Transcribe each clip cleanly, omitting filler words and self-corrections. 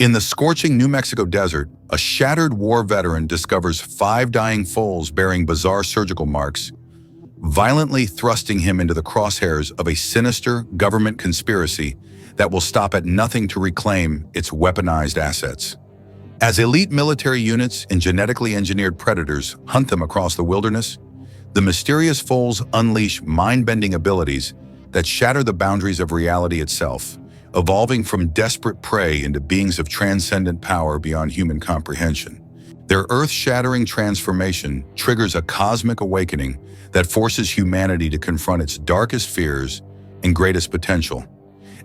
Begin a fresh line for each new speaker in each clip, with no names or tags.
In the scorching New Mexico desert, a shattered war veteran discovers 5 dying foals bearing bizarre surgical marks, violently thrusting him into the crosshairs of a sinister government conspiracy that will stop at nothing to reclaim its weaponized assets. As elite military units and genetically engineered predators hunt them across the wilderness, the mysterious foals unleash mind-bending abilities that shatter the boundaries of reality itself, evolving from desperate prey into beings of transcendent power beyond human comprehension. Their earth-shattering transformation triggers a cosmic awakening that forces humanity to confront its darkest fears and greatest potential,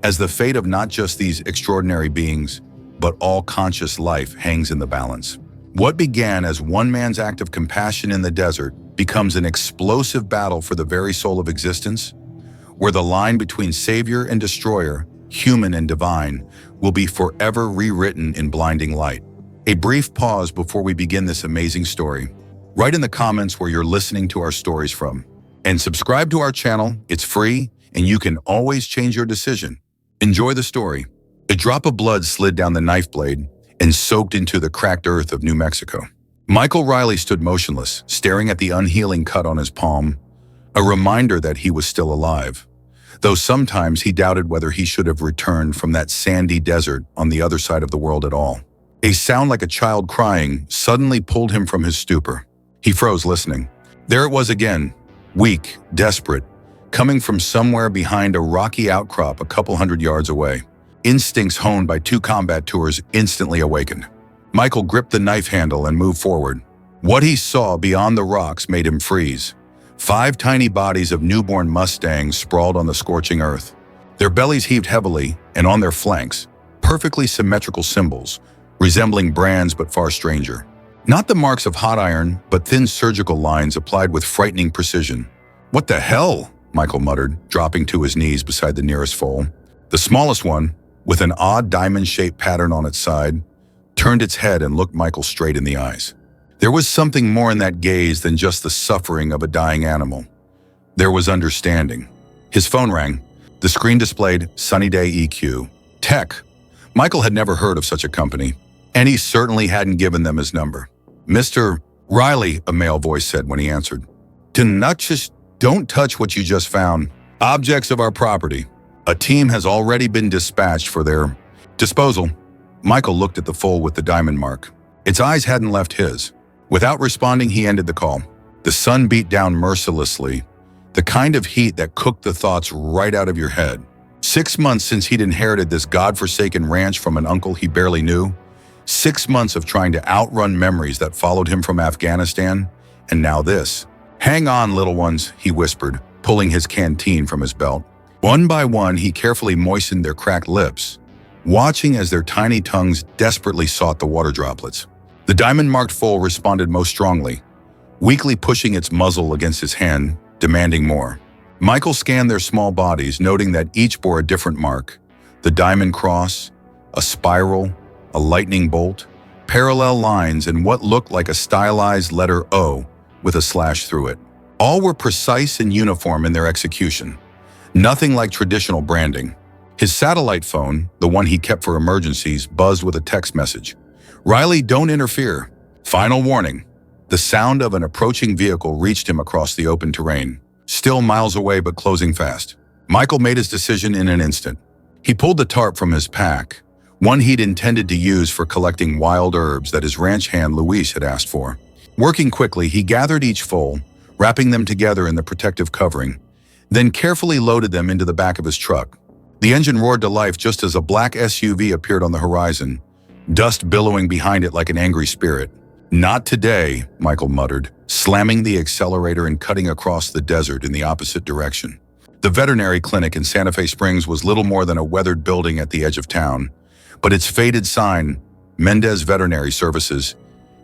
as the fate of not just these extraordinary beings, but all conscious life hangs in the balance. What began as one man's act of compassion in the desert becomes an explosive battle for the very soul of existence, where the line between savior and destroyer, human and divine, will be forever rewritten in blinding light. A brief pause before we begin this amazing story. Write in the comments where you're listening to our stories from. And subscribe to our channel. It's free, and you can always change your decision. Enjoy the story. A drop of blood slid down the knife blade and soaked into the cracked earth of New Mexico. Michael Riley stood motionless, staring at the unhealing cut on his palm, a reminder that he was still alive, though sometimes he doubted whether he should have returned from that sandy desert on the other side of the world at all. A sound like a child crying suddenly pulled him from his stupor. He froze, listening. There it was again, weak, desperate, coming from somewhere behind a rocky outcrop a couple hundred yards away. Instincts honed by 2 combat tours instantly awakened. Michael gripped the knife handle and moved forward. What he saw beyond the rocks made him freeze. 5 tiny bodies of newborn Mustangs sprawled on the scorching earth. Their bellies heaved heavily, and on their flanks, perfectly symmetrical symbols, resembling brands but far stranger. Not the marks of hot iron, but thin surgical lines applied with frightening precision. "What the hell?" Michael muttered, dropping to his knees beside the nearest foal. The smallest one, with an odd diamond-shaped pattern on its side, turned its head and looked Michael straight in the eyes. There was something more in that gaze than just the suffering of a dying animal. There was understanding. His phone rang. The screen displayed Sunny Day EQ. Tech. Michael had never heard of such a company, and he certainly hadn't given them his number. "Mr. Riley," a male voice said when he answered. Don't touch what you just found. Objects of our property. A team has already been dispatched for their disposal." Michael looked at the foal with the diamond mark. Its eyes hadn't left his. Without responding, he ended the call. The sun beat down mercilessly, the kind of heat that cooked the thoughts right out of your head. 6 months since he'd inherited this godforsaken ranch from an uncle he barely knew. 6 months of trying to outrun memories that followed him from Afghanistan, and now this. "Hang on, little ones," he whispered, pulling his canteen from his belt. One by one, he carefully moistened their cracked lips, watching as their tiny tongues desperately sought the water droplets. The diamond-marked foal responded most strongly, weakly pushing its muzzle against his hand, demanding more. Michael scanned their small bodies, noting that each bore a different mark: the diamond cross, a spiral, a lightning bolt, parallel lines, and what looked like a stylized letter O with a slash through it. All were precise and uniform in their execution. Nothing like traditional branding. His satellite phone, the one he kept for emergencies, buzzed with a text message. "Riley, don't interfere. Final warning." The sound of an approaching vehicle reached him across the open terrain, still miles away but closing fast. Michael made his decision in an instant. He pulled the tarp from his pack, one he'd intended to use for collecting wild herbs that his ranch hand Luis had asked for. Working quickly, he gathered each foal, wrapping them together in the protective covering, then carefully loaded them into the back of his truck. The engine roared to life just as a black SUV appeared on the horizon, dust billowing behind it like an angry spirit. "Not today," Michael muttered, slamming the accelerator and cutting across the desert in the opposite direction. The veterinary clinic in Santa Fe Springs was little more than a weathered building at the edge of town, but its faded sign, Mendez Veterinary Services,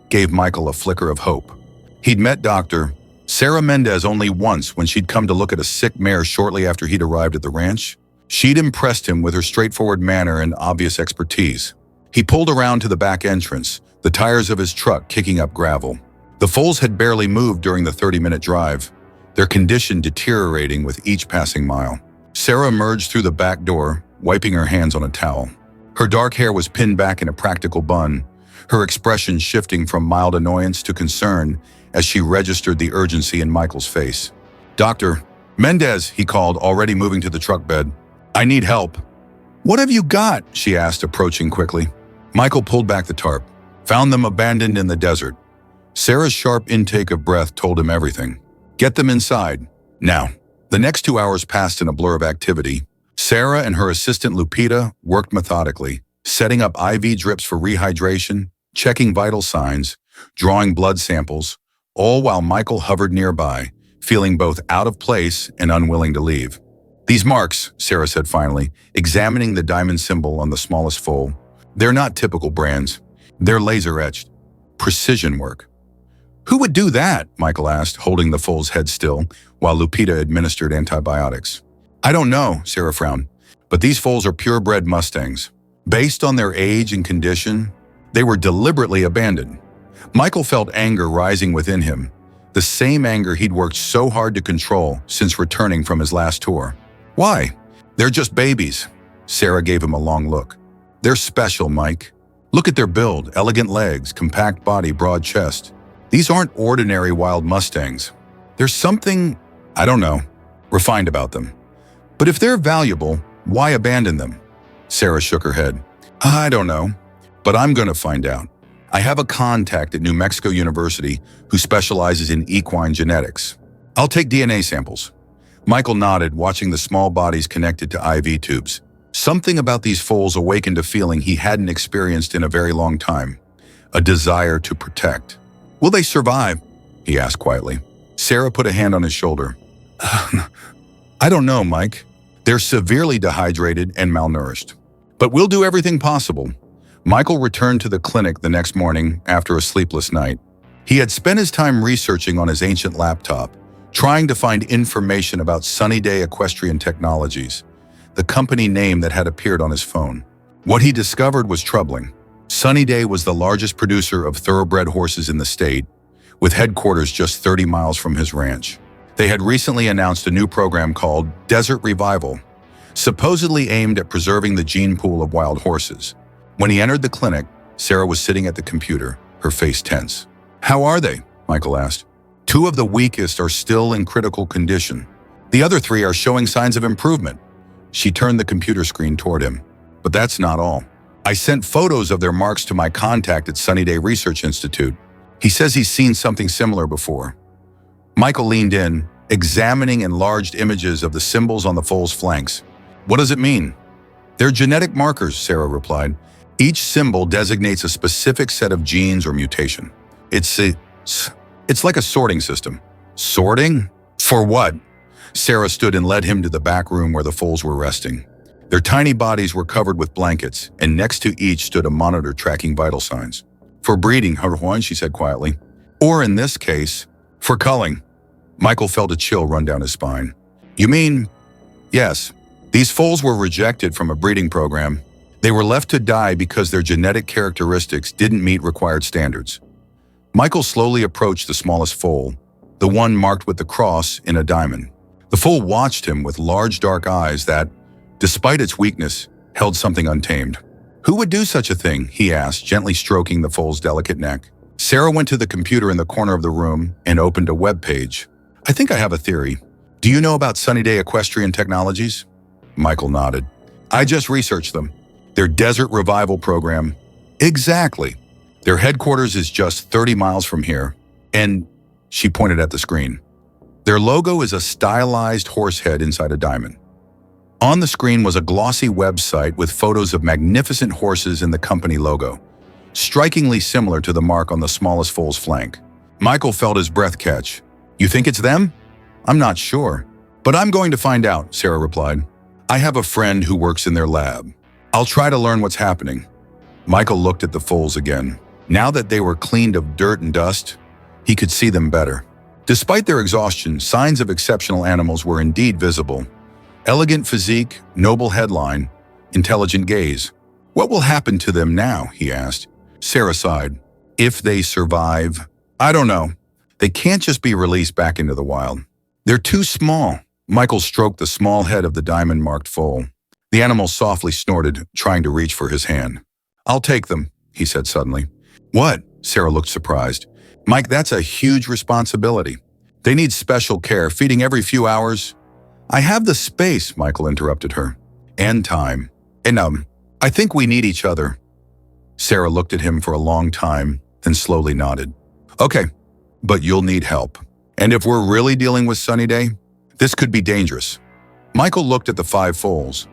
gave Michael a flicker of hope. He'd met Dr. Sarah Mendez only once when she'd come to look at a sick mare shortly after he'd arrived at the ranch. She'd impressed him with her straightforward manner and obvious expertise. He pulled around to the back entrance, the tires of his truck kicking up gravel. The foals had barely moved during the 30-minute drive, their condition deteriorating with each passing mile. Sarah emerged through the back door, wiping her hands on a towel. Her dark hair was pinned back in a practical bun, her expression shifting from mild annoyance to concern as she registered the urgency in Michael's face. "Doctor, Mendez," he called, already moving to the truck bed. "I need help." "What have you got?" she asked, approaching quickly. Michael pulled back the tarp. "Found them abandoned in the desert." Sarah's sharp intake of breath told him everything. "Get them inside, now." The next 2 hours passed in a blur of activity. Sarah and her assistant Lupita worked methodically, setting up IV drips for rehydration, checking vital signs, drawing blood samples, all while Michael hovered nearby, feeling both out of place and unwilling to leave. "These marks," Sarah said finally, examining the diamond symbol on the smallest foal. "They're not typical brands. They're laser-etched. Precision work." "Who would do that?" Michael asked, holding the foal's head still, while Lupita administered antibiotics. "I don't know," Sarah frowned, "but these foals are purebred Mustangs. Based on their age and condition, they were deliberately abandoned." Michael felt anger rising within him, the same anger he'd worked so hard to control since returning from his last tour. "Why? They're just babies." Sarah gave him a long look. "They're special, Mike. Look at their build, elegant legs, compact body, broad chest. These aren't ordinary wild Mustangs. There's something, I don't know, refined about them. But if they're valuable, why abandon them?" Sarah shook her head. "I don't know, but I'm going to find out. I have a contact at New Mexico University who specializes in equine genetics. I'll take DNA samples." Michael nodded, watching the small bodies connected to IV tubes. Something about these foals awakened a feeling he hadn't experienced in a very long time, a desire to protect. "Will they survive?" he asked quietly. Sarah put a hand on his shoulder. "I don't know, Mike. They're severely dehydrated and malnourished. But we'll do everything possible." Michael returned to the clinic the next morning after a sleepless night. He had spent his time researching on his ancient laptop, trying to find information about Sunny Day Equestrian Technologies, the company name that had appeared on his phone. What he discovered was troubling. Sunny Day was the largest producer of thoroughbred horses in the state, with headquarters just 30 miles from his ranch. They had recently announced a new program called Desert Revival, supposedly aimed at preserving the gene pool of wild horses. When he entered the clinic, Sarah was sitting at the computer, her face tense. "How are they?" Michael asked. "2 of the weakest are still in critical condition. The other 3 are showing signs of improvement." She turned the computer screen toward him. "But that's not all. I sent photos of their marks to my contact at Sunny Day Research Institute. He says he's seen something similar before." Michael leaned in, examining enlarged images of the symbols on the foal's flanks. "What does it mean?" "They're genetic markers," Sarah replied. "Each symbol designates a specific set of genes or mutation. It's like a sorting system." "Sorting? For what?" Sarah stood and led him to the back room where the foals were resting. Their tiny bodies were covered with blankets, and next to each stood a monitor tracking vital signs. "For breeding, Juan," she said quietly. "Or in this case, for culling." Michael felt a chill run down his spine. "You mean?" "Yes. These foals were rejected from a breeding program. They were left to die because their genetic characteristics didn't meet required standards." Michael slowly approached the smallest foal, the one marked with the cross in a diamond. The foal watched him with large dark eyes that, despite its weakness, held something untamed. "Who would do such a thing?" he asked, gently stroking the foal's delicate neck. Sarah went to the computer in the corner of the room and opened a web page. "I think I have a theory. Do you know about Sunny Day Equestrian Technologies?" Michael nodded. "I just researched them. Their Desert Revival program." "Exactly. Their headquarters is just 30 miles from here. And," she pointed at the screen, "their logo is a stylized horse head inside a diamond." On the screen was a glossy website with photos of magnificent horses in the company logo, strikingly similar to the mark on the smallest foal's flank. Michael felt his breath catch. "You think it's them?" "I'm not sure. But I'm going to find out," Sarah replied. "I have a friend who works in their lab. I'll try to learn what's happening." Michael looked at the foals again. Now that they were cleaned of dirt and dust, he could see them better. Despite their exhaustion, signs of exceptional animals were indeed visible. Elegant physique, noble headline, intelligent gaze. "What will happen to them now?" he asked. Sarah sighed. "If they survive, I don't know. They can't just be released back into the wild. They're too small." Michael stroked the small head of the diamond-marked foal. The animal softly snorted, trying to reach for his hand. "I'll take them," he said suddenly. "What?" Sarah looked surprised. "Mike, that's a huge responsibility. They need special care, feeding every few hours." "I have the space," Michael interrupted her. "And time. And I think we need each other." Sarah looked at him for a long time, then slowly nodded. "Okay, but you'll need help. And if we're really dealing with Sunny Day, this could be dangerous." Michael looked at the 5 foals.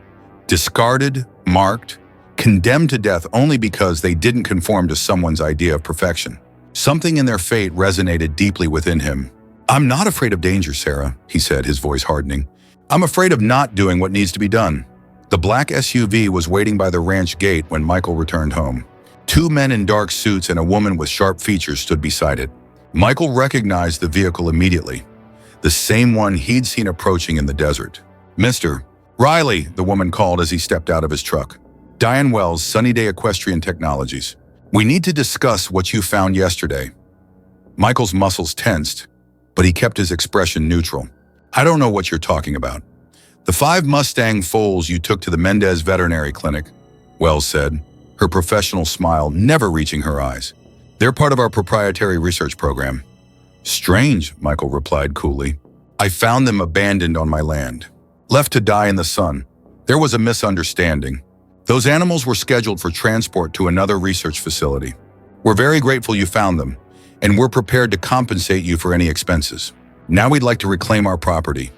Discarded, marked, condemned to death only because they didn't conform to someone's idea of perfection. Something in their fate resonated deeply within him. "I'm not afraid of danger, Sarah," he said, his voice hardening. "I'm afraid of not doing what needs to be done." The black SUV was waiting by the ranch gate when Michael returned home. 2 men in dark suits and a woman with sharp features stood beside it. Michael recognized the vehicle immediately, the same one he'd seen approaching in the desert. "Mr. Riley," the woman called as he stepped out of his truck. "Diane Wells, Sunny Day Equestrian Technologies. We need to discuss what you found yesterday." Michael's muscles tensed, but he kept his expression neutral. "I don't know what you're talking about." "The 5 Mustang foals you took to the Mendez Veterinary Clinic," Wells said, her professional smile never reaching her eyes. "They're part of our proprietary research program." "Strange," Michael replied coolly. "I found them abandoned on my land, left to die in the sun. There was a misunderstanding. Those animals were scheduled for transport to another research facility. We're very grateful you found them, and we're prepared to compensate you for any expenses. Now we'd like to reclaim our property."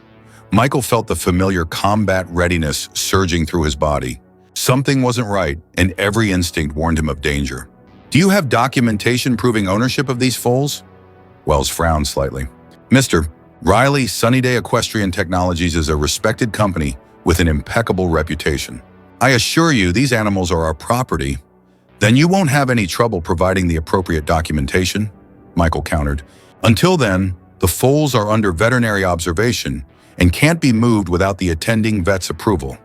Michael felt the familiar combat readiness surging through his body. Something wasn't right, and every instinct warned him of danger. "Do you have documentation proving ownership of these foals?" Wells frowned slightly. "Mr. Riley, Sunny Day Equestrian Technologies is a respected company with an impeccable reputation. I assure you these animals are our property. Then you won't have any trouble providing the appropriate documentation," Michael countered. "Until then, the foals are under veterinary observation and can't be moved without the attending vet's approval."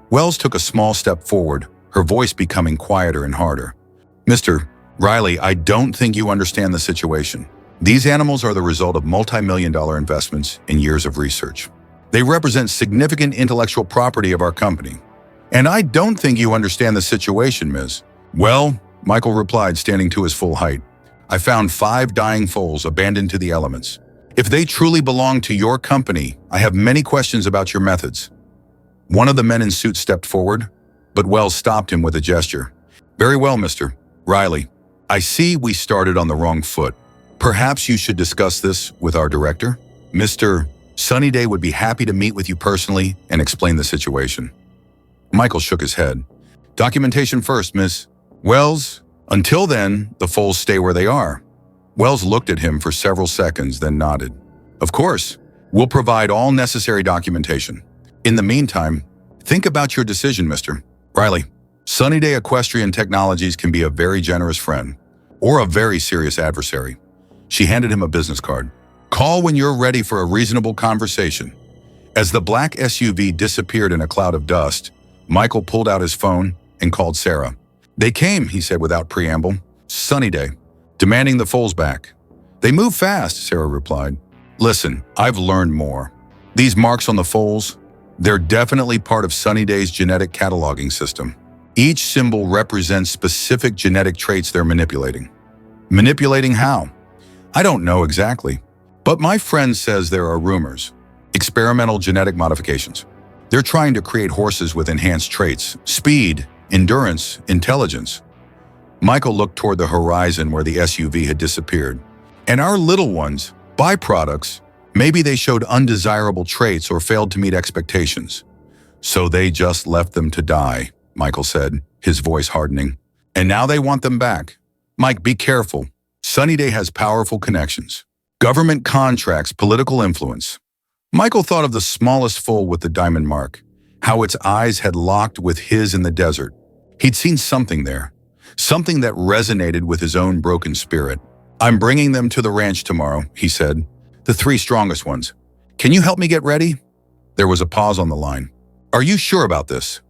Wells took a small step forward, her voice becoming quieter and harder. "Mr. Riley, I don't think you understand the situation. These animals are the result of multi-million-dollar investments and years of research. They represent significant intellectual property of our company. And I don't think you understand the situation, Ms." "Well," Michael replied, standing to his full height, "I found 5 dying foals abandoned to the elements. If they truly belong to your company, I have many questions about your methods." One of the men in suit stepped forward, but Wells stopped him with a gesture. "Very well, Mr. Riley. I see we started on the wrong foot. Perhaps you should discuss this with our director. Mr. Sunny Day would be happy to meet with you personally and explain the situation." Michael shook his head. "Documentation first, Miss Wells. Until then, the foals stay where they are." Wells looked at him for several seconds, then nodded. "Of course, we'll provide all necessary documentation. In the meantime, think about your decision, Mr. Riley. Sunny Day Equestrian Technologies can be a very generous friend or a very serious adversary." She handed him a business card. "Call when you're ready for a reasonable conversation." As the black SUV disappeared in a cloud of dust, Michael pulled out his phone and called Sarah. "They came," he said without preamble. "Sunny Day, demanding the foals back." "They move fast," Sarah replied. "Listen, I've learned more. These marks on the foals, they're definitely part of Sunny Day's genetic cataloging system. Each symbol represents specific genetic traits they're manipulating." "Manipulating how?" "I don't know exactly, but my friend says there are rumors. Experimental genetic modifications. They're trying to create horses with enhanced traits, speed, endurance, intelligence." Michael looked toward the horizon where the SUV had disappeared. "And our little ones, byproducts, maybe they showed undesirable traits or failed to meet expectations. So they just left them to die," Michael said, his voice hardening. "And now they want them back. Mike, be careful. Sunny Day has powerful connections. Government contracts, political influence." Michael thought of the smallest foal with the diamond mark, how its eyes had locked with his in the desert. He'd seen something there, something that resonated with his own broken spirit. "I'm bringing them to the ranch tomorrow," he said. "The 3 strongest ones. Can you help me get ready?" There was a pause on the line. "Are you sure about this?"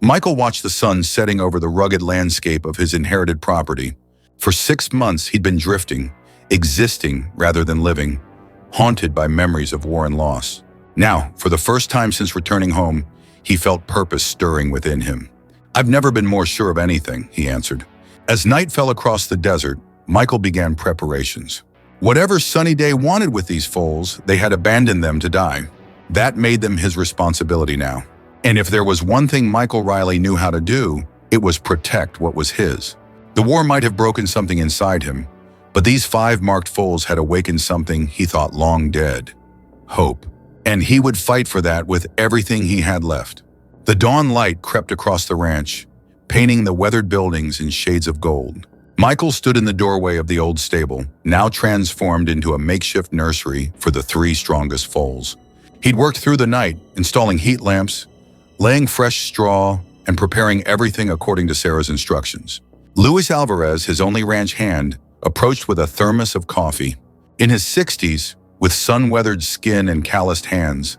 Michael watched the sun setting over the rugged landscape of his inherited property. For 6 months, he'd been drifting, existing rather than living, haunted by memories of war and loss. Now, for the first time since returning home, He felt purpose stirring within him. "I've never been more sure of anything," he answered. As night fell across the desert, Michael began preparations. Whatever Sunnyday wanted with these foals, they had abandoned them to die. That made them his responsibility now. And if there was one thing Michael Riley knew how to do, it was protect what was his. The war might have broken something inside him, but these 5 marked foals had awakened something he thought long dead: hope. And he would fight for that with everything he had left. The dawn light crept across the ranch, painting the weathered buildings in shades of gold. Michael stood in the doorway of the old stable, now transformed into a makeshift nursery for the 3 strongest foals. He'd worked through the night, installing heat lamps, laying fresh straw, and preparing everything according to Sarah's instructions. Luis Alvarez, his only ranch hand, approached with a thermos of coffee. In his 60s, with sun-weathered skin and calloused hands,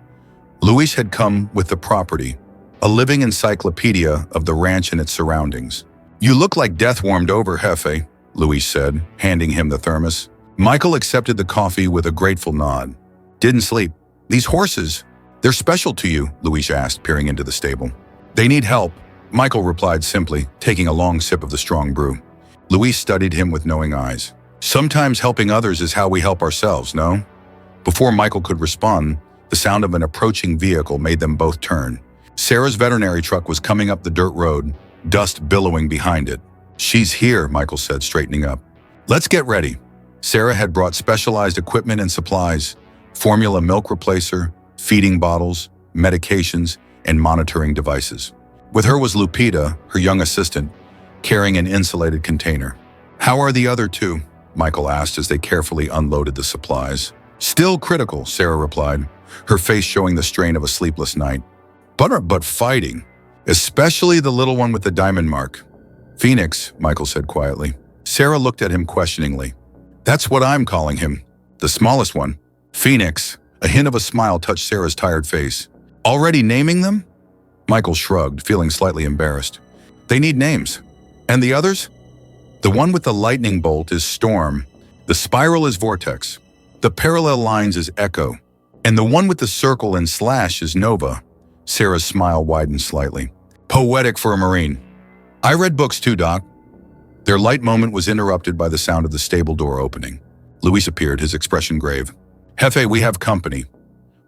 Luis had come with the property, a living encyclopedia of the ranch and its surroundings. "You look like death warmed over, Jefe," Luis said, handing him the thermos. Michael accepted the coffee with a grateful nod. "Didn't sleep. These horses, they're special to you?" Luis asked, peering into the stable. "They need help," Michael replied simply, taking a long sip of the strong brew. Luis studied him with knowing eyes. "Sometimes helping others is how we help ourselves, no?" Before Michael could respond, the sound of an approaching vehicle made them both turn. Sarah's veterinary truck was coming up the dirt road, dust billowing behind it. "She's here," Michael said, straightening up. "Let's get ready." Sarah had brought specialized equipment and supplies: formula milk replacer, feeding bottles, medications, and monitoring devices. With her was Lupita, her young assistant, carrying an insulated container. "How are the other 2? Michael asked as they carefully unloaded the supplies. "Still critical," Sarah replied, her face showing the strain of a sleepless night. But fighting, especially the little one with the diamond mark." "Phoenix," Michael said quietly. Sarah looked at him questioningly. "That's what I'm calling him. The smallest one." "Phoenix." A hint of a smile touched Sarah's tired face. "Already naming them?" Michael shrugged, feeling slightly embarrassed. "They need names. And the others?" "The one with the lightning bolt is Storm. The spiral is Vortex. The parallel lines is Echo. And the one with the circle and slash is Nova." Sarah's smile widened slightly. "Poetic for a Marine." "I read books too, Doc." Their light moment was interrupted by the sound of the stable door opening. Luis appeared, his expression grave. "Jefe, we have company."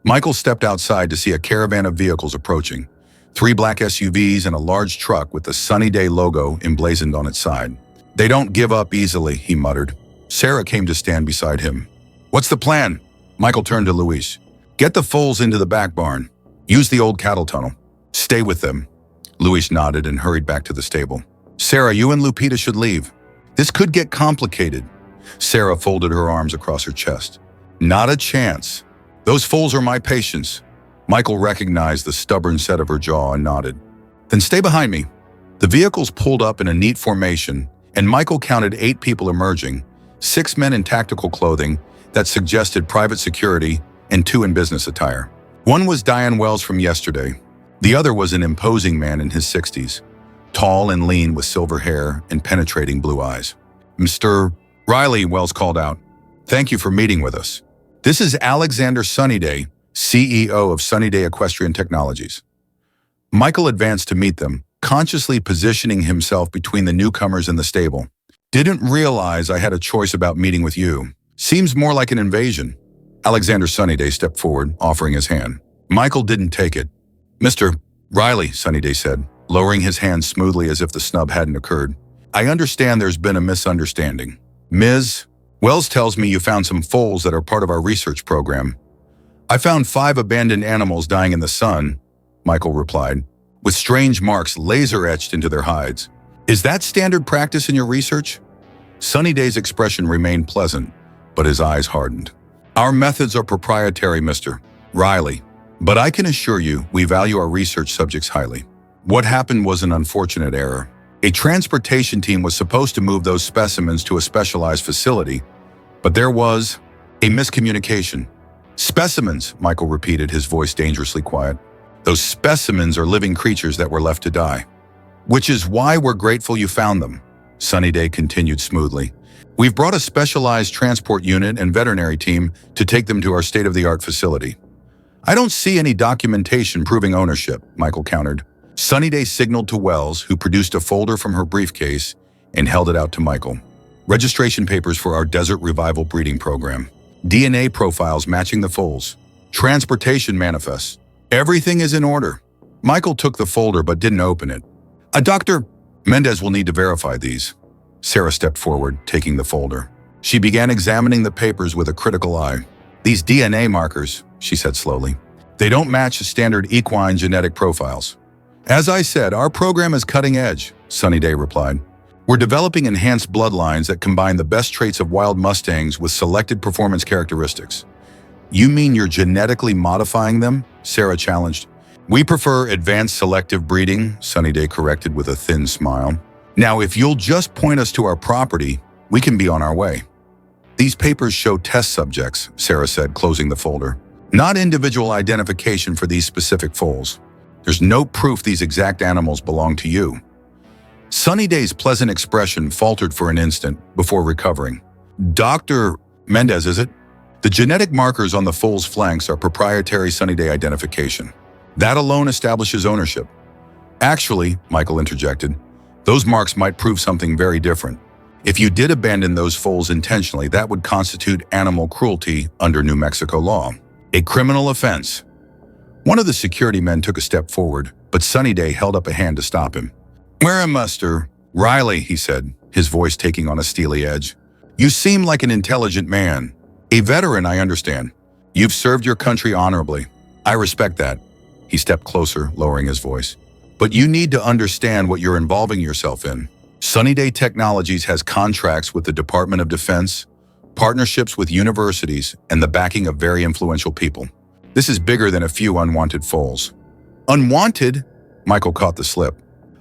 Michael stepped outside to see a caravan of vehicles approaching. 3 black SUVs and a large truck with the Sunnyday logo emblazoned on its side. "They don't give up easily," he muttered. Sarah came to stand beside him. "What's the plan?" Michael turned to Luis. "Get the foals into the back barn. Use the old cattle tunnel. Stay with them." Luis nodded and hurried back to the stable. "Sarah, you and Lupita should leave. This could get complicated." Sarah folded her arms across her chest. "Not a chance. Those foals are my patients." Michael recognized the stubborn set of her jaw and nodded. "Then stay behind me." The vehicles pulled up in a neat formation, and Michael counted 8 people emerging, 6 men in tactical clothing that suggested private security and 2 in business attire. One was Diane Wells from yesterday. The other was an imposing man in his 60s, tall and lean with silver hair and penetrating blue eyes. "Mr. Riley," Wells called out, "thank you for meeting with us. This is Alexander Sunnyday, CEO of Sunnyday Equestrian Technologies." Michael advanced to meet them, consciously positioning himself between the newcomers and the stable. "Didn't realize I had a choice about meeting with you. Seems more like an invasion." Alexander Sunnyday stepped forward, offering his hand. Michael didn't take it. "Mr. Riley," Sunnyday said, lowering his hand smoothly as if the snub hadn't occurred. "I understand there's been a misunderstanding. Ms. Wells tells me you found some foals that are part of our research program." "I found 5 abandoned animals dying in the sun," Michael replied, "with strange marks laser-etched into their hides. Is that standard practice in your research?" Sunnyday's expression remained pleasant, but his eyes hardened. "Our methods are proprietary, Mr. Riley, but I can assure you we value our research subjects highly. What happened was an unfortunate error. A transportation team was supposed to move those specimens to a specialized facility, but there was a miscommunication." "Specimens," Michael repeated, his voice dangerously quiet. "Those specimens are living creatures that were left to die. Which is why we're grateful you found them," Sunnyday continued smoothly. "We've brought a specialized transport unit and veterinary team to take them to our state-of-the-art facility. I don't see any documentation proving ownership, Michael countered. Sunnyday signaled to Wells, who produced a folder from her briefcase and held it out to Michael. Registration papers for our Desert Revival breeding program. DNA profiles matching the foals. Transportation manifests. Everything is in order. Michael took the folder but didn't open it. Dr. Mendez will need to verify these. Sarah stepped forward, taking the folder. She began examining the papers with a critical eye. These DNA markers, she said slowly, they don't match standard equine genetic profiles. As I said, our program is cutting edge, Sunnyday replied. We're developing enhanced bloodlines that combine the best traits of wild Mustangs with selected performance characteristics. You mean you're genetically modifying them? Sarah challenged. We prefer advanced selective breeding, Sunnyday corrected with a thin smile. Now, if you'll just point us to our property, we can be on our way. These papers show test subjects, Sarah said, closing the folder. Not individual identification for these specific foals. There's no proof these exact animals belong to you. Sunnyday's pleasant expression faltered for an instant before recovering. Dr. Mendez, is it? The genetic markers on the foal's flanks are proprietary Sunnyday identification. That alone establishes ownership. Actually, Michael interjected, those marks might prove something very different. If you did abandon those foals intentionally, that would constitute animal cruelty under New Mexico law, a criminal offense. One of the security men took a step forward, but Sunnyday held up a hand to stop him. Where am Mr. Riley, he said, his voice taking on a steely edge. You seem like an intelligent man. A veteran, I understand. You've served your country honorably. I respect that. He stepped closer, lowering his voice. But you need to understand what you're involving yourself in. Sunnyday Technologies has contracts with the Department of Defense, partnerships with universities, and the backing of very influential people. This is bigger than a few unwanted foals. Unwanted? Michael caught the slip.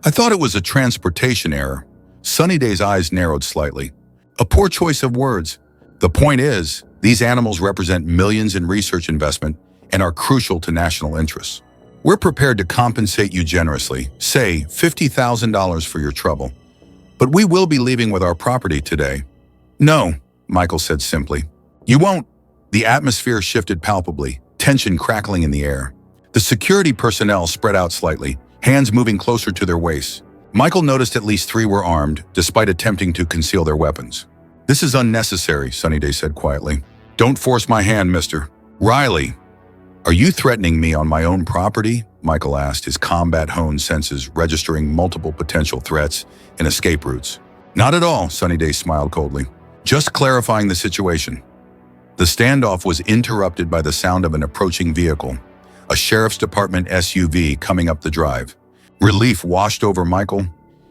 I thought it was a transportation error. Sunnyday's eyes narrowed slightly. A poor choice of words. The point is, these animals represent millions in research investment and are crucial to national interests. We're prepared to compensate you generously, say $50,000 for your trouble. But we will be leaving with our property today. No, Michael said simply. You won't. The atmosphere shifted palpably, tension crackling in the air. The security personnel spread out slightly, hands moving closer to their waists. Michael noticed at least 3 were armed, despite attempting to conceal their weapons. This is unnecessary, Sunnyday said quietly. Don't force my hand, Mr. Riley. Are you threatening me on my own property? Michael asked, his combat-honed senses registering multiple potential threats and escape routes. Not at all, Sunnyday smiled coldly. Just clarifying the situation. The standoff was interrupted by the sound of an approaching vehicle, a sheriff's department SUV coming up the drive. Relief washed over Michael.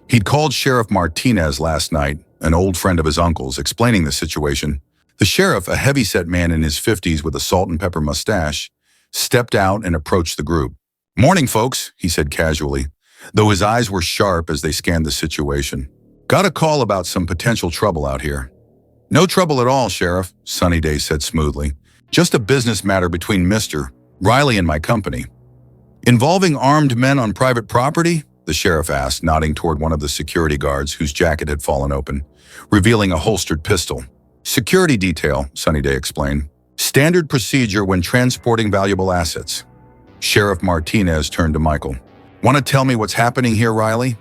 He'd called Sheriff Martinez last night, an old friend of his uncle's, explaining the situation. The sheriff, a heavy-set man in his 50s with a salt and pepper mustache, stepped out and approached the group. Morning, folks, he said casually, though his eyes were sharp as they scanned the situation. Got a call about some potential trouble out here. No trouble at all, Sheriff, Sunnyday said smoothly. Just a business matter between Mr. Riley and my company. Involving armed men on private property? The sheriff asked, nodding toward one of the security guards whose jacket had fallen open, revealing a holstered pistol. Security detail, Sunnyday explained. Standard procedure when transporting valuable assets. Sheriff Martinez turned to Michael. Want to tell me what's happening here, Riley?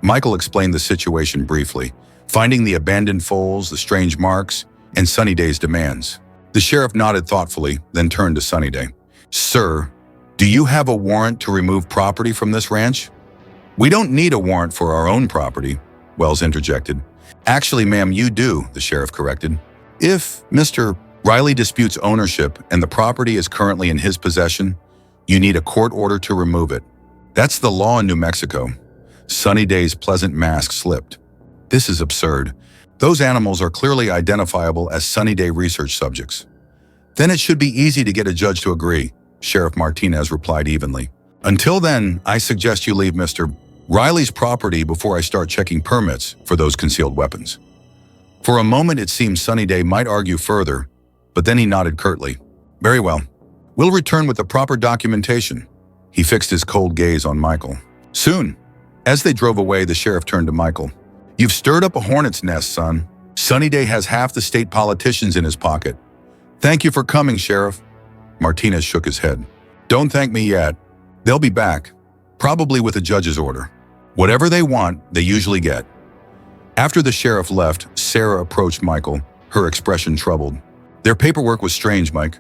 Michael explained the situation briefly, finding the abandoned foals, the strange marks, and Sunnyday's demands. The sheriff nodded thoughtfully, then turned to Sunnyday. Sir, do you have a warrant to remove property from this ranch? We don't need a warrant for our own property, Wells interjected. Actually, ma'am, you do, the sheriff corrected. If Mr. Riley disputes ownership and the property is currently in his possession, you need a court order to remove it. That's the law in New Mexico. Sunnyday's pleasant mask slipped. This is absurd. Those animals are clearly identifiable as Sunnyday research subjects. Then it should be easy to get a judge to agree, Sheriff Martinez replied evenly. Until then, I suggest you leave Mr. Riley's property before I start checking permits for those concealed weapons. For a moment, it seemed Sunnyday might argue further, but then he nodded curtly. Very well. We'll return with the proper documentation. He fixed his cold gaze on Michael. Soon. As they drove away, the sheriff turned to Michael. You've stirred up a hornet's nest, son. Sunnyday has half the state politicians in his pocket. Thank you for coming, Sheriff. Martinez shook his head. Don't thank me yet. They'll be back, probably with a judge's order. Whatever they want, they usually get. After the sheriff left, Sarah approached Michael, her expression troubled. Their paperwork was strange, Mike.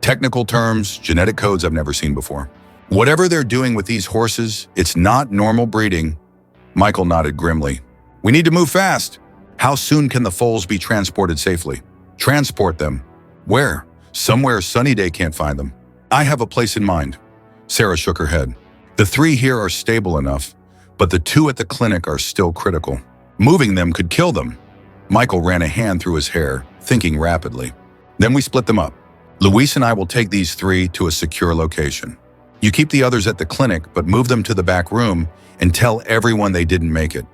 Technical terms, genetic codes I've never seen before. Whatever they're doing with these horses, it's not normal breeding. Michael nodded grimly. We need to move fast. How soon can the foals be transported safely? Transport them. Where? Somewhere Sunnyday can't find them. I have a place in mind. Sarah shook her head. The 3 here are stable enough, but the 2 at the clinic are still critical. Moving them could kill them. Michael ran a hand through his hair, thinking rapidly. Then we split them up. Luis and I will take these 3 to a secure location. You keep the others at the clinic, but move them to the back room and tell everyone they didn't make it.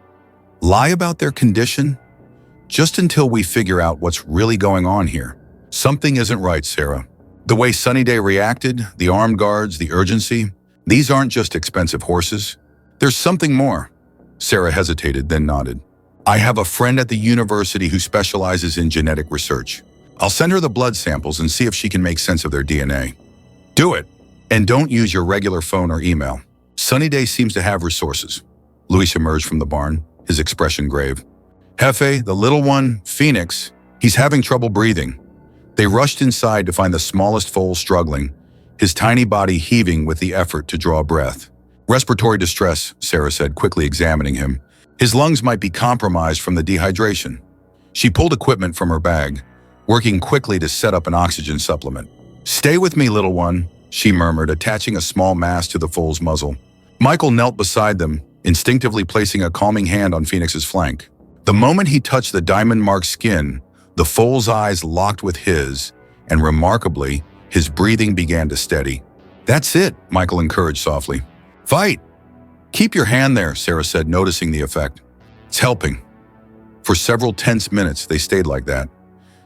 Lie about their condition? Just until we figure out what's really going on here. Something isn't right, Sarah. The way Sunnyday reacted, the armed guards, the urgency, these aren't just expensive horses. There's something more. Sarah hesitated, then nodded. I have a friend at the university who specializes in genetic research. I'll send her the blood samples and see if she can make sense of their DNA. Do it. And don't use your regular phone or email. Sunnyday seems to have resources. Luis emerged from the barn, his expression grave. Jefe, the little one, Phoenix, he's having trouble breathing. They rushed inside to find the smallest foal struggling, his tiny body heaving with the effort to draw breath. Respiratory distress, Sarah said, quickly examining him. His lungs might be compromised from the dehydration. She pulled equipment from her bag, working quickly to set up an oxygen supplement. Stay with me, little one, she murmured, attaching a small mask to the foal's muzzle. Michael knelt beside them, instinctively placing a calming hand on Phoenix's flank. The moment he touched the diamond-marked skin, the foal's eyes locked with his, and remarkably, his breathing began to steady. That's it, Michael encouraged softly. Fight! Keep your hand there, Sarah said, noticing the effect. It's helping. For several tense minutes, they stayed like that,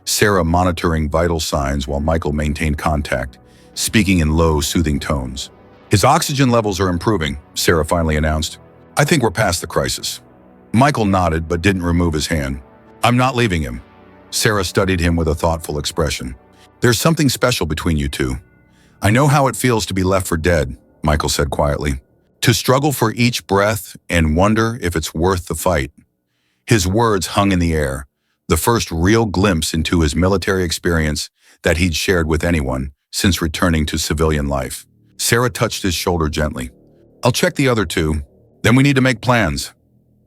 Sarah monitoring vital signs while Michael maintained contact, speaking in low, soothing tones. His oxygen levels are improving, Sarah finally announced. I think we're past the crisis. Michael nodded but didn't remove his hand. I'm not leaving him. Sarah studied him with a thoughtful expression. There's something special between you two. I know how it feels to be left for dead, Michael said quietly. To struggle for each breath and wonder if it's worth the fight. His words hung in the air, the first real glimpse into his military experience that he'd shared with anyone since returning to civilian life. Sarah touched his shoulder gently. I'll check the other 2. Then we need to make plans.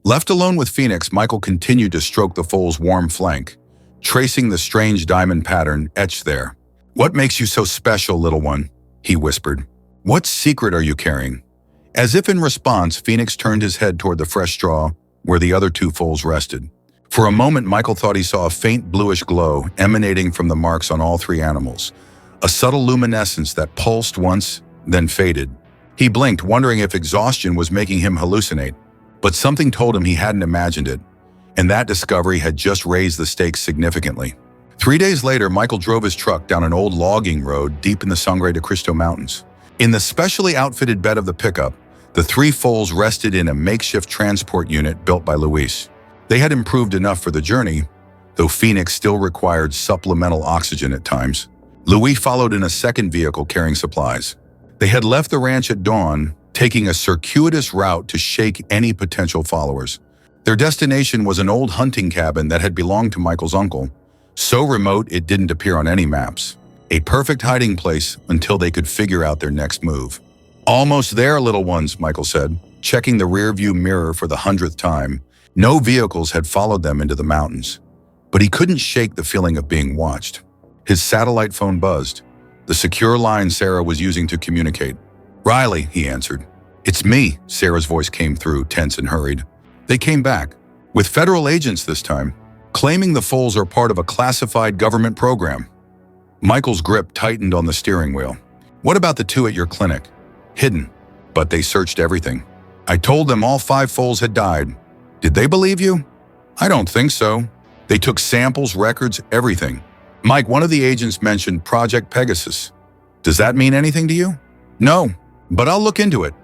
Left alone with Phoenix, Michael continued to stroke the foal's warm flank, tracing the strange diamond pattern etched there. What makes you so special, little one? He whispered. What secret are you carrying? As if in response, Phoenix turned his head toward the fresh straw where the other 2 foals rested. For a moment, Michael thought he saw a faint bluish glow emanating from the marks on all 3 animals, a subtle luminescence that pulsed once, then faded. He blinked, wondering if exhaustion was making him hallucinate, but something told him he hadn't imagined it, and that discovery had just raised the stakes significantly. 3 days later, Michael drove his truck down an old logging road deep in the Sangre de Cristo Mountains. In the specially outfitted bed of the pickup, the 3 foals rested in a makeshift transport unit built by Luis. They had improved enough for the journey, though Phoenix still required supplemental oxygen at times. Luis followed in a second vehicle carrying supplies. They had left the ranch at dawn, taking a circuitous route to shake any potential followers. Their destination was an old hunting cabin that had belonged to Michael's uncle, so remote it didn't appear on any maps. A perfect hiding place until they could figure out their next move. Almost there, little ones, Michael said, checking the rearview mirror for the 100th time. No vehicles had followed them into the mountains, but he couldn't shake the feeling of being watched. His satellite phone buzzed, the secure line Sarah was using to communicate. Riley, he answered. It's me, Sarah's voice came through, tense and hurried. They came back, with federal agents this time, claiming the foals are part of a classified government program. Michael's grip tightened on the steering wheel. What about the 2 at your clinic? Hidden, but they searched everything. I told them all 5 foals had died. Did they believe you? I don't think so. They took samples, records, everything. Mike, one of the agents mentioned Project Pegasus. Does that mean anything to you? No, but I'll look into it.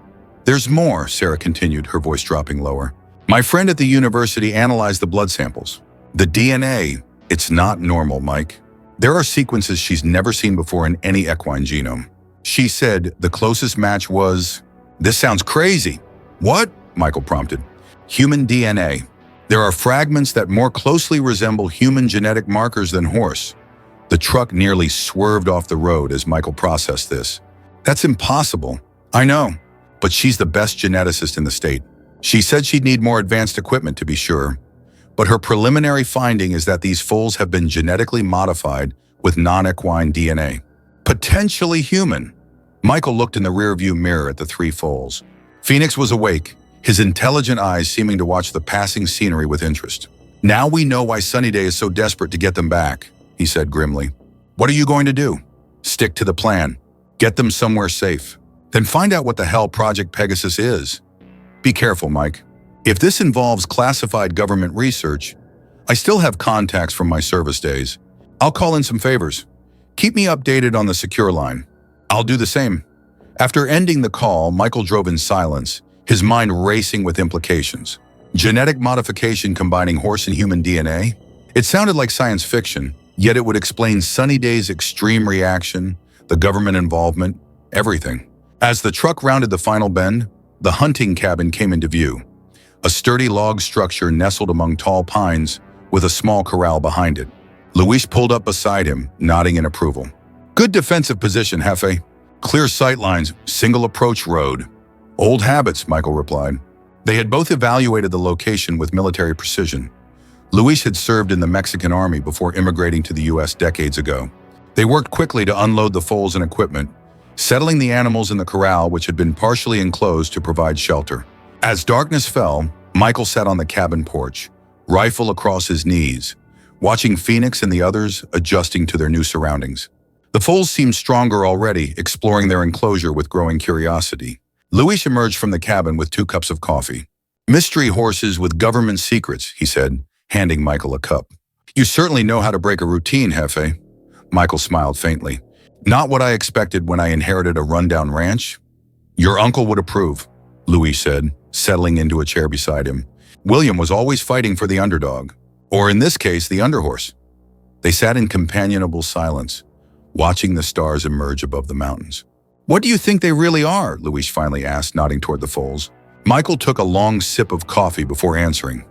There's more, Sarah continued, her voice dropping lower. My friend at the university analyzed the blood samples. The DNA, it's not normal, Mike. There are sequences she's never seen before in any equine genome. She said the closest match was, "This sounds crazy." "What?" Michael prompted. "Human DNA. There are fragments that more closely resemble human genetic markers than horse." The truck nearly swerved off the road as Michael processed this. "That's impossible." "I know, but she's the best geneticist in the state. She said she'd need more advanced equipment to be sure. But her preliminary finding is that these foals have been genetically modified with non-equine DNA. Potentially human." Michael looked in the rearview mirror at the three foals. Phoenix was awake, his intelligent eyes seeming to watch the passing scenery with interest. "Now we know why Sunnyday is so desperate to get them back," he said grimly. "What are you going to do?" "Stick to the plan. Get them somewhere safe. Then find out what the hell Project Pegasus is. Be careful, Mike. If this involves classified government research, I still have contacts from my service days. I'll call in some favors. Keep me updated on the secure line." "I'll do the same." After ending the call, Michael drove in silence, his mind racing with implications. Genetic modification combining horse and human DNA? It sounded like science fiction, yet it would explain Sunnyday's extreme reaction, the government involvement, everything. As the truck rounded the final bend, the hunting cabin came into view. A sturdy log structure nestled among tall pines with a small corral behind it. Luis pulled up beside him, nodding in approval. "Good defensive position, Jefe. Clear sightlines, single approach road." "Old habits," Michael replied. They had both evaluated the location with military precision. Luis had served in the Mexican army before immigrating to the U.S. decades ago. They worked quickly to unload the foals and equipment, settling the animals in the corral which had been partially enclosed to provide shelter. As darkness fell, Michael sat on the cabin porch, rifle across his knees, watching Phoenix and the others adjusting to their new surroundings. The foals seemed stronger already, exploring their enclosure with growing curiosity. Luis emerged from the cabin with 2 cups of coffee. "Mystery horses with government secrets," he said, handing Michael a cup. "You certainly know how to break a routine, Jefe." Michael smiled faintly. "Not what I expected when I inherited a rundown ranch." "Your uncle would approve," Luis said, settling into a chair beside him. "William was always fighting for the underdog, or in this case, the underhorse." They sat in companionable silence, watching the stars emerge above the mountains. "What do you think they really are?" Luis finally asked, nodding toward the foals. Michael took a long sip of coffee before answering.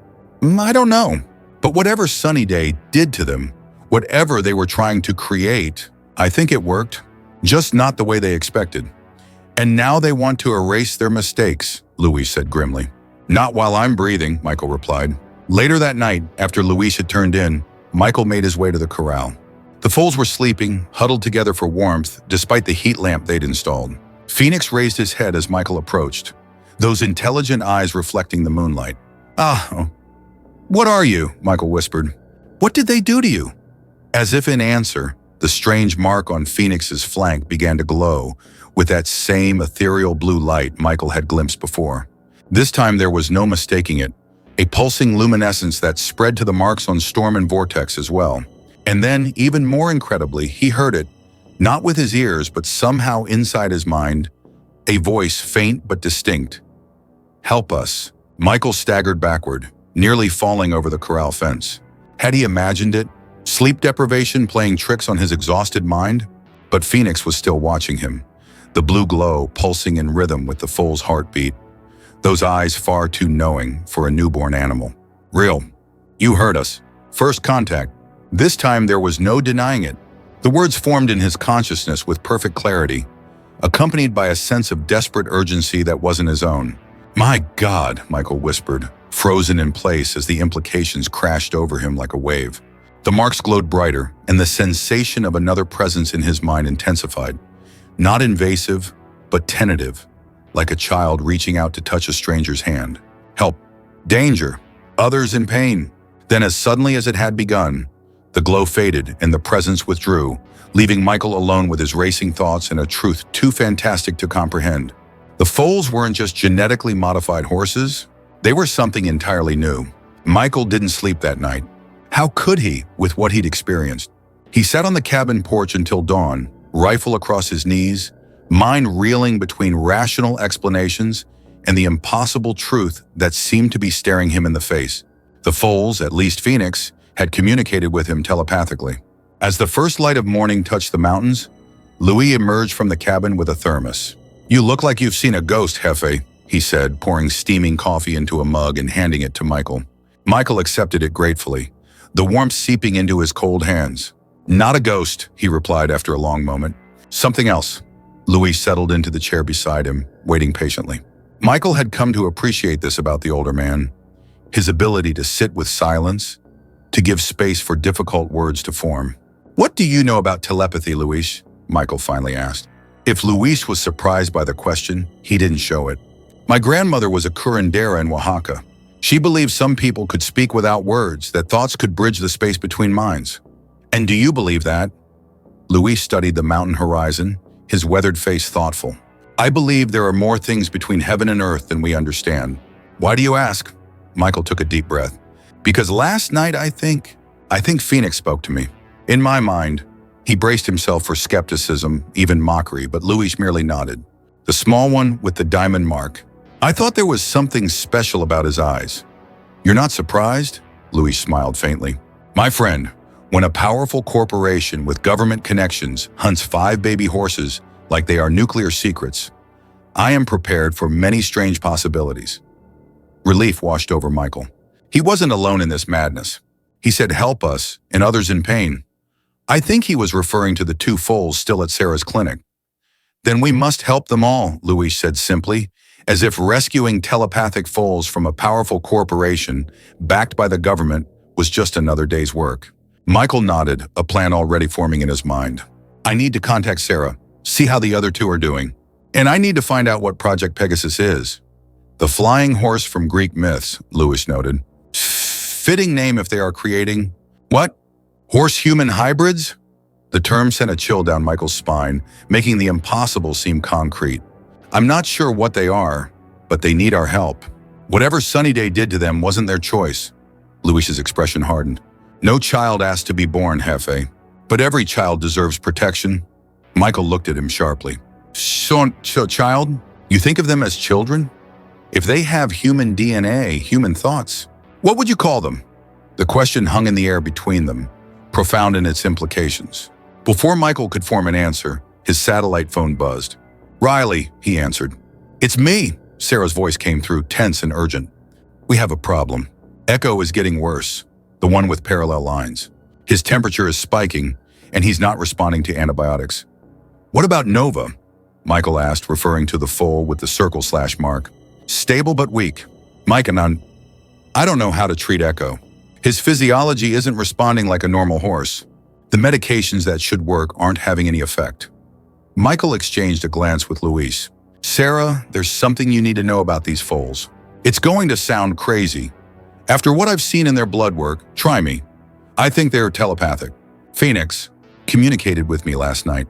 "I don't know. But whatever Sunnyday did to them, whatever they were trying to create, I think it worked. Just not the way they expected. And now they want to erase their mistakes," Luis said grimly. "Not while I'm breathing," Michael replied. Later that night, after Luis had turned in, Michael made his way to the corral. The foals were sleeping, huddled together for warmth, despite the heat lamp they'd installed. Phoenix raised his head as Michael approached, those intelligent eyes reflecting the moonlight. "Ah, what are you?" Michael whispered. "What did they do to you?" As if in answer, the strange mark on Phoenix's flank began to glow with that same ethereal blue light Michael had glimpsed before. This time there was no mistaking it, a pulsing luminescence that spread to the marks on Storm and Vortex as well. And then, even more incredibly, he heard it, not with his ears, but somehow inside his mind, a voice faint but distinct. "Help us." Michael staggered backward, nearly falling over the corral fence. Had he imagined it? Sleep deprivation playing tricks on his exhausted mind? But Phoenix was still watching him, the blue glow pulsing in rhythm with the foal's heartbeat. Those eyes far too knowing for a newborn animal. "Real. You heard us. First contact." This time there was no denying it. The words formed in his consciousness with perfect clarity, accompanied by a sense of desperate urgency that wasn't his own. "My God," Michael whispered, frozen in place as the implications crashed over him like a wave. The marks glowed brighter, and the sensation of another presence in his mind intensified. Not invasive, but tentative, like a child reaching out to touch a stranger's hand. Help. Danger. Others in pain. Then as suddenly as it had begun, the glow faded and the presence withdrew, leaving Michael alone with his racing thoughts and a truth too fantastic to comprehend. The foals weren't just genetically modified horses, they were something entirely new. Michael didn't sleep that night. How could he, with what he'd experienced? He sat on the cabin porch until dawn, rifle across his knees, mind reeling between rational explanations and the impossible truth that seemed to be staring him in the face. The foals, at least Phoenix, had communicated with him telepathically. As the first light of morning touched the mountains, Louis emerged from the cabin with a thermos. "You look like you've seen a ghost, Jefe," he said, pouring steaming coffee into a mug and handing it to Michael. Michael accepted it gratefully, the warmth seeping into his cold hands. "Not a ghost," he replied after a long moment. "Something else." Louis settled into the chair beside him, waiting patiently. Michael had come to appreciate this about the older man, his ability to sit with silence, to give space for difficult words to form. "What do you know about telepathy, Luis?" Michael finally asked. If Luis was surprised by the question, he didn't show it. "My grandmother was a curandera in Oaxaca. She believed some people could speak without words, that thoughts could bridge the space between minds." "And do you believe that?" Luis studied the mountain horizon, his weathered face thoughtful. "I believe there are more things between heaven and earth than we understand." "Why do you ask?" Michael took a deep breath. "Because last night I think Phoenix spoke to me. In my mind." He braced himself for skepticism, even mockery, but Luis merely nodded. "The small one with the diamond mark. I thought there was something special about his eyes." "You're not surprised?" Luis smiled faintly. "My friend, when a powerful corporation with government connections hunts 5 baby horses like they are nuclear secrets, I am prepared for many strange possibilities." Relief washed over Michael. He wasn't alone in this madness. He said, "Help us," and others in pain. I think he was referring to the 2 foals still at Sarah's clinic. "Then we must help them all," Luis said simply, as if rescuing telepathic foals from a powerful corporation backed by the government was just another day's work. Michael nodded, a plan already forming in his mind. "I need to contact Sarah, see how the other 2 are doing. And I need to find out what Project Pegasus is." "The flying horse from Greek myths," Luis noted. "Fitting name if they are creating..." "What? Horse-human hybrids?" The term sent a chill down Michael's spine, making the impossible seem concrete. "I'm not sure what they are, but they need our help. Whatever Sunnyday did to them wasn't their choice." Luis's expression hardened. "No child asked to be born, Jefe. But every child deserves protection." Michael looked at him sharply. So child? You think of them as children? If they have human DNA, human thoughts, what would you call them?" The question hung in the air between them, profound in its implications. Before Michael could form an answer, his satellite phone buzzed. "Riley," he answered. "It's me," Sarah's voice came through, tense and urgent. "We have a problem. Echo is getting worse, the one with parallel lines. His temperature is spiking, and he's not responding to antibiotics." "What about Nova?" Michael asked, referring to the foal with the circle/mark. "Stable but weak. Mike and I don't know how to treat Echo. His physiology isn't responding like a normal horse. The medications that should work aren't having any effect." Michael exchanged a glance with Luis. "Sarah, there's something you need to know about these foals. It's going to sound crazy. After what I've seen in their blood work, try me. I think they're telepathic. Phoenix communicated with me last night."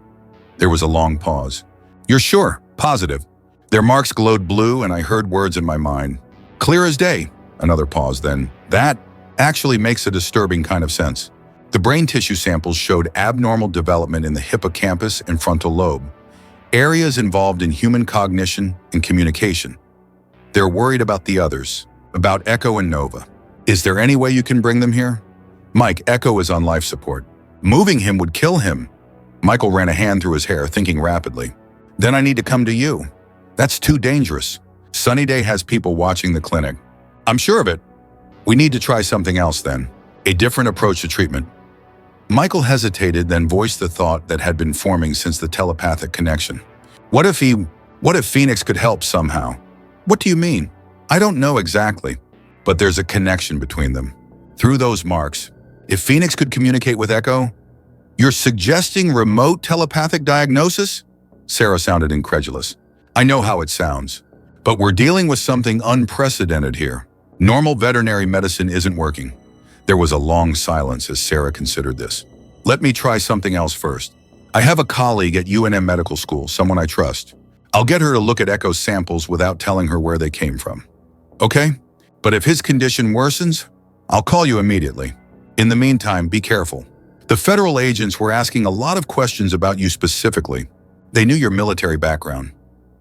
There was a long pause. "You're sure? Positive?" "Their marks glowed blue and I heard words in my mind. Clear as day." Another pause, then, "That actually makes a disturbing kind of sense." The brain tissue samples showed abnormal development in the hippocampus and frontal lobe, areas involved in human cognition and communication. They're worried about the others, about Echo and Nova. "Is there any way you can bring them here?" "Mike, Echo is on life support. Moving him would kill him." Michael ran a hand through his hair, thinking rapidly. "Then I need to come to you. That's too dangerous. Sunnyday has people watching the clinic." "I'm sure of it. We need to try something else then. A different approach to treatment." Michael hesitated, then voiced the thought that had been forming since the telepathic connection. What if Phoenix could help somehow?" "What do you mean?" "I don't know exactly, but there's a connection between them. Through those marks. If Phoenix could communicate with Echo..." "You're suggesting remote telepathic diagnosis?" Sarah sounded incredulous. "I know how it sounds, but we're dealing with something unprecedented here. Normal veterinary medicine isn't working." There was a long silence as Sarah considered this. "Let me try something else first. I have a colleague at UNM Medical School, someone I trust. I'll get her to look at Echo's samples without telling her where they came from." "Okay, but if his condition worsens, I'll call you immediately. In the meantime, be careful. The federal agents were asking a lot of questions about you specifically. They knew your military background.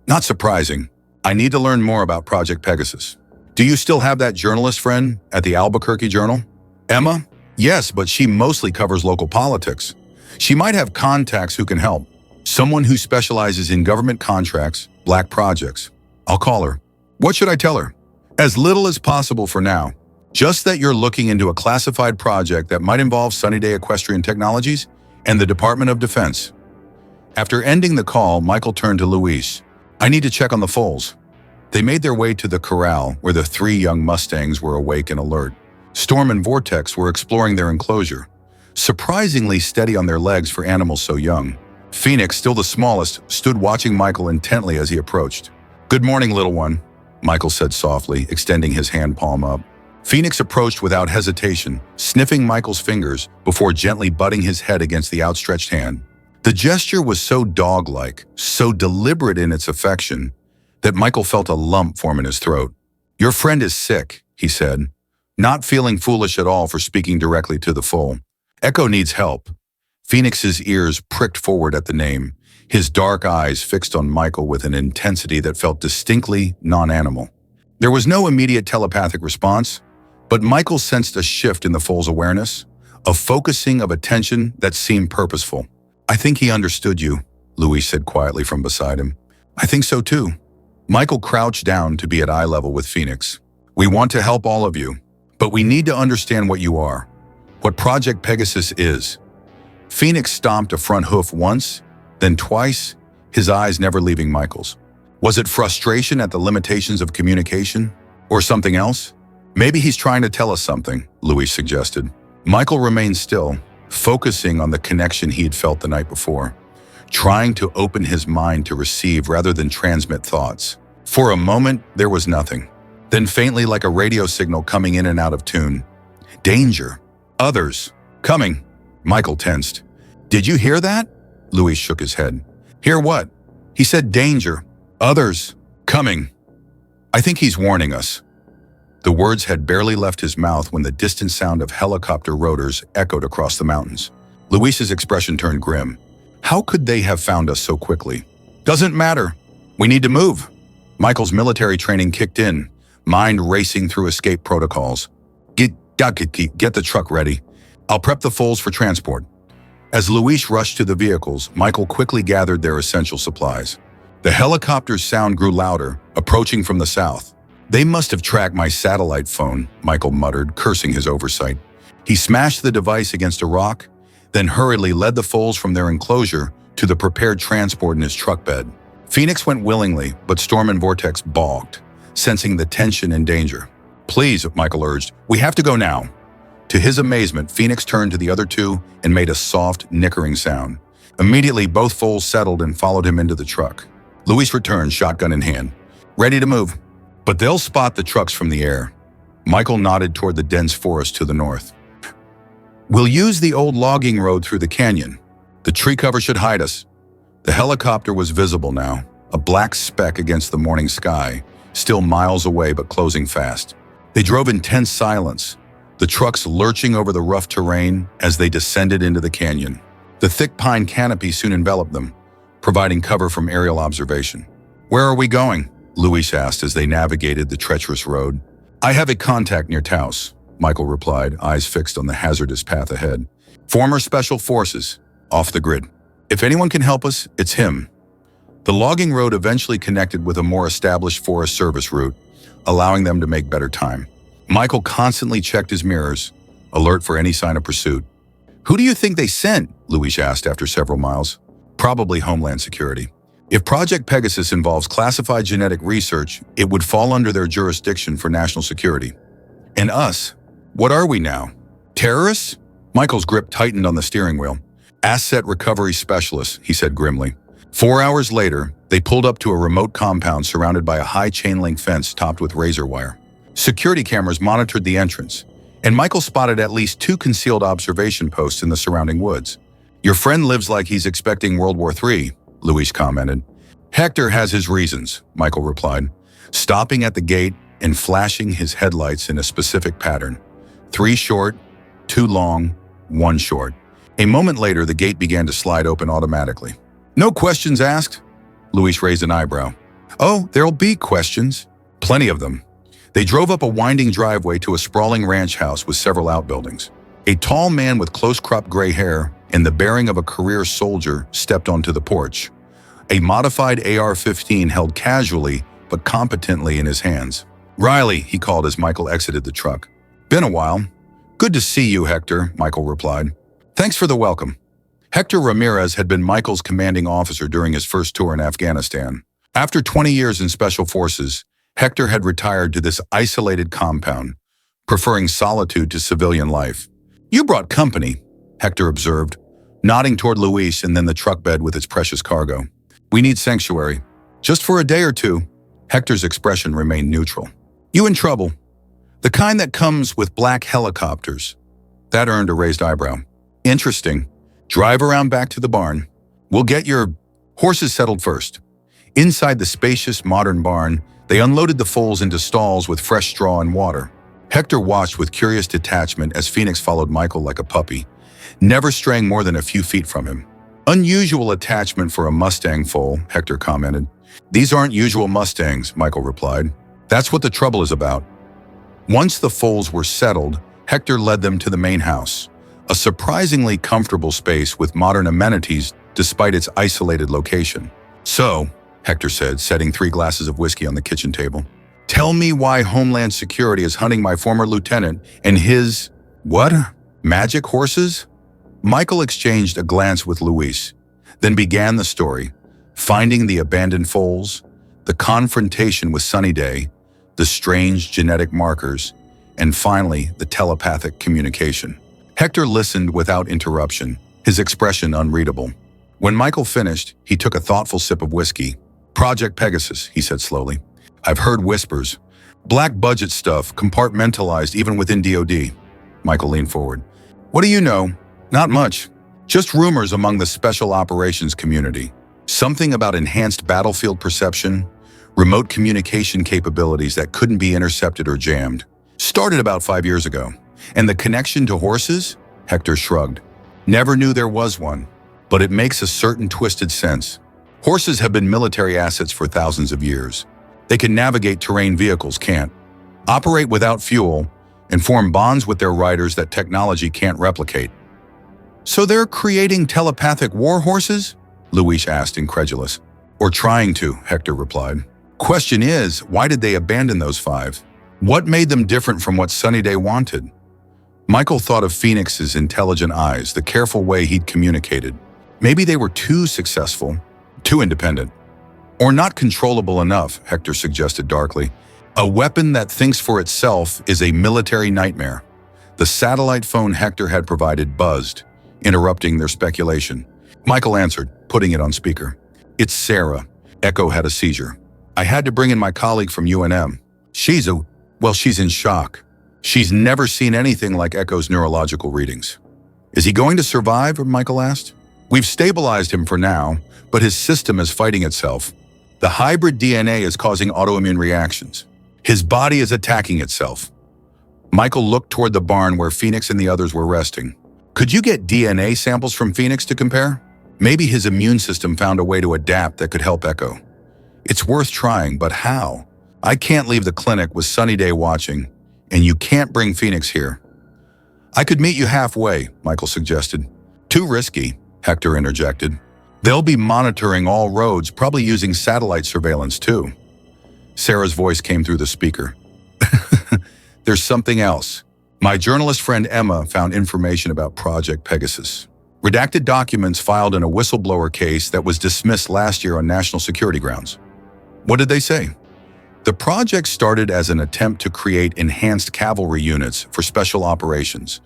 Not surprising. I need to learn more about Project Pegasus. Do you still have that journalist friend at the Albuquerque Journal? Emma? Yes, but she mostly covers local politics. She might have contacts who can help. Someone who specializes in government contracts, black projects. I'll call her. What should I tell her? As little as possible for now. Just that you're looking into a classified project that might involve Sunnyday Equestrian Technologies and the Department of Defense. After ending the call, Michael turned to Luis. I need to check on the foals. They made their way to the corral where the 3 young Mustangs were awake and alert. Storm and Vortex were exploring their enclosure, surprisingly steady on their legs for animals so young. Phoenix, still the smallest, stood watching Michael intently as he approached. Good morning, little one, Michael said softly, extending his hand palm up. Phoenix approached without hesitation, sniffing Michael's fingers before gently butting his head against the outstretched hand. The gesture was so dog-like, so deliberate in its affection, that Michael felt a lump form in his throat. Your friend is sick, he said, not feeling foolish at all for speaking directly to the foal. Echo needs help. Phoenix's ears pricked forward at the name, his dark eyes fixed on Michael with an intensity that felt distinctly non-animal. There was no immediate telepathic response, but Michael sensed a shift in the foal's awareness, a focusing of attention that seemed purposeful. I think he understood you, Luis said quietly from beside him. I think so too. Michael crouched down to be at eye level with Phoenix. We want to help all of you, but we need to understand what you are, what Project Pegasus is. Phoenix stomped a front hoof once, then twice, his eyes never leaving Michael's. Was it frustration at the limitations of communication, or something else? Maybe he's trying to tell us something, Luis suggested. Michael remained still, focusing on the connection he had felt the night before, trying to open his mind to receive rather than transmit thoughts. For a moment, there was nothing. Then faintly, like a radio signal coming in and out of tune. Danger. Others. Coming. Michael tensed. Did you hear that? Luis shook his head. Hear what? He said danger. Others. Coming. I think he's warning us. The words had barely left his mouth when the distant sound of helicopter rotors echoed across the mountains. Luis's expression turned grim. How could they have found us so quickly? Doesn't matter. We need to move. Michael's military training kicked in, mind racing through escape protocols. Get the truck ready. I'll prep the foals for transport. As Luis rushed to the vehicles, Michael quickly gathered their essential supplies. The helicopter's sound grew louder, approaching from the south. They must have tracked my satellite phone, Michael muttered, cursing his oversight. He smashed the device against a rock, then hurriedly led the foals from their enclosure to the prepared transport in his truck bed. Phoenix went willingly, but Storm and Vortex balked, sensing the tension and danger. Please, Michael urged, we have to go now. To his amazement, Phoenix turned to the other two and made a soft, nickering sound. Immediately, both foals settled and followed him into the truck. Luis returned, shotgun in hand. Ready to move. But they'll spot the trucks from the air. Michael nodded toward the dense forest to the north. We'll use the old logging road through the canyon. The tree cover should hide us. The helicopter was visible now, a black speck against the morning sky, still miles away but closing fast. They drove in tense silence, the trucks lurching over the rough terrain as they descended into the canyon. The thick pine canopy soon enveloped them, providing cover from aerial observation. Where are we going? Luis asked as they navigated the treacherous road. I have a contact near Taos, Michael replied, eyes fixed on the hazardous path ahead. Former Special Forces, off the grid. If anyone can help us, it's him. The logging road eventually connected with a more established Forest Service route, allowing them to make better time. Michael constantly checked his mirrors, alert for any sign of pursuit. Who do you think they sent? Luis asked after several miles. Probably Homeland Security. If Project Pegasus involves classified genetic research, it would fall under their jurisdiction for national security. And us? What are we now? Terrorists? Michael's grip tightened on the steering wheel. Asset recovery specialists, he said grimly. 4 hours later, they pulled up to a remote compound surrounded by a high chain-link fence topped with razor wire. Security cameras monitored the entrance, and Michael spotted at least 2 concealed observation posts in the surrounding woods. Your friend lives like he's expecting World War III, Luis commented. Hector has his reasons, Michael replied, stopping at the gate and flashing his headlights in a specific pattern. 3 short, 2 long, 1 short. A moment later, the gate began to slide open automatically. No questions asked? Luis raised an eyebrow. Oh, there'll be questions. Plenty of them. They drove up a winding driveway to a sprawling ranch house with several outbuildings. A tall man with close-cropped gray hair, and the bearing of a career soldier stepped onto the porch, a modified AR-15 held casually but competently in his hands. "Riley," he called as Michael exited the truck. "Been a while." "Good to see you, Hector," Michael replied. "Thanks for the welcome." Hector Ramirez had been Michael's commanding officer during his first tour in Afghanistan. After 20 years in Special Forces, Hector had retired to this isolated compound, preferring solitude to civilian life. "You brought company," Hector observed, nodding toward Luis and then the truck bed with its precious cargo. "We need sanctuary. Just for a day or two." Hector's expression remained neutral. "You in trouble? The kind that comes with black helicopters." That earned a raised eyebrow. "Interesting. Drive around back to the barn. We'll get your horses settled first." Inside the spacious, modern barn, they unloaded the foals into stalls with fresh straw and water. Hector watched with curious detachment as Phoenix followed Michael like a puppy, never straying more than a few feet from him. "Unusual attachment for a Mustang foal," Hector commented. "These aren't usual Mustangs," Michael replied. "That's what the trouble is about." Once the foals were settled, Hector led them to the main house, a surprisingly comfortable space with modern amenities despite its isolated location. "So," Hector said, setting 3 glasses of whiskey on the kitchen table, "tell me why Homeland Security is hunting my former lieutenant and his, what, magic horses?" Michael exchanged a glance with Luis, then began the story, finding the abandoned foals, the confrontation with Sunnyday, the strange genetic markers, and finally the telepathic communication. Hector listened without interruption, his expression unreadable. When Michael finished, he took a thoughtful sip of whiskey. "Project Pegasus," he said slowly. "I've heard whispers. Black budget stuff, compartmentalized even within DoD. Michael leaned forward. "What do you know?" "Not much. Just rumors among the special operations community. Something about enhanced battlefield perception, remote communication capabilities that couldn't be intercepted or jammed. Started about 5 years ago. And the connection to horses?" Hector shrugged. "Never knew there was one, but it makes a certain twisted sense. Horses have been military assets for thousands of years. They can navigate terrain vehicles can't, operate without fuel, and form bonds with their riders that technology can't replicate." "So they're creating telepathic war horses?" Luis asked, incredulous. "Or trying to," Hector replied. "Question is, why did they abandon those 5? What made them different from what Sunnyday wanted?" Michael thought of Phoenix's intelligent eyes, the careful way he'd communicated. Maybe they were too successful, too independent. "Or not controllable enough," Hector suggested darkly. "A weapon that thinks for itself is a military nightmare." The satellite phone Hector had provided buzzed, interrupting their speculation. Michael answered, putting it on speaker. "It's Sarah. Echo had a seizure. I had to bring in my colleague from UNM. She's in shock. She's never seen anything like Echo's neurological readings." "Is he going to survive?" Michael asked. "We've stabilized him for now, but his system is fighting itself. The hybrid DNA is causing autoimmune reactions. His body is attacking itself." Michael looked toward the barn where Phoenix and the others were resting. "Could you get DNA samples from Phoenix to compare? Maybe his immune system found a way to adapt that could help Echo." "It's worth trying, but how? I can't leave the clinic with Sunnyday watching, and you can't bring Phoenix here." "I could meet you halfway," Michael suggested. "Too risky," Hector interjected. "They'll be monitoring all roads, probably using satellite surveillance too." Sarah's voice came through the speaker. "There's something else. My journalist friend Emma found information about Project Pegasus. Redacted documents filed in a whistleblower case that was dismissed last year on national security grounds." "What did they say?" "The project started as an attempt to create enhanced cavalry units for special operations,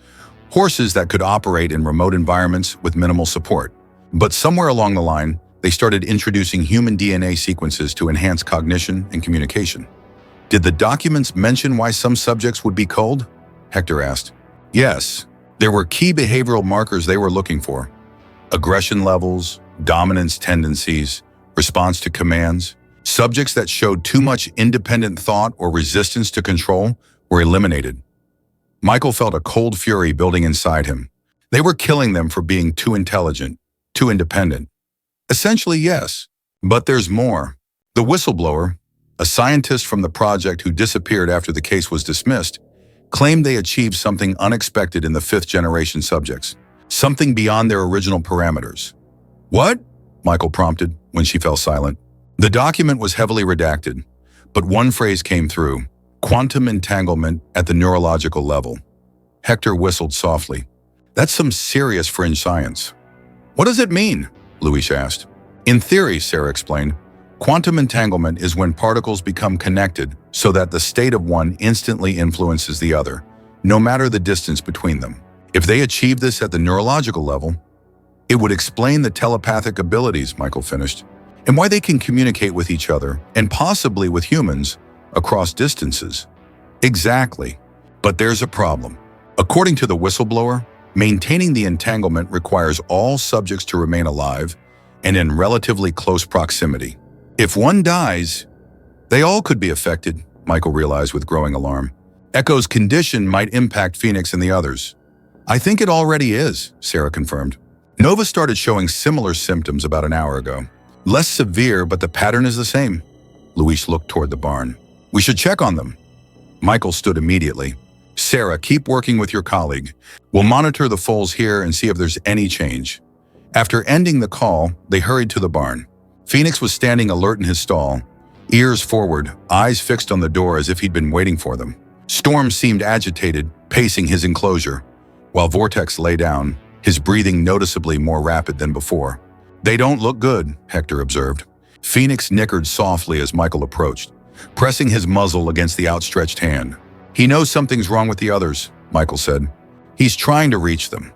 horses that could operate in remote environments with minimal support. But somewhere along the line, they started introducing human DNA sequences to enhance cognition and communication." "Did the documents mention why some subjects would be culled?" Hector asked. "Yes. There were key behavioral markers they were looking for. Aggression levels, dominance tendencies, response to commands. Subjects that showed too much independent thought or resistance to control were eliminated." Michael felt a cold fury building inside him. They were killing them for being too intelligent, too independent. Essentially, yes. But there's more. The whistleblower, a scientist from the project who disappeared after the case was dismissed, claimed they achieved something unexpected in the 5th-generation subjects. something beyond their original parameters. What? Michael prompted when she fell silent. The document was heavily redacted, but one phrase came through: quantum entanglement at the neurological level. Hector whistled softly. That's some serious fringe science. What does it mean? Luis asked. In theory, Sarah explained, quantum entanglement is when particles become connected so that the state of one instantly influences the other, no matter the distance between them. If they achieve this at the neurological level, it would explain the telepathic abilities, Michael finished, and why they can communicate with each other, and possibly with humans, across distances. Exactly. But there's a problem. According to the whistleblower, maintaining the entanglement requires all subjects to remain alive and in relatively close proximity. If one dies, they all could be affected, Michael realized with growing alarm. Echo's condition might impact Phoenix and the others. I think it already is, Sarah confirmed. Nova started showing similar symptoms about an hour ago. Less severe, but the pattern is the same. Luis looked toward the barn. We should check on them. Michael stood immediately. Sarah, keep working with your colleague. We'll monitor the foals here and see if there's any change. After ending the call, they hurried to the barn. Phoenix was standing alert in his stall, ears forward, eyes fixed on the door as if he'd been waiting for them. Storm seemed agitated, pacing his enclosure, while Vortex lay down, his breathing noticeably more rapid than before. They don't look good, Hector observed. Phoenix nickered softly as Michael approached, pressing his muzzle against the outstretched hand. He knows something's wrong with the others, Michael said. He's trying to reach them.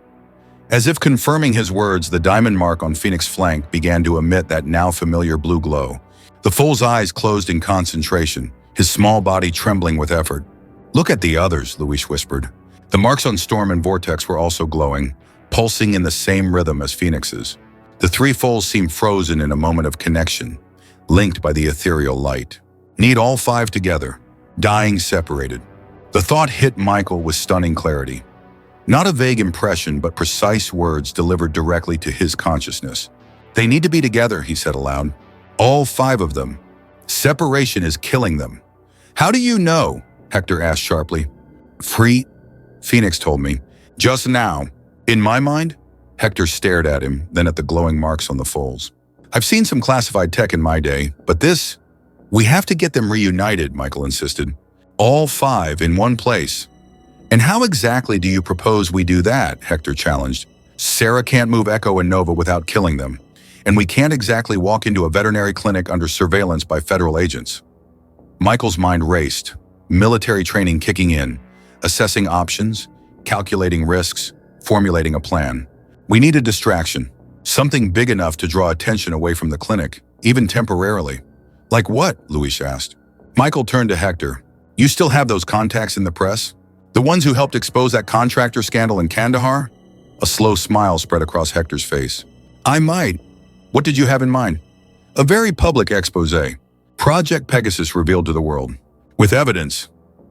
As if confirming his words, the diamond mark on Phoenix's flank began to emit that now familiar blue glow. The foal's eyes closed in concentration, his small body trembling with effort. Look at the others, Luis whispered. The marks on Storm and Vortex were also glowing, pulsing in the same rhythm as Phoenix's. The three foals seemed frozen in a moment of connection, linked by the ethereal light. Need all five together, dying separated. The thought hit Michael with stunning clarity. Not a vague impression, but precise words delivered directly to his consciousness. They need to be together, he said aloud. All five of them. Separation is killing them. How do you know? Hector asked sharply. Phoenix told me. Just now. In my mind? Hector stared at him, then at the glowing marks on the foals. I've seen some classified tech in my day, but this? We have to get them reunited, Michael insisted. All five in one place. And how exactly do you propose we do that? Hector challenged. Sarah can't move Echo and Nova without killing them, and we can't exactly walk into a veterinary clinic under surveillance by federal agents. Michael's mind raced, military training kicking in, assessing options, calculating risks, formulating a plan. We need a distraction, something big enough to draw attention away from the clinic, even temporarily. Like what? Luis asked. Michael turned to Hector. You still have those contacts in the press? The ones who helped expose that contractor scandal in Kandahar? A slow smile spread across Hector's face. I might. What did you have in mind? A very public expose. Project Pegasus revealed to the world. With evidence.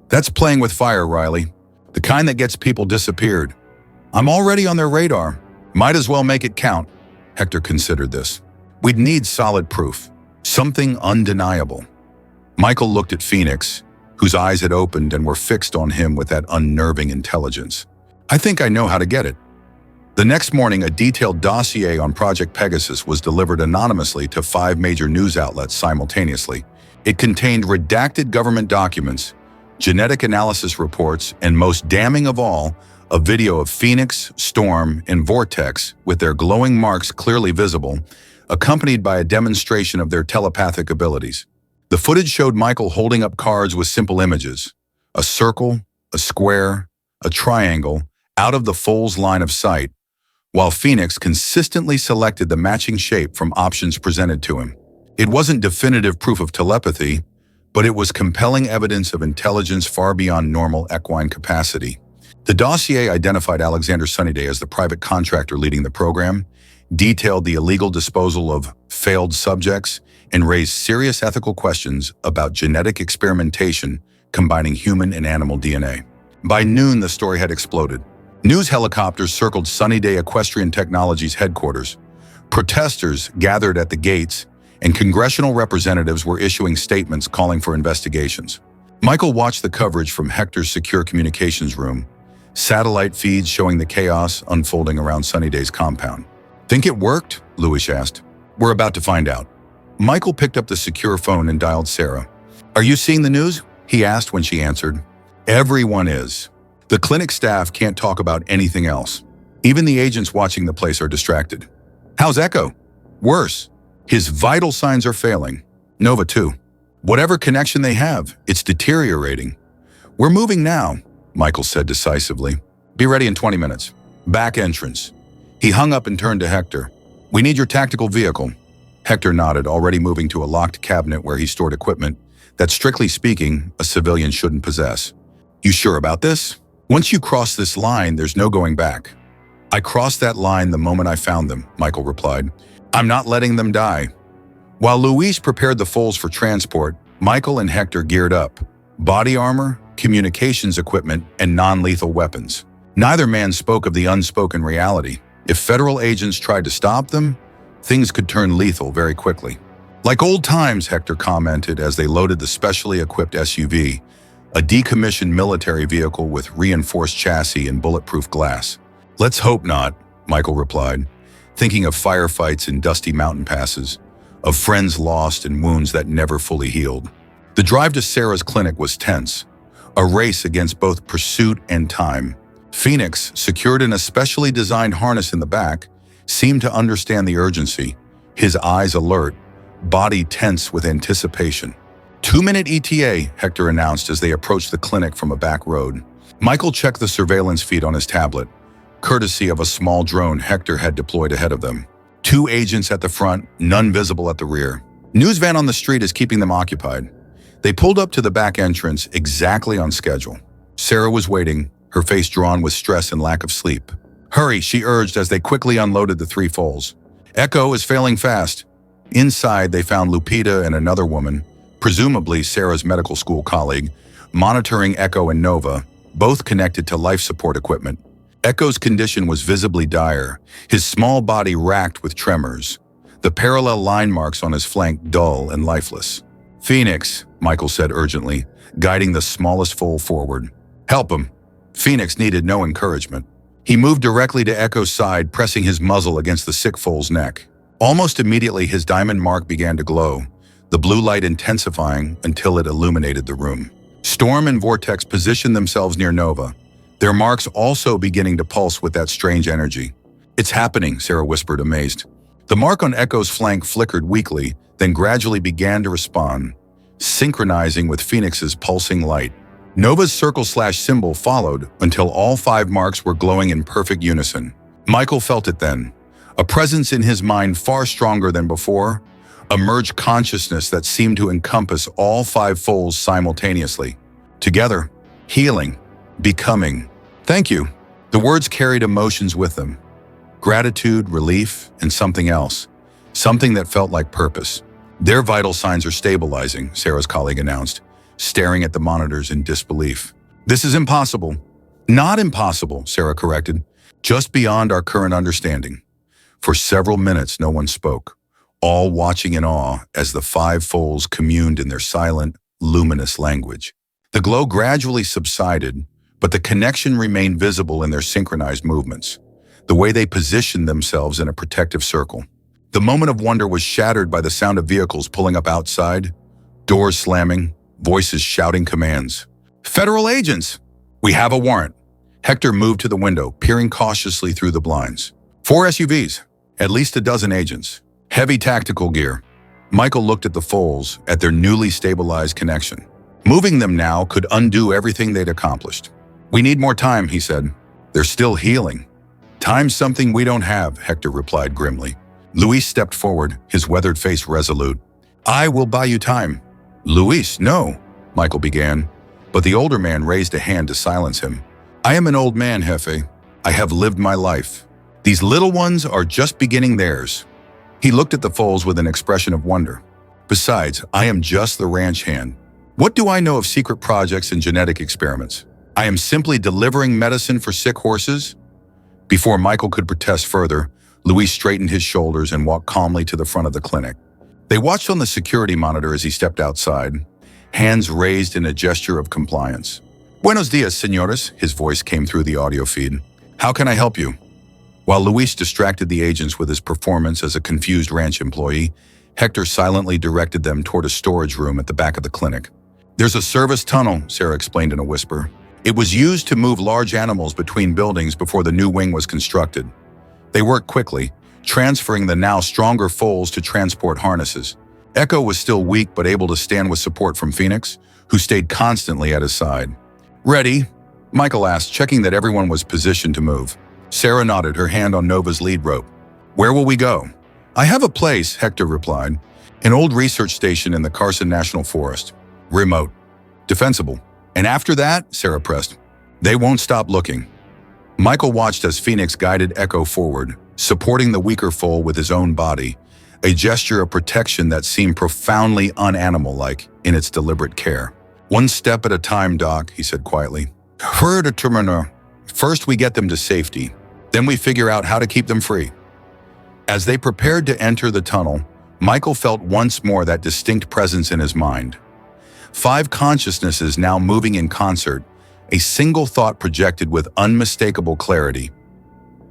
That's playing with fire, Riley. The kind that gets people disappeared. I'm already on their radar. Might as well make it count. Hector considered this. We'd need solid proof. Something undeniable. Michael looked at Phoenix, whose eyes had opened and were fixed on him with that unnerving intelligence. I think I know how to get it. The next morning, a detailed dossier on Project Pegasus was delivered anonymously to 5 major news outlets simultaneously. It contained redacted government documents, genetic analysis reports, and most damning of all, a video of Phoenix, Storm, and Vortex with their glowing marks clearly visible, accompanied by a demonstration of their telepathic abilities. The footage showed Michael holding up cards with simple images, a circle, a square, a triangle, out of the foal's line of sight, while Phoenix consistently selected the matching shape from options presented to him. It wasn't definitive proof of telepathy, but it was compelling evidence of intelligence far beyond normal equine capacity. The dossier identified Alexander Sunnyday as the private contractor leading the program, detailed the illegal disposal of failed subjects, and raised serious ethical questions about genetic experimentation combining human and animal DNA. By noon, the story had exploded. News helicopters circled Sunnyday Equestrian Technologies headquarters. Protesters gathered at the gates, and congressional representatives were issuing statements calling for investigations. Michael watched the coverage from Hector's secure communications room, satellite feeds showing the chaos unfolding around Sunnyday's compound. Think it worked? Louis asked. We're about to find out. Michael picked up the secure phone and dialed Sarah. Are you seeing the news? He asked when she answered. Everyone is. The clinic staff can't talk about anything else. Even the agents watching the place are distracted. How's Echo? Worse. His vital signs are failing. Nova too. Whatever connection they have, it's deteriorating. We're moving now, Michael said decisively. Be ready in 20 minutes. Back entrance. He hung up and turned to Hector. We need your tactical vehicle. Hector nodded, already moving to a locked cabinet where he stored equipment that, strictly speaking, a civilian shouldn't possess. You sure about this? Once you cross this line, there's no going back. I crossed that line the moment I found them, Michael replied. I'm not letting them die. While Luis prepared the foals for transport, Michael and Hector geared up. Body armor, communications equipment, and non-lethal weapons. Neither man spoke of the unspoken reality. If federal agents tried to stop them, things could turn lethal very quickly. Like old times, Hector commented as they loaded the specially equipped SUV, a decommissioned military vehicle with reinforced chassis and bulletproof glass. Let's hope not, Michael replied, thinking of firefights in dusty mountain passes, of friends lost and wounds that never fully healed. The drive to Sarah's clinic was tense, a race against both pursuit and time. Phoenix, secured in a specially designed harness in the back, seemed to understand the urgency, his eyes alert, body tense with anticipation. 2-minute ETA, Hector announced as they approached the clinic from a back road. Michael checked the surveillance feed on his tablet, courtesy of a small drone Hector had deployed ahead of them. 2 agents at the front, none visible at the rear. News van on the street is keeping them occupied. They pulled up to the back entrance exactly on schedule. Sarah was waiting, her face drawn with stress and lack of sleep. Hurry, she urged as they quickly unloaded the 3 foals. Echo is failing fast. Inside, they found Lupita and another woman, presumably Sarah's medical school colleague, monitoring Echo and Nova, both connected to life support equipment. Echo's condition was visibly dire, his small body racked with tremors, the parallel line marks on his flank dull and lifeless. Phoenix, Michael said urgently, guiding the smallest foal forward. Help him. Phoenix needed no encouragement. He moved directly to Echo's side, pressing his muzzle against the sick foal's neck. Almost immediately, his diamond mark began to glow, the blue light intensifying until it illuminated the room. Storm and Vortex positioned themselves near Nova, their marks also beginning to pulse with that strange energy. It's happening, Sarah whispered, amazed. The mark on Echo's flank flickered weakly, then gradually began to respond, synchronizing with Phoenix's pulsing light. Nova's circle/symbol followed until all 5 marks were glowing in perfect unison. Michael felt it then, a presence in his mind far stronger than before, a merged consciousness that seemed to encompass all 5 foals simultaneously. Together, healing, becoming. Thank you. The words carried emotions with them. Gratitude, relief, and something else. Something that felt like purpose. Their vital signs are stabilizing, Sarah's colleague announced, staring at the monitors in disbelief. This is impossible. Not impossible, Sarah corrected. Just beyond our current understanding. For several minutes, no one spoke, all watching in awe as the 5 foals communed in their silent, luminous language. The glow gradually subsided, but the connection remained visible in their synchronized movements, the way they positioned themselves in a protective circle. The moment of wonder was shattered by the sound of vehicles pulling up outside, doors slamming, voices shouting commands. Federal agents! We have a warrant. Hector moved to the window, peering cautiously through the blinds. 4 SUVs, at least a dozen agents, heavy tactical gear. Michael looked at the foals, at their newly stabilized connection. Moving them now could undo everything they'd accomplished. We need more time, he said. They're still healing. Time's something we don't have, Hector replied grimly. Luis stepped forward, his weathered face resolute. I will buy you time. Luis, no, Michael began, but the older man raised a hand to silence him. I am an old man, Jefe. I have lived my life. These little ones are just beginning theirs. He looked at the foals with an expression of wonder. Besides, I am just the ranch hand. What do I know of secret projects and genetic experiments? I am simply delivering medicine for sick horses. Before Michael could protest further, Luis straightened his shoulders and walked calmly to the front of the clinic. They watched on the security monitor as he stepped outside, hands raised in a gesture of compliance. Buenos dias, señores, his voice came through the audio feed. How can I help you? While Luis distracted the agents with his performance as a confused ranch employee, Hector silently directed them toward a storage room at the back of the clinic. There's a service tunnel, Sarah explained in a whisper. It was used to move large animals between buildings before the new wing was constructed. They worked quickly, transferring the now stronger foals to transport harnesses. Echo was still weak but able to stand with support from Phoenix, who stayed constantly at his side. Ready? Michael asked, checking that everyone was positioned to move. Sarah nodded, her hand on Nova's lead rope. Where will we go? I have a place, Hector replied. An old research station in the Carson National Forest. Remote. Defensible. And after that, Sarah pressed, they won't stop looking. Michael watched as Phoenix guided Echo forward, supporting the weaker foal with his own body, a gesture of protection that seemed profoundly unanimal-like in its deliberate care. One step at a time, Doc, he said quietly. First we get them to safety, then we figure out how to keep them free. As they prepared to enter the tunnel, Michael felt once more that distinct presence in his mind. 5 consciousnesses now moving in concert, a single thought projected with unmistakable clarity.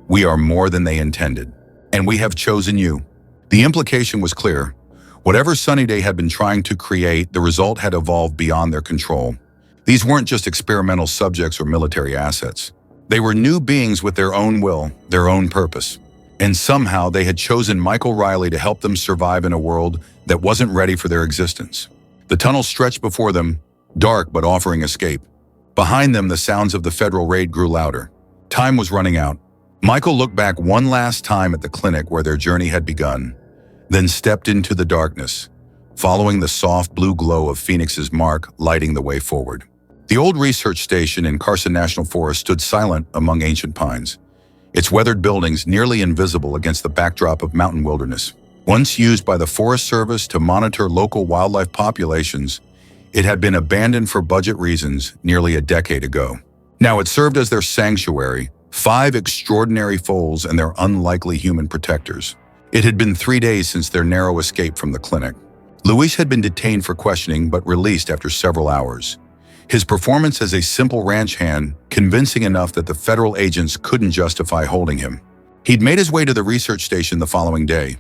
We are more than they intended, and we have chosen you. The implication was clear. Whatever Sunnyday had been trying to create, the result had evolved beyond their control. These weren't just experimental subjects or military assets. They were new beings with their own will, their own purpose. And somehow they had chosen Michael Riley to help them survive in a world that wasn't ready for their existence. The tunnel stretched before them, dark but offering escape. Behind them, the sounds of the federal raid grew louder. Time was running out. Michael looked back one last time at the clinic where their journey had begun, then stepped into the darkness, following the soft blue glow of Phoenix's mark lighting the way forward. The old research station in Carson National Forest stood silent among ancient pines, its weathered buildings nearly invisible against the backdrop of mountain wilderness. Once used by the Forest Service to monitor local wildlife populations, it had been abandoned for budget reasons nearly a decade ago. Now it served as their sanctuary, 5 extraordinary foals and their unlikely human protectors. It had been 3 days since their narrow escape from the clinic. Luis had been detained for questioning but released after several hours. His performance as a simple ranch hand convincing enough that the federal agents couldn't justify holding him. He'd made his way to the research station the following day,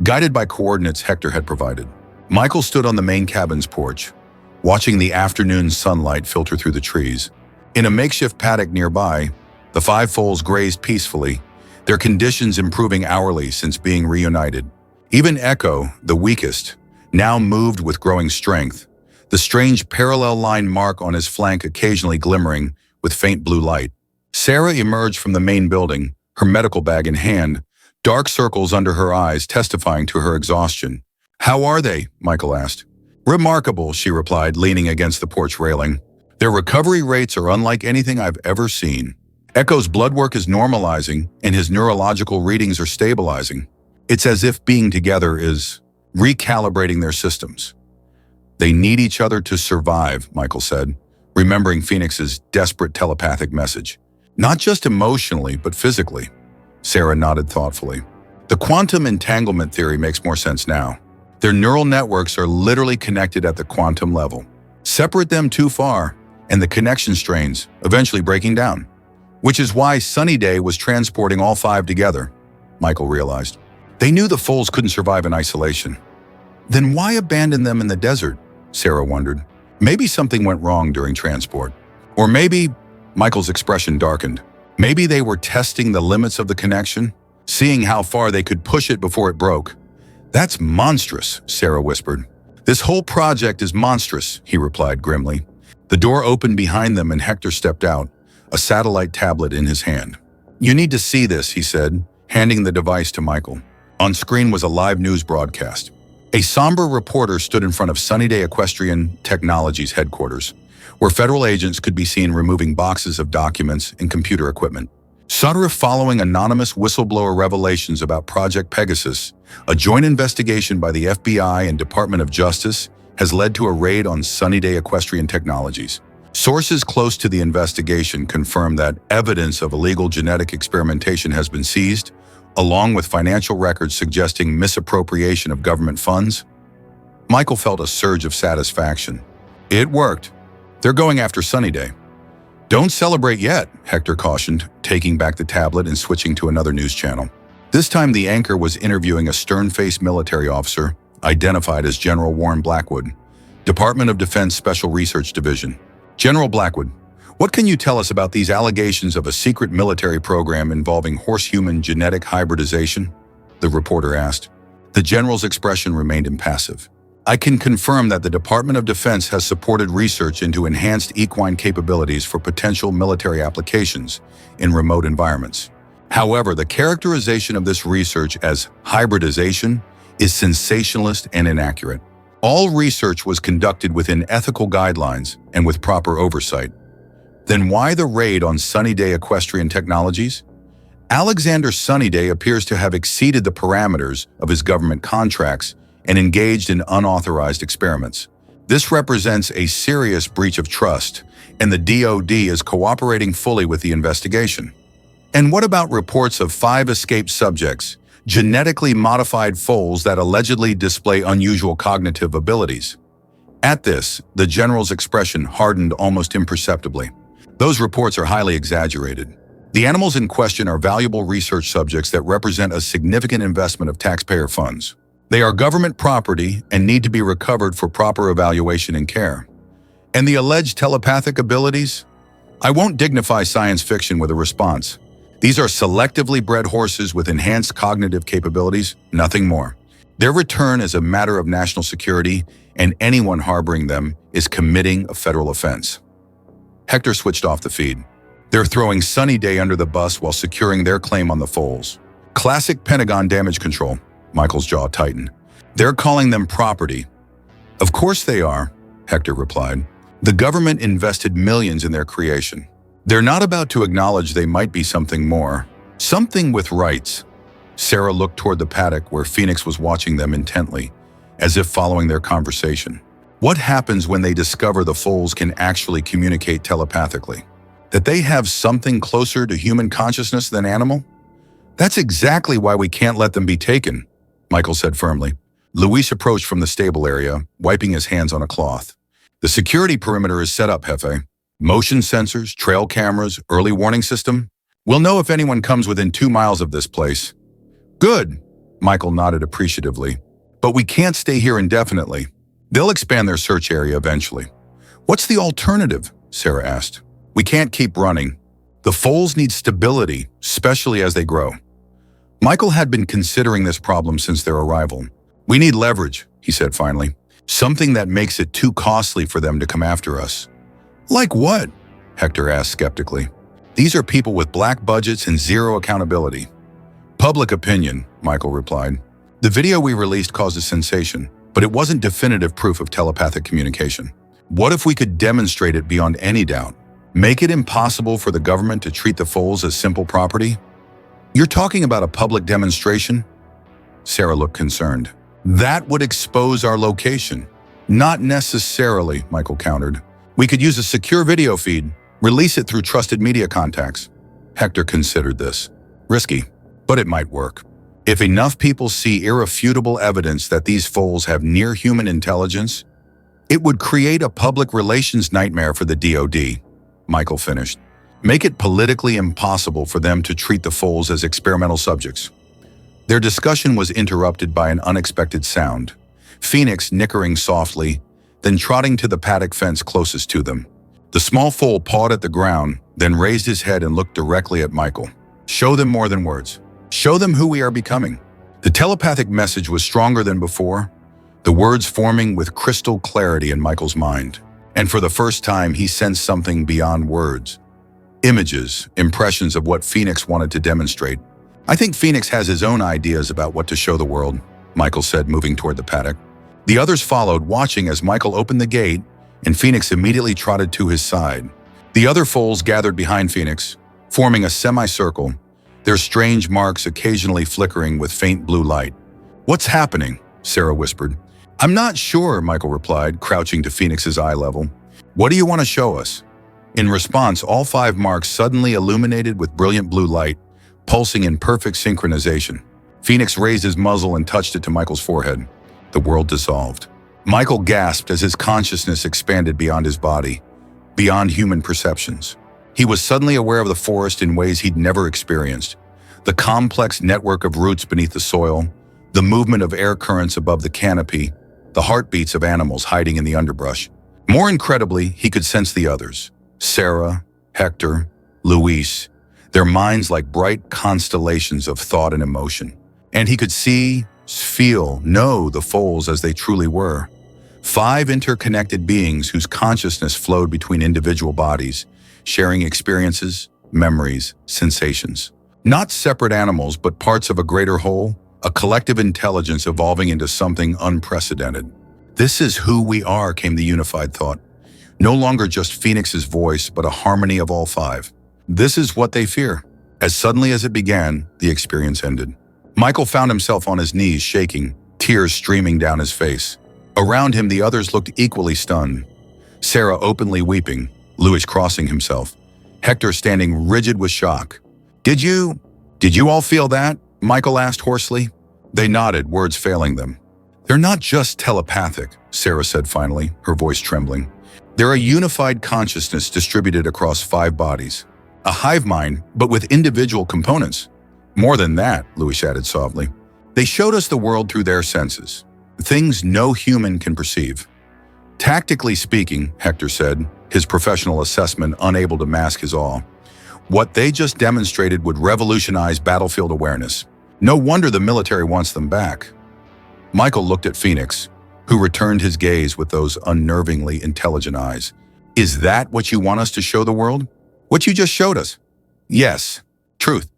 guided by coordinates Hector had provided. Michael stood on the main cabin's porch, watching the afternoon sunlight filter through the trees. In a makeshift paddock nearby, the 5 foals grazed peacefully, their conditions improving hourly since being reunited. Even Echo, the weakest, now moved with growing strength, the strange parallel line mark on his flank occasionally glimmering with faint blue light. Sarah emerged from the main building, her medical bag in hand, dark circles under her eyes testifying to her exhaustion. How are they? Michael asked. Remarkable, she replied, leaning against the porch railing. Their recovery rates are unlike anything I've ever seen. Echo's blood work is normalizing, and his neurological readings are stabilizing. It's as if being together is recalibrating their systems. They need each other to survive, Michael said, remembering Phoenix's desperate telepathic message. Not just emotionally, but physically. Sarah nodded thoughtfully. The quantum entanglement theory makes more sense now. Their neural networks are literally connected at the quantum level. Separate them too far, and the connection strains, eventually breaking down. Which is why Sunnyday was transporting all 5 together, Michael realized. They knew the foals couldn't survive in isolation. Then why abandon them in the desert? Sarah wondered. Maybe something went wrong during transport. Or maybe, Michael's expression darkened, maybe they were testing the limits of the connection, seeing how far they could push it before it broke. That's monstrous, Sarah whispered. This whole project is monstrous, he replied grimly. The door opened behind them and Hector stepped out, a satellite tablet in his hand. You need to see this, he said, handing the device to Michael. On screen was a live news broadcast. A somber reporter stood in front of Sunnyday Equestrian Technologies headquarters, where federal agents could be seen removing boxes of documents and computer equipment. Sutter following anonymous whistleblower revelations about Project Pegasus, a joint investigation by the FBI and Department of Justice has led to a raid on Sunnyday Equestrian Technologies. Sources close to the investigation confirm that evidence of illegal genetic experimentation has been seized, along with financial records suggesting misappropriation of government funds. Michael felt a surge of satisfaction. It worked. They're going after Sunnyday. Don't celebrate yet, Hector cautioned, taking back the tablet and switching to another news channel. This time the anchor was interviewing a stern-faced military officer, identified as General Warren Blackwood, Department of Defense Special Research Division. General Blackwood, what can you tell us about these allegations of a secret military program involving horse-human genetic hybridization? The reporter asked. The general's expression remained impassive. I can confirm that the Department of Defense has supported research into enhanced equine capabilities for potential military applications in remote environments. However, the characterization of this research as hybridization is sensationalist and inaccurate. All research was conducted within ethical guidelines and with proper oversight. Then why the raid on Sunnyday Equestrian Technologies? Alexander Sunnyday appears to have exceeded the parameters of his government contracts and engaged in unauthorized experiments. This represents a serious breach of trust, and the DoD is cooperating fully with the investigation. And what about reports of 5 escaped subjects, genetically modified foals that allegedly display unusual cognitive abilities? At this, the general's expression hardened almost imperceptibly. Those reports are highly exaggerated. The animals in question are valuable research subjects that represent a significant investment of taxpayer funds. They are government property and need to be recovered for proper evaluation and care. And the alleged telepathic abilities? I won't dignify science fiction with a response. These are selectively bred horses with enhanced cognitive capabilities, nothing more. Their return is a matter of national security, and anyone harboring them is committing a federal offense. Hector switched off the feed. They're throwing Sunnyday under the bus while securing their claim on the foals. Classic Pentagon damage control. Michael's jaw tightened. They're calling them property. Of course they are, Hector replied. The government invested millions in their creation. They're not about to acknowledge they might be something more. Something with rights. Sarah looked toward the paddock where Phoenix was watching them intently, as if following their conversation. What happens when they discover the foals can actually communicate telepathically? That they have something closer to human consciousness than animal? That's exactly why we can't let them be taken, Michael said firmly. Luis approached from the stable area, wiping his hands on a cloth. The security perimeter is set up, Jefe. Motion sensors, trail cameras, early warning system. We'll know if anyone comes within 2 miles of this place. Good, Michael nodded appreciatively. But we can't stay here indefinitely. They'll expand their search area eventually. What's the alternative? Sarah asked. We can't keep running. The foals need stability, especially as they grow. Michael had been considering this problem since their arrival. We need leverage, he said finally. Something that makes it too costly for them to come after us. Like what? Hector asked skeptically. These are people with black budgets and zero accountability. Public opinion, Michael replied. The video we released caused a sensation, but it wasn't definitive proof of telepathic communication. What if we could demonstrate it beyond any doubt? Make it impossible for the government to treat the foals as simple property? You're talking about a public demonstration? Sarah looked concerned. That would expose our location. Not necessarily, Michael countered. We could use a secure video feed, release it through trusted media contacts. Hector considered this. Risky, but it might work. If enough people see irrefutable evidence that these foals have near-human intelligence, it would create a public relations nightmare for the DoD, Michael finished. Make it politically impossible for them to treat the foals as experimental subjects. Their discussion was interrupted by an unexpected sound. Phoenix nickering softly, then trotting to the paddock fence closest to them. The small foal pawed at the ground, then raised his head and looked directly at Michael. Show them more than words. Show them who we are becoming. The telepathic message was stronger than before, the words forming with crystal clarity in Michael's mind. And for the first time, he sensed something beyond words. Images, impressions of what Phoenix wanted to demonstrate. I think Phoenix has his own ideas about what to show the world, Michael said, moving toward the paddock. The others followed, watching as Michael opened the gate, and Phoenix immediately trotted to his side. The other foals gathered behind Phoenix, forming a semicircle, their strange marks occasionally flickering with faint blue light. What's happening? Sarah whispered. I'm not sure, Michael replied, crouching to Phoenix's eye level. What do you want to show us? In response, all 5 marks suddenly illuminated with brilliant blue light, pulsing in perfect synchronization. Phoenix raised his muzzle and touched it to Michael's forehead. The world dissolved. Michael gasped as his consciousness expanded beyond his body, beyond human perceptions. He was suddenly aware of the forest in ways he'd never experienced. The complex network of roots beneath the soil, the movement of air currents above the canopy, the heartbeats of animals hiding in the underbrush. More incredibly, he could sense the others. Sarah, Hector, Luis, their minds like bright constellations of thought and emotion. And he could see, feel, know the foals as they truly were. 5 interconnected beings whose consciousness flowed between individual bodies, sharing experiences, memories, sensations. Not separate animals, but parts of a greater whole, a collective intelligence evolving into something unprecedented. This is who we are, came the unified thought. No longer just Phoenix's voice, but a harmony of all 5. This is what they fear. As suddenly as it began, the experience ended. Michael found himself on his knees, shaking, tears streaming down his face. Around him, the others looked equally stunned. Sarah openly weeping, Luis crossing himself, Hector standing rigid with shock. Did you all feel that? Michael asked hoarsely. They nodded, words failing them. They're not just telepathic, Sarah said finally, her voice trembling. They're a unified consciousness distributed across 5 bodies. A hive mind, but with individual components. More than that, Luis added softly. They showed us the world through their senses. Things no human can perceive. Tactically speaking, Hector said, his professional assessment unable to mask his awe, what they just demonstrated would revolutionize battlefield awareness. No wonder the military wants them back. Michael looked at Phoenix, who returned his gaze with those unnervingly intelligent eyes. Is that what you want us to show the world? What you just showed us? Yes. Truth.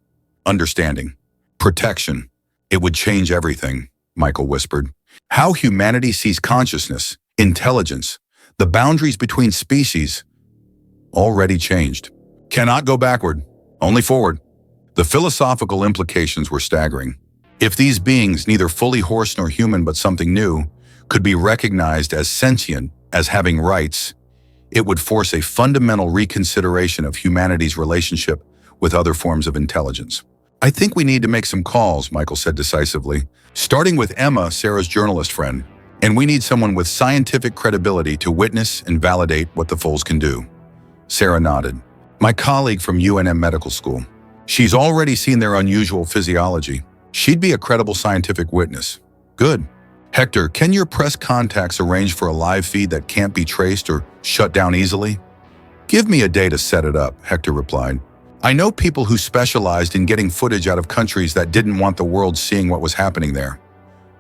Understanding. Protection. It would change everything, Michael whispered. How humanity sees consciousness, intelligence, the boundaries between species, already changed. Cannot go backward, only forward. The philosophical implications were staggering. If these beings, neither fully horse nor human but something new, could be recognized as sentient, as having rights, it would force a fundamental reconsideration of humanity's relationship with other forms of intelligence. I think we need to make some calls, Michael said decisively, starting with Emma, Sarah's journalist friend, and we need someone with scientific credibility to witness and validate what the foals can do. Sarah nodded. My colleague from UNM Medical School. She's already seen their unusual physiology. She'd be a credible scientific witness. Good. Hector, can your press contacts arrange for a live feed that can't be traced or shut down easily? Give me a day to set it up, Hector replied. I know people who specialized in getting footage out of countries that didn't want the world seeing what was happening there.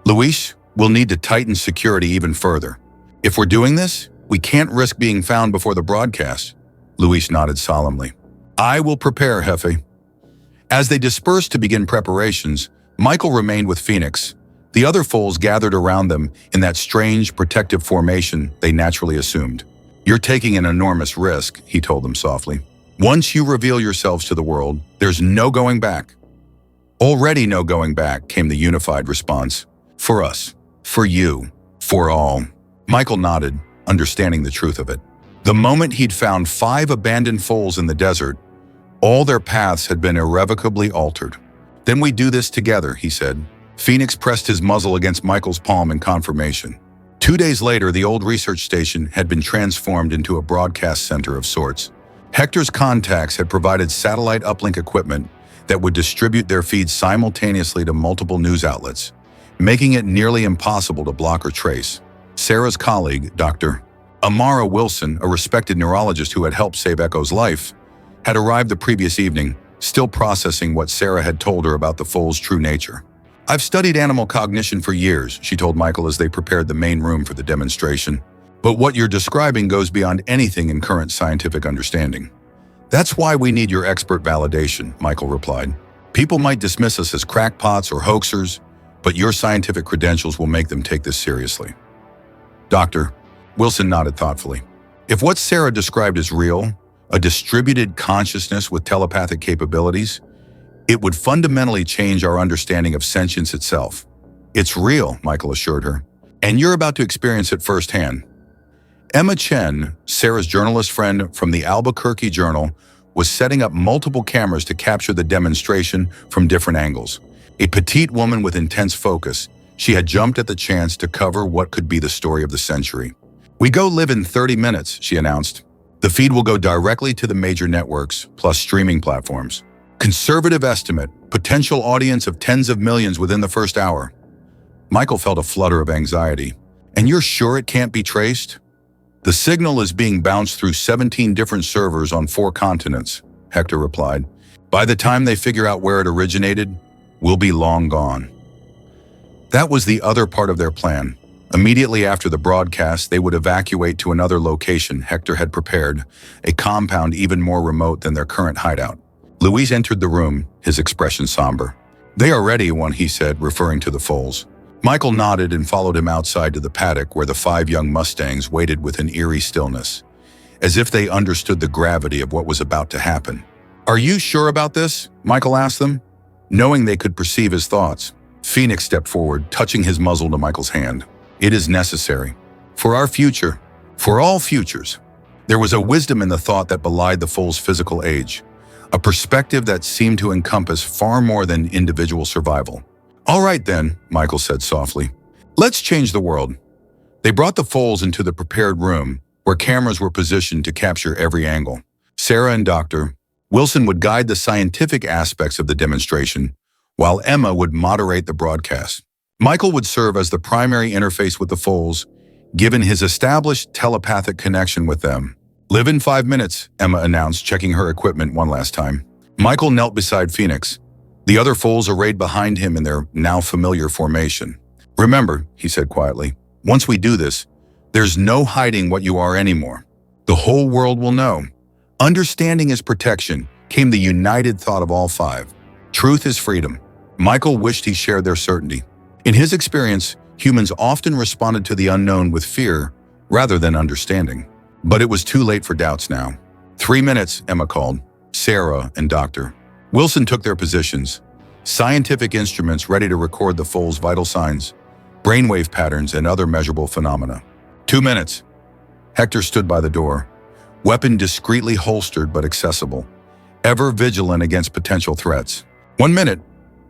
Luis, we'll need to tighten security even further. If we're doing this, we can't risk being found before the broadcast. Luis nodded solemnly. I will prepare, Jefe. As they dispersed to begin preparations, Michael remained with Phoenix. The other foals gathered around them in that strange protective formation they naturally assumed. You're taking an enormous risk, he told them softly. Once you reveal yourselves to the world, there's no going back. Already no going back, came the unified response. For us, for you, for all. Michael nodded, understanding the truth of it. The moment he'd found 5 abandoned foals in the desert, all their paths had been irrevocably altered. Then we do this together, he said. Phoenix pressed his muzzle against Michael's palm in confirmation. 2 days later, the old research station had been transformed into a broadcast center of sorts. Hector's contacts had provided satellite uplink equipment that would distribute their feeds simultaneously to multiple news outlets, making it nearly impossible to block or trace. Sarah's colleague, Dr. Amara Wilson, a respected neurologist who had helped save Echo's life, had arrived the previous evening, still processing what Sarah had told her about the foal's true nature. I've studied animal cognition for years, she told Michael as they prepared the main room for the demonstration. But what you're describing goes beyond anything in current scientific understanding. That's why we need your expert validation, Michael replied. People might dismiss us as crackpots or hoaxers, but your scientific credentials will make them take this seriously. Doctor, Wilson nodded thoughtfully. If what Sarah described is real, a distributed consciousness with telepathic capabilities, it would fundamentally change our understanding of sentience itself. It's real, Michael assured her, and you're about to experience it firsthand. Emma Chen, Sarah's journalist friend from the Albuquerque Journal, was setting up multiple cameras to capture the demonstration from different angles. A petite woman with intense focus, she had jumped at the chance to cover what could be the story of the century. We go live in 30 minutes, she announced. The feed will go directly to the major networks, plus streaming platforms. Conservative estimate, potential audience of tens of millions within the first hour. Michael felt a flutter of anxiety. And you're sure it can't be traced? The signal is being bounced through 17 different servers on 4 continents, Hector replied. By the time they figure out where it originated, we'll be long gone. That was the other part of their plan. Immediately after the broadcast, they would evacuate to another location Hector had prepared, a compound even more remote than their current hideout. Luis entered the room, his expression somber. They are ready, he said, referring to the foals. Michael nodded and followed him outside to the paddock where the 5 young Mustangs waited with an eerie stillness, as if they understood the gravity of what was about to happen. Are you sure about this? Michael asked them, knowing they could perceive his thoughts. Phoenix stepped forward, touching his muzzle to Michael's hand. It is necessary. For our future. For all futures. There was a wisdom in the thought that belied the foal's physical age, a perspective that seemed to encompass far more than individual survival. All right then, Michael said softly. Let's change the world. They brought the foals into the prepared room, where cameras were positioned to capture every angle. Sarah and Dr. Wilson would guide the scientific aspects of the demonstration, while Emma would moderate the broadcast. Michael would serve as the primary interface with the foals, given his established telepathic connection with them. Live in 5 minutes, Emma announced, checking her equipment one last time. Michael knelt beside Phoenix. The other foals arrayed behind him in their now familiar formation. Remember, he said quietly, once we do this, there's no hiding what you are anymore. The whole world will know. Understanding is protection, came the united thought of all 5. Truth is freedom. Michael wished he shared their certainty. In his experience, humans often responded to the unknown with fear rather than understanding. But it was too late for doubts now. 3 minutes, Emma called. Sarah and Dr. Wilson took their positions, scientific instruments ready to record the foal's vital signs, brainwave patterns, and other measurable phenomena. 2 minutes. Hector stood by the door, weapon discreetly holstered but accessible, ever vigilant against potential threats. 1 minute.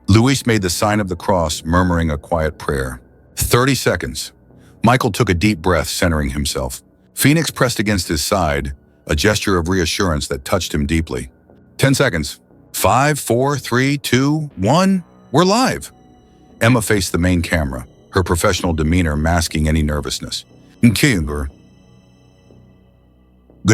Luis made the sign of the cross, murmuring a quiet prayer. 30 seconds. Michael took a deep breath, centering himself. Phoenix pressed against his side, a gesture of reassurance that touched him deeply. 10 seconds. 5, 4, 3, 2, 1. We're live. Emma faced the main camera, her professional demeanor masking any nervousness. Good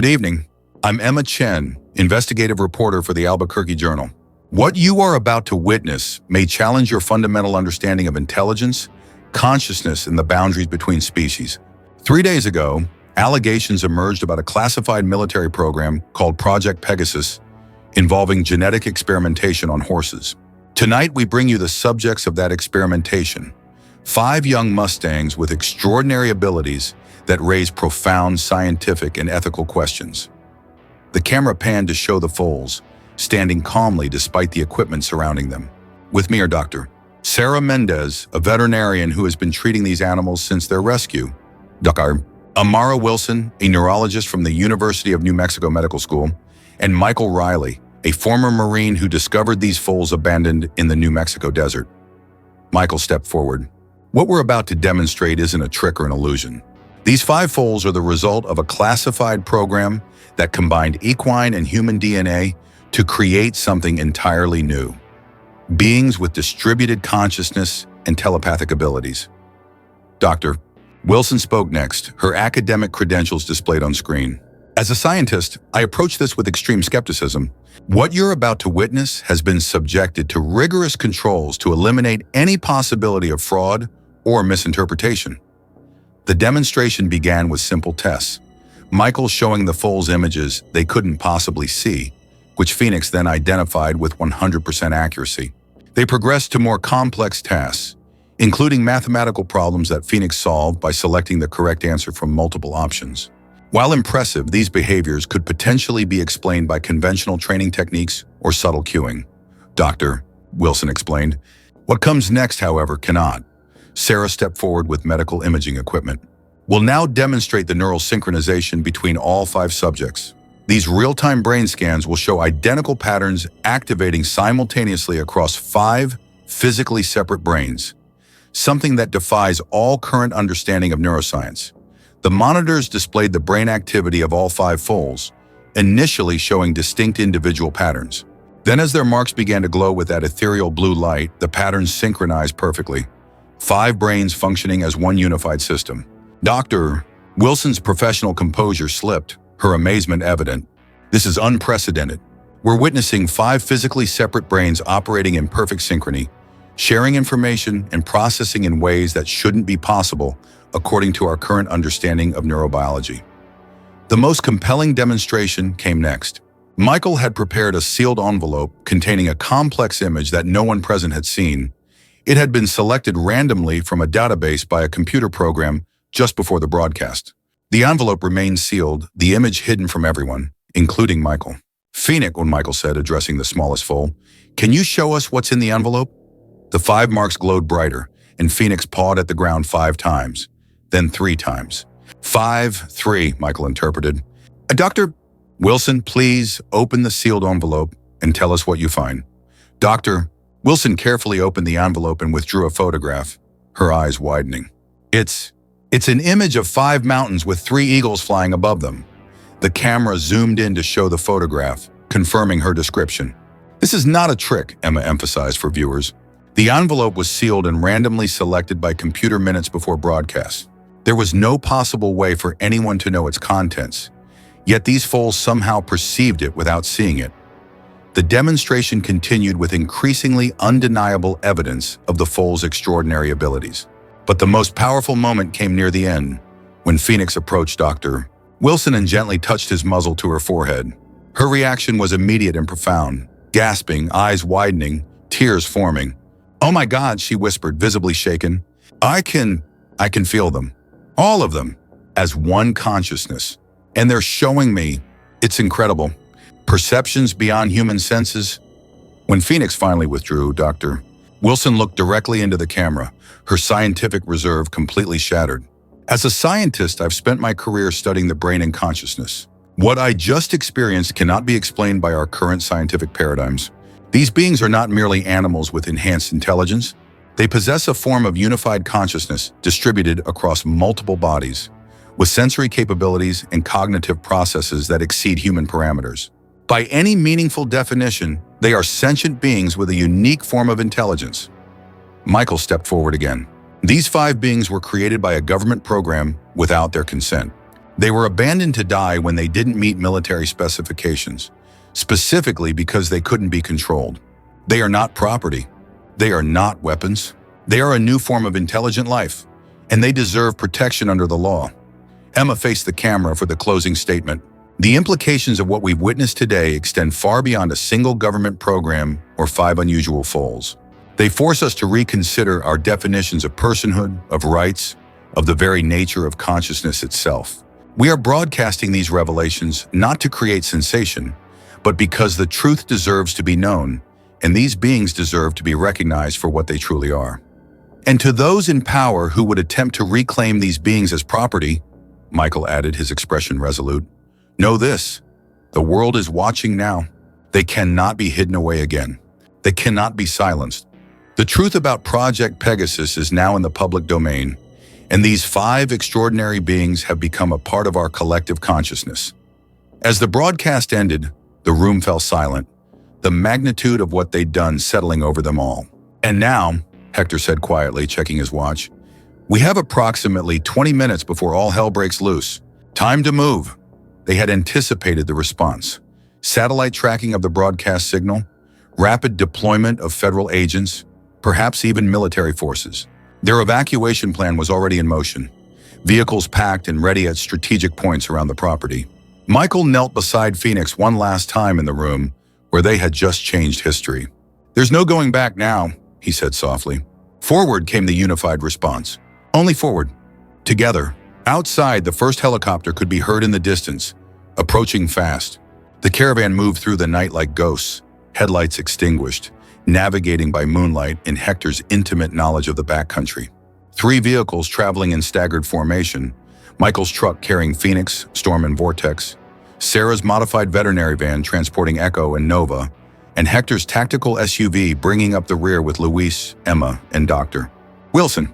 evening. I'm Emma Chen, investigative reporter for the Albuquerque Journal. What you are about to witness may challenge your fundamental understanding of intelligence, consciousness, and the boundaries between species. 3 days ago, allegations emerged about a classified military program called Project Pegasus involving genetic experimentation on horses. Tonight, we bring you the subjects of that experimentation. 5 young Mustangs with extraordinary abilities that raise profound scientific and ethical questions. The camera panned to show the foals, standing calmly despite the equipment surrounding them. With me are Dr. Sarah Mendez, a veterinarian who has been treating these animals since their rescue. Dr. Amara Wilson, a neurologist from the University of New Mexico Medical School, and Michael Riley, a former Marine who discovered these foals abandoned in the New Mexico desert. Michael stepped forward. What we're about to demonstrate isn't a trick or an illusion. These 5 foals are the result of a classified program that combined equine and human DNA to create something entirely new. Beings with distributed consciousness and telepathic abilities. Dr. Wilson spoke next, her academic credentials displayed on screen. As a scientist, I approach this with extreme skepticism. What you're about to witness has been subjected to rigorous controls to eliminate any possibility of fraud or misinterpretation. The demonstration began with simple tests. Michael showing the foals images they couldn't possibly see, which Phoenix then identified with 100% accuracy. They progressed to more complex tasks, including mathematical problems that Phoenix solved by selecting the correct answer from multiple options. While impressive, these behaviors could potentially be explained by conventional training techniques or subtle cueing. Dr. Wilson explained. What comes next, however, cannot. Sarah stepped forward with medical imaging equipment. We'll now demonstrate the neural synchronization between all 5 subjects. These real-time brain scans will show identical patterns activating simultaneously across 5 physically separate brains, something that defies all current understanding of neuroscience. The monitors displayed the brain activity of all 5 foals, initially showing distinct individual patterns. Then as their marks began to glow with that ethereal blue light, the patterns synchronized perfectly. 5 brains functioning as one unified system. Dr. Wilson's professional composure slipped, her amazement evident. This is unprecedented. We're witnessing 5 physically separate brains operating in perfect synchrony, sharing information and processing in ways that shouldn't be possible according to our current understanding of neurobiology. The most compelling demonstration came next. Michael had prepared a sealed envelope containing a complex image that no one present had seen. It had been selected randomly from a database by a computer program just before the broadcast. The envelope remained sealed, the image hidden from everyone, including Michael. "Phoenix," Michael said, addressing the smallest foal, "can you show us what's in the envelope?" The 5 marks glowed brighter, and Phoenix pawed at the ground 5 times, then 3 times. 5, 3, Michael interpreted. "Dr. Wilson, please open the sealed envelope and tell us what you find." Dr. Wilson carefully opened the envelope and withdrew a photograph, her eyes widening. It's an image of 5 mountains with 3 eagles flying above them." The camera zoomed in to show the photograph, confirming her description. "This is not a trick," Emma emphasized for viewers. The envelope was sealed and randomly selected by computer minutes before broadcast. There was no possible way for anyone to know its contents, yet these foals somehow perceived it without seeing it. The demonstration continued with increasingly undeniable evidence of the foal's extraordinary abilities. But the most powerful moment came near the end, when Phoenix approached Dr. Wilson and gently touched his muzzle to her forehead. Her reaction was immediate and profound, gasping, eyes widening, tears forming. "Oh my God," she whispered, visibly shaken. I can feel them. All of them, as one consciousness. And they're showing me. It's incredible. Perceptions beyond human senses." When Phoenix finally withdrew, Dr. Wilson looked directly into the camera, her scientific reserve completely shattered. "As a scientist, I've spent my career studying the brain and consciousness. What I just experienced cannot be explained by our current scientific paradigms. These beings are not merely animals with enhanced intelligence. They possess a form of unified consciousness distributed across multiple bodies, with sensory capabilities and cognitive processes that exceed human parameters. By any meaningful definition, they are sentient beings with a unique form of intelligence." Michael stepped forward again. "These 5 beings were created by a government program without their consent. They were abandoned to die when they didn't meet military specifications, specifically because they couldn't be controlled. They are not property. They are not weapons. They are a new form of intelligent life, and they deserve protection under the law." Emma faced the camera for the closing statement. "The implications of what we've witnessed today extend far beyond a single government program or 5 unusual foals. They force us to reconsider our definitions of personhood, of rights, of the very nature of consciousness itself. We are broadcasting these revelations not to create sensation, but because the truth deserves to be known, and these beings deserve to be recognized for what they truly are. And to those in power who would attempt to reclaim these beings as property," Michael added, his expression resolute, "know this, the world is watching now. They cannot be hidden away again. They cannot be silenced. The truth about Project Pegasus is now in the public domain, and these 5 extraordinary beings have become a part of our collective consciousness." As the broadcast ended, the room fell silent, the magnitude of what they'd done settling over them all. "And now," Hector said quietly, checking his watch, "we have approximately 20 minutes before all hell breaks loose. Time to move." They had anticipated the response. Satellite tracking of the broadcast signal, rapid deployment of federal agents, perhaps even military forces. Their evacuation plan was already in motion, vehicles packed and ready at strategic points around the property. Michael knelt beside Phoenix one last time in the room where they had just changed history. "There's no going back now," he said softly. "Forward," came the unified response. "Only forward." Together, outside, the first helicopter could be heard in the distance, approaching fast. The caravan moved through the night like ghosts, headlights extinguished, navigating by moonlight in Hector's intimate knowledge of the backcountry. 3 vehicles traveling in staggered formation, Michael's truck carrying Phoenix, Storm, and Vortex, Sarah's modified veterinary van transporting Echo and Nova, and Hector's tactical SUV bringing up the rear with Luis, Emma, and Dr. Wilson.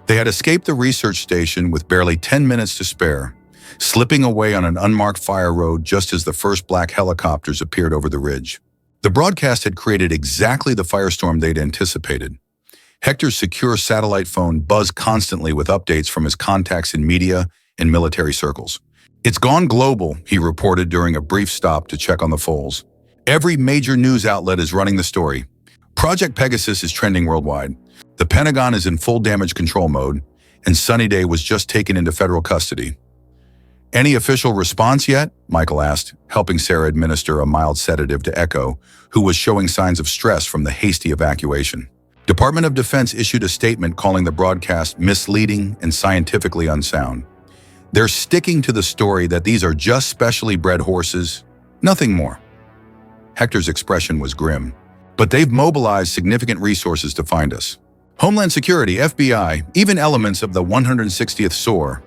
They had escaped the research station with barely 10 minutes to spare, slipping away on an unmarked fire road just as the first black helicopters appeared over the ridge. The broadcast had created exactly the firestorm they'd anticipated. Hector's secure satellite phone buzzed constantly with updates from his contacts in media and military circles. "It's gone global," he reported during a brief stop to check on the foals. "Every major news outlet is running the story. Project Pegasus is trending worldwide. The Pentagon is in full damage control mode, and Sunnyday was just taken into federal custody." "Any official response yet?" Michael asked, helping Sarah administer a mild sedative to Echo, who was showing signs of stress from the hasty evacuation. Department of Defense issued a statement calling the broadcast misleading and scientifically unsound. "They're sticking to the story that these are just specially bred horses, nothing more." Hector's expression was grim. "But they've mobilized significant resources to find us. Homeland Security, FBI, even elements of the 160th SOAR.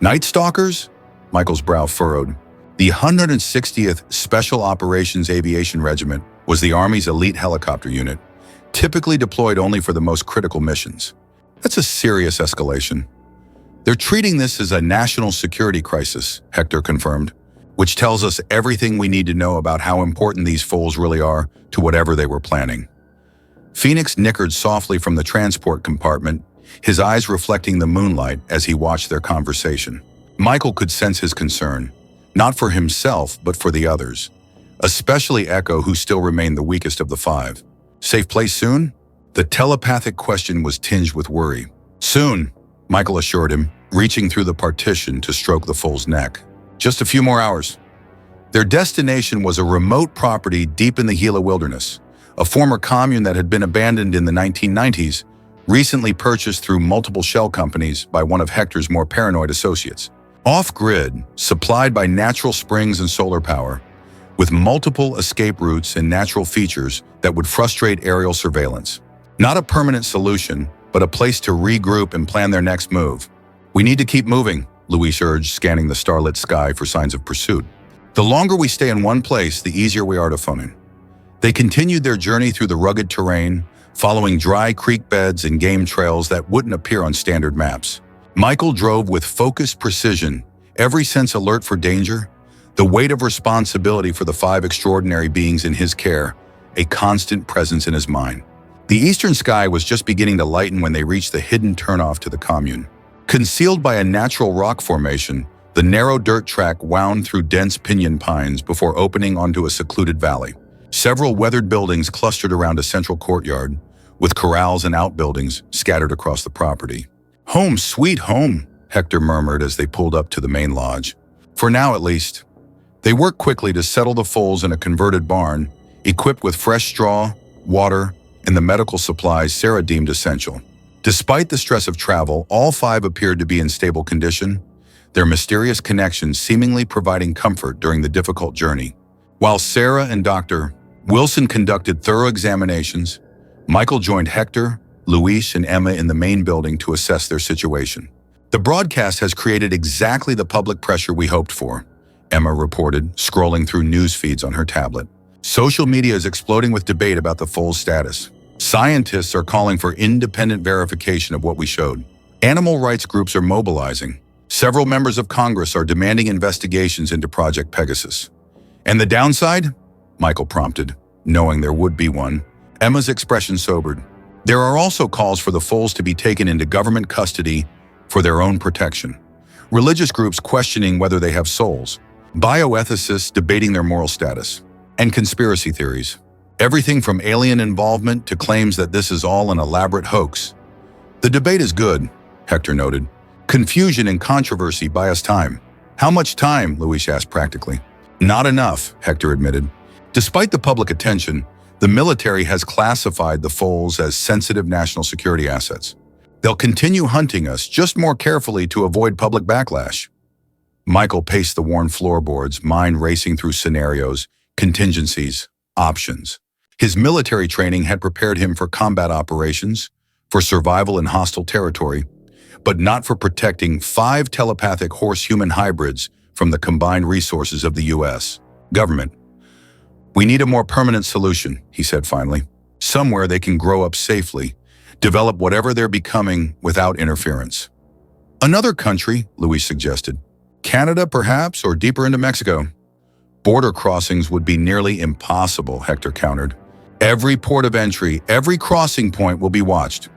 Night Stalkers?" Michael's brow furrowed. The 160th Special Operations Aviation Regiment was the Army's elite helicopter unit, typically deployed only for the most critical missions. "That's a serious escalation." "They're treating this as a national security crisis," Hector confirmed, "which tells us everything we need to know about how important these foals really are to whatever they were planning." Phoenix nickered softly from the transport compartment, his eyes reflecting the moonlight as he watched their conversation. Michael could sense his concern, not for himself but for the others, especially Echo, who still remained the weakest of the five. "Safe place soon?" The telepathic question was tinged with worry. "Soon," Michael assured him, reaching through the partition to stroke the foal's neck. "Just a few more hours." Their destination was a remote property deep in the Gila wilderness, a former commune that had been abandoned in the 1990s, recently purchased through multiple shell companies by one of Hector's more paranoid associates. Off-grid, supplied by natural springs and solar power, with multiple escape routes and natural features that would frustrate aerial surveillance. Not a permanent solution, but a place to regroup and plan their next move. "We need to keep moving," Luis urged, scanning the starlit sky for signs of pursuit. "The longer we stay in one place, the easier we are to phone in." They continued their journey through the rugged terrain, following dry creek beds and game trails that wouldn't appear on standard maps. Michael drove with focused precision, every sense alert for danger, the weight of responsibility for the five extraordinary beings in his care, a constant presence in his mind. The eastern sky was just beginning to lighten when they reached the hidden turnoff to the commune. Concealed by a natural rock formation, the narrow dirt track wound through dense pinyon pines before opening onto a secluded valley. Several weathered buildings clustered around a central courtyard, with corrals and outbuildings scattered across the property. "Home, sweet home," Hector murmured as they pulled up to the main lodge. "For now, at least." They worked quickly to settle the foals in a converted barn, equipped with fresh straw, water, and the medical supplies Sarah deemed essential. Despite the stress of travel, all five appeared to be in stable condition, their mysterious connection seemingly providing comfort during the difficult journey. While Sarah and Dr. Wilson conducted thorough examinations, Michael joined Hector, Luis, and Emma in the main building to assess their situation. "The broadcast has created exactly the public pressure we hoped for," Emma reported, scrolling through news feeds on her tablet. "Social media is exploding with debate about the foal's status. Scientists are calling for independent verification of what we showed. Animal rights groups are mobilizing. Several members of Congress are demanding investigations into Project Pegasus." "And the downside?" Michael prompted, knowing there would be one. Emma's expression sobered. "There are also calls for the foals to be taken into government custody for their own protection. Religious groups questioning whether they have souls. Bioethicists debating their moral status. And conspiracy theories. Everything from alien involvement to claims that this is all an elaborate hoax. The debate is good," Hector noted. "Confusion and controversy buy us time." "How much time?" Luis asked practically. "Not enough," Hector admitted. Despite the public attention, the military has classified the foals as sensitive national security assets. They'll continue hunting us, just more carefully to avoid public backlash. Michael paced the worn floorboards, mind racing through scenarios, contingencies, options. His military training had prepared him for combat operations, for survival in hostile territory, but not for protecting 5 telepathic horse-human hybrids from the combined resources of the U.S. government. "We need a more permanent solution," he said finally. "Somewhere they can grow up safely, develop whatever they're becoming without interference. Another country, Luis suggested. Canada, perhaps, or deeper into Mexico. Border crossings would be nearly impossible, Hector countered. Every port of entry, every crossing point will be watched.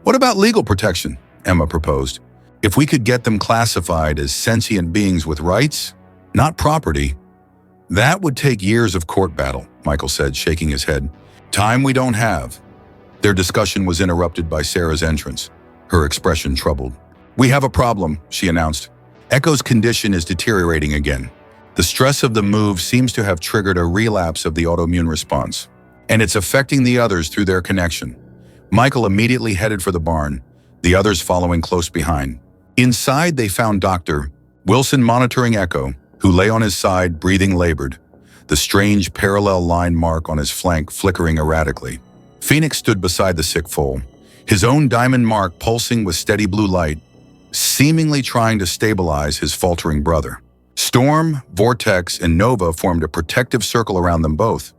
What about legal protection? Emma proposed. If we could get them classified as sentient beings with rights, not property. That would take years of court battle, Michael said, shaking his head. Time we don't have. Their discussion was interrupted by Sarah's entrance, her expression troubled. We have a problem, she announced. Echo's condition is deteriorating again. The stress of the move seems to have triggered a relapse of the autoimmune response, and it's affecting the others through their connection. Michael immediately headed for the barn, the others following close behind. Inside, they found Dr. Wilson monitoring Echo, who lay on his side, breathing labored, the strange parallel line mark on his flank flickering erratically. Phoenix stood beside the sick foal, his own diamond mark pulsing with steady blue light, seemingly trying to stabilize his faltering brother. Storm, Vortex, and Nova formed a protective circle around them both,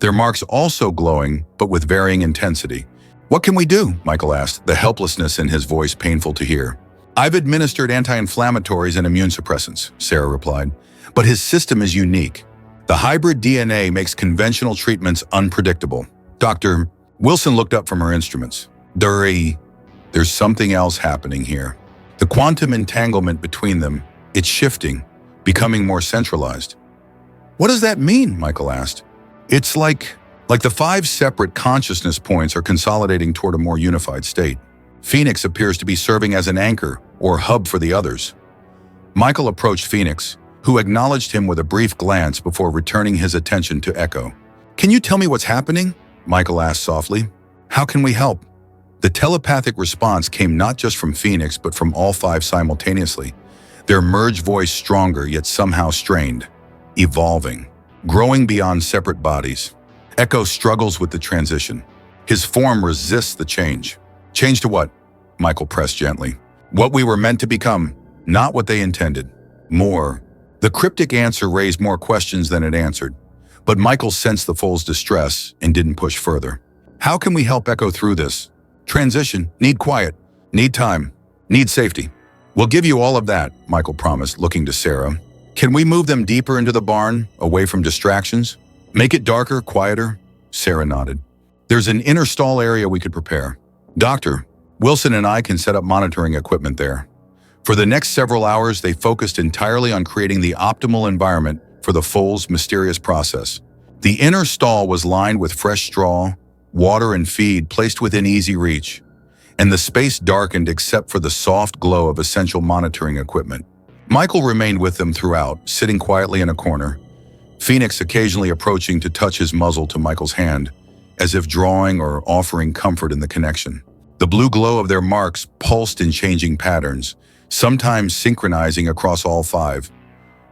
their marks also glowing, but with varying intensity. What can we do? Michael asked, the helplessness in his voice painful to hear. I've administered anti-inflammatories and immune suppressants, Sarah replied, but his system is unique. The hybrid DNA makes conventional treatments unpredictable. Dr. Wilson looked up from her instruments. There's something else happening here. The quantum entanglement between them, it's shifting, becoming more centralized. What does that mean? Michael asked. It's like the 5 separate consciousness points are consolidating toward a more unified state. Phoenix appears to be serving as an anchor or hub for the others. Michael approached Phoenix, who acknowledged him with a brief glance before returning his attention to Echo. Can you tell me what's happening? Michael asked softly. How can we help? The telepathic response came not just from Phoenix, but from all 5 simultaneously, their merged voice stronger yet somehow strained, evolving, growing beyond separate bodies. Echo struggles with the transition. His form resists the change. Change to what? Michael pressed gently. What we were meant to become, not what they intended. More. The cryptic answer raised more questions than it answered, but Michael sensed the foal's distress and didn't push further. How can we help Echo through this? Transition, need quiet, need time, need safety. We'll give you all of that, Michael promised, looking to Sarah. Can we move them deeper into the barn, away from distractions? Make it darker, quieter? Sarah nodded. There's an inner stall area we could prepare. Dr. Wilson and I can set up monitoring equipment there. For the next several hours, they focused entirely on creating the optimal environment for the foal's mysterious process. The inner stall was lined with fresh straw, water, and feed placed within easy reach, and the space darkened except for the soft glow of essential monitoring equipment. Michael remained with them throughout, sitting quietly in a corner, Phoenix occasionally approaching to touch his muzzle to Michael's hand, as if drawing or offering comfort in the connection. The blue glow of their marks pulsed in changing patterns, sometimes synchronizing across all 5,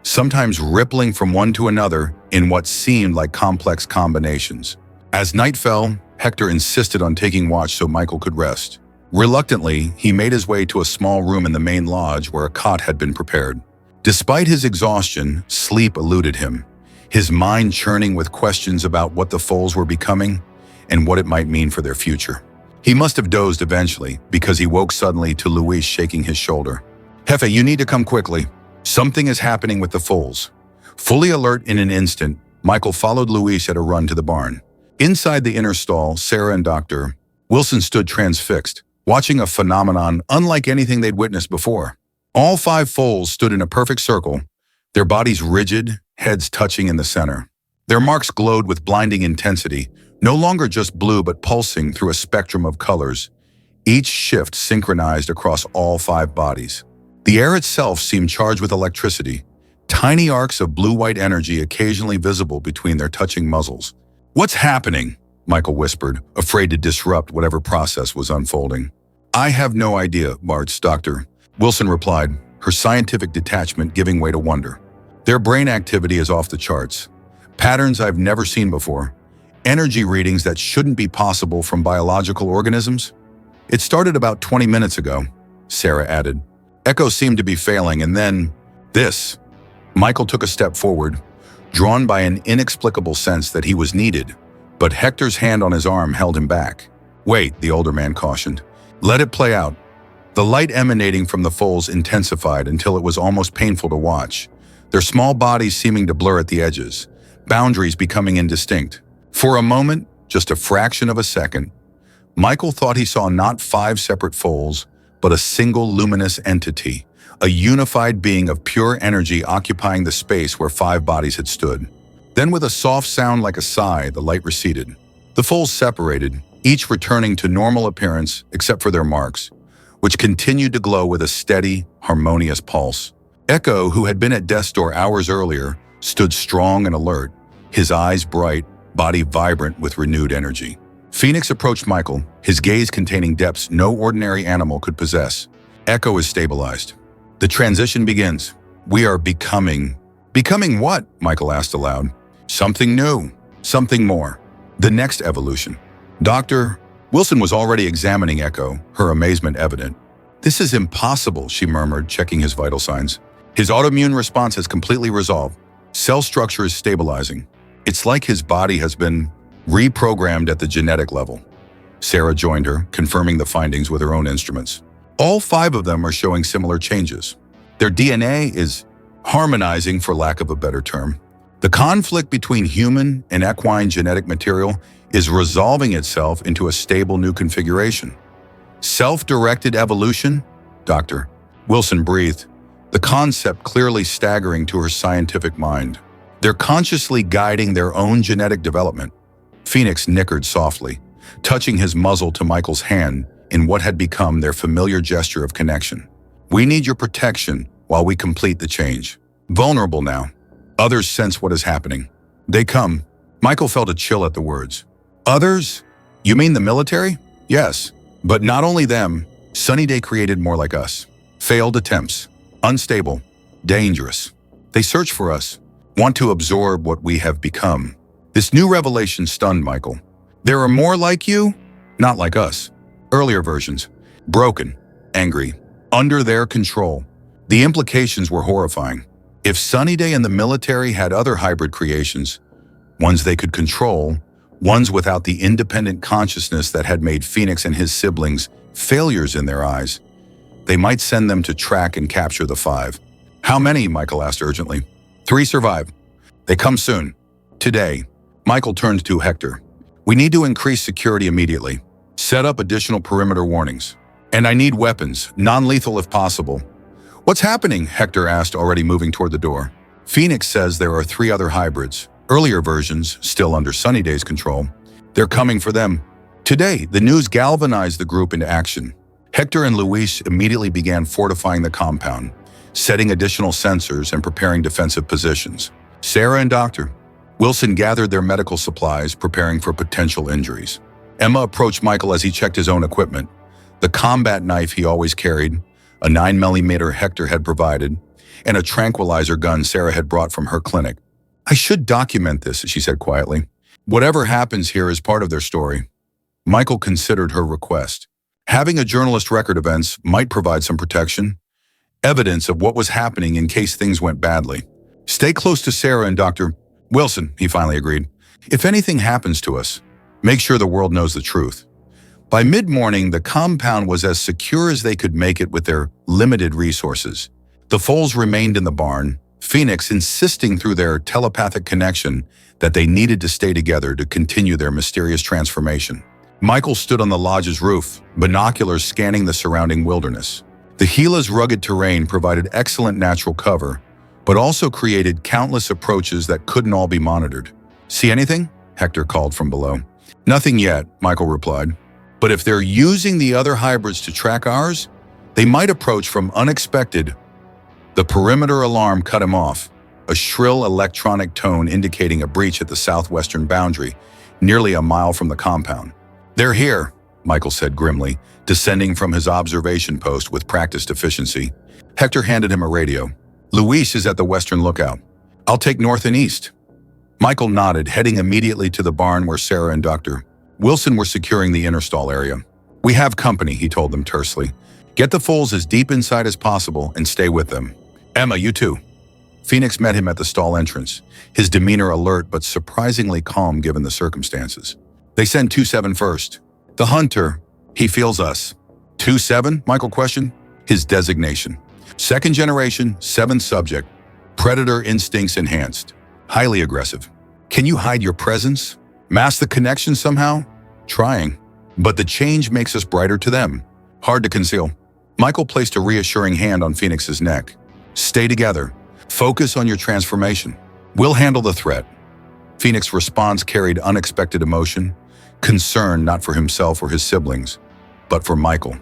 sometimes rippling from one to another in what seemed like complex combinations. As night fell, Hector insisted on taking watch so Michael could rest. Reluctantly, he made his way to a small room in the main lodge where a cot had been prepared. Despite his exhaustion, sleep eluded him, his mind churning with questions about what the foals were becoming and what it might mean for their future. He must have dozed eventually because he woke suddenly to Luis shaking his shoulder. Jefe, you need to come quickly. Something is happening with the foals. Fully alert in an instant, Michael followed Luis at a run to the barn. Inside the inner stall, Sarah and Dr. Wilson stood transfixed, watching a phenomenon unlike anything they'd witnessed before. All 5 foals stood in a perfect circle, their bodies rigid, heads touching in the center. Their marks glowed with blinding intensity, no longer just blue but pulsing through a spectrum of colors, each shift synchronized across all 5 bodies. The air itself seemed charged with electricity, tiny arcs of blue-white energy occasionally visible between their touching muzzles. What's happening? Michael whispered, afraid to disrupt whatever process was unfolding. I have no idea, Bart's Dr. Wilson replied, her scientific detachment giving way to wonder. Their brain activity is off the charts. Patterns I've never seen before. Energy readings that shouldn't be possible from biological organisms. It started about 20 minutes ago, Sarah added. Echo seemed to be failing, and then this. Michael took a step forward, drawn by an inexplicable sense that he was needed, but Hector's hand on his arm held him back. Wait, the older man cautioned. Let it play out. The light emanating from the foals intensified until it was almost painful to watch, their small bodies seeming to blur at the edges, boundaries becoming indistinct. For a moment, just a fraction of a second, Michael thought he saw not 5 separate foals, but a single luminous entity, a unified being of pure energy occupying the space where 5 bodies had stood. Then with a soft sound like a sigh, the light receded. The foals separated, each returning to normal appearance except for their marks, which continued to glow with a steady, harmonious pulse. Echo, who had been at death's door hours earlier, stood strong and alert, his eyes bright, body vibrant with renewed energy. Phoenix approached Michael, his gaze containing depths no ordinary animal could possess. Echo is stabilized. The transition begins. We are becoming. Becoming what? Michael asked aloud. Something new. Something more. The next evolution. Dr. Wilson was already examining Echo, her amazement evident. This is impossible, she murmured, checking his vital signs. His autoimmune response has completely resolved. Cell structure is stabilizing. It's like his body has been reprogrammed at the genetic level. Sarah joined her, confirming the findings with her own instruments. All 5 of them are showing similar changes. Their DNA is harmonizing, for lack of a better term. The conflict between human and equine genetic material is resolving itself into a stable new configuration. Self-directed evolution? Dr. Wilson breathed, the concept clearly staggering to her scientific mind. They're consciously guiding their own genetic development. Phoenix nickered softly, touching his muzzle to Michael's hand in what had become their familiar gesture of connection. We need your protection while we complete the change. Vulnerable now. Others sense what is happening. They come. Michael felt a chill at the words. Others? You mean the military? Yes. But not only them, Sunnyday created more like us. Failed attempts. Unstable. Dangerous. They search for us. Want to absorb what we have become. This new revelation stunned Michael. There are more like you? Not like us. Earlier versions. Broken. Angry. Under their control. The implications were horrifying. If Sunnyday and the military had other hybrid creations, ones they could control, ones without the independent consciousness that had made Phoenix and his siblings failures in their eyes, they might send them to track and capture the 5. How many? Michael asked urgently. 3 survive. They come soon. Today. Michael turned to Hector. We need to increase security immediately. Set up additional perimeter warnings. And I need weapons, non-lethal if possible. What's happening? Hector asked, already moving toward the door. Phoenix says there are 3 other hybrids, earlier versions, still under Sunnyday's control. They're coming for them. Today, the news galvanized the group into action. Hector and Luis immediately began fortifying the compound, setting additional sensors and preparing defensive positions. Sarah and Dr. Wilson gathered their medical supplies, preparing for potential injuries. Emma approached Michael as he checked his own equipment. The combat knife he always carried, a 9mm Hector had provided, and a tranquilizer gun Sarah had brought from her clinic. I should document this, she said quietly. Whatever happens here is part of their story. Michael considered her request. Having a journalist record events might provide some protection, evidence of what was happening in case things went badly. Stay close to Sarah and Dr. Wilson, he finally agreed. If anything happens to us, make sure the world knows the truth. By mid-morning, the compound was as secure as they could make it with their limited resources. The foals remained in the barn, Phoenix insisting through their telepathic connection that they needed to stay together to continue their mysterious transformation. Michael stood on the lodge's roof, binoculars scanning the surrounding wilderness. The Gila's rugged terrain provided excellent natural cover, but also created countless approaches that couldn't all be monitored. See anything? Hector called from below. Nothing yet, Michael replied. But if they're using the other hybrids to track ours, they might approach from unexpected. The perimeter alarm cut him off, a shrill electronic tone indicating a breach at the southwestern boundary, nearly a mile from the compound. They're here, Michael said grimly, descending from his observation post with practiced efficiency. Hector handed him a radio. Luis is at the western lookout. I'll take north and east. Michael nodded, heading immediately to the barn where Sarah and Dr. Wilson were securing the inner stall area. We have company, he told them tersely. Get the foals as deep inside as possible and stay with them. Emma, you too. Phoenix met him at the stall entrance, his demeanor alert but surprisingly calm given the circumstances. They send 2-7 first. The hunter, he feels us. 2-7, Michael questioned. His designation. Second generation, seventh subject. Predator instincts enhanced. Highly aggressive. Can you hide your presence? Mask the connection somehow? Trying. But the change makes us brighter to them. Hard to conceal. Michael placed a reassuring hand on Phoenix's neck. Stay together. Focus on your transformation. We'll handle the threat. Phoenix's response carried unexpected emotion, concern not for himself or his siblings, but for Michael.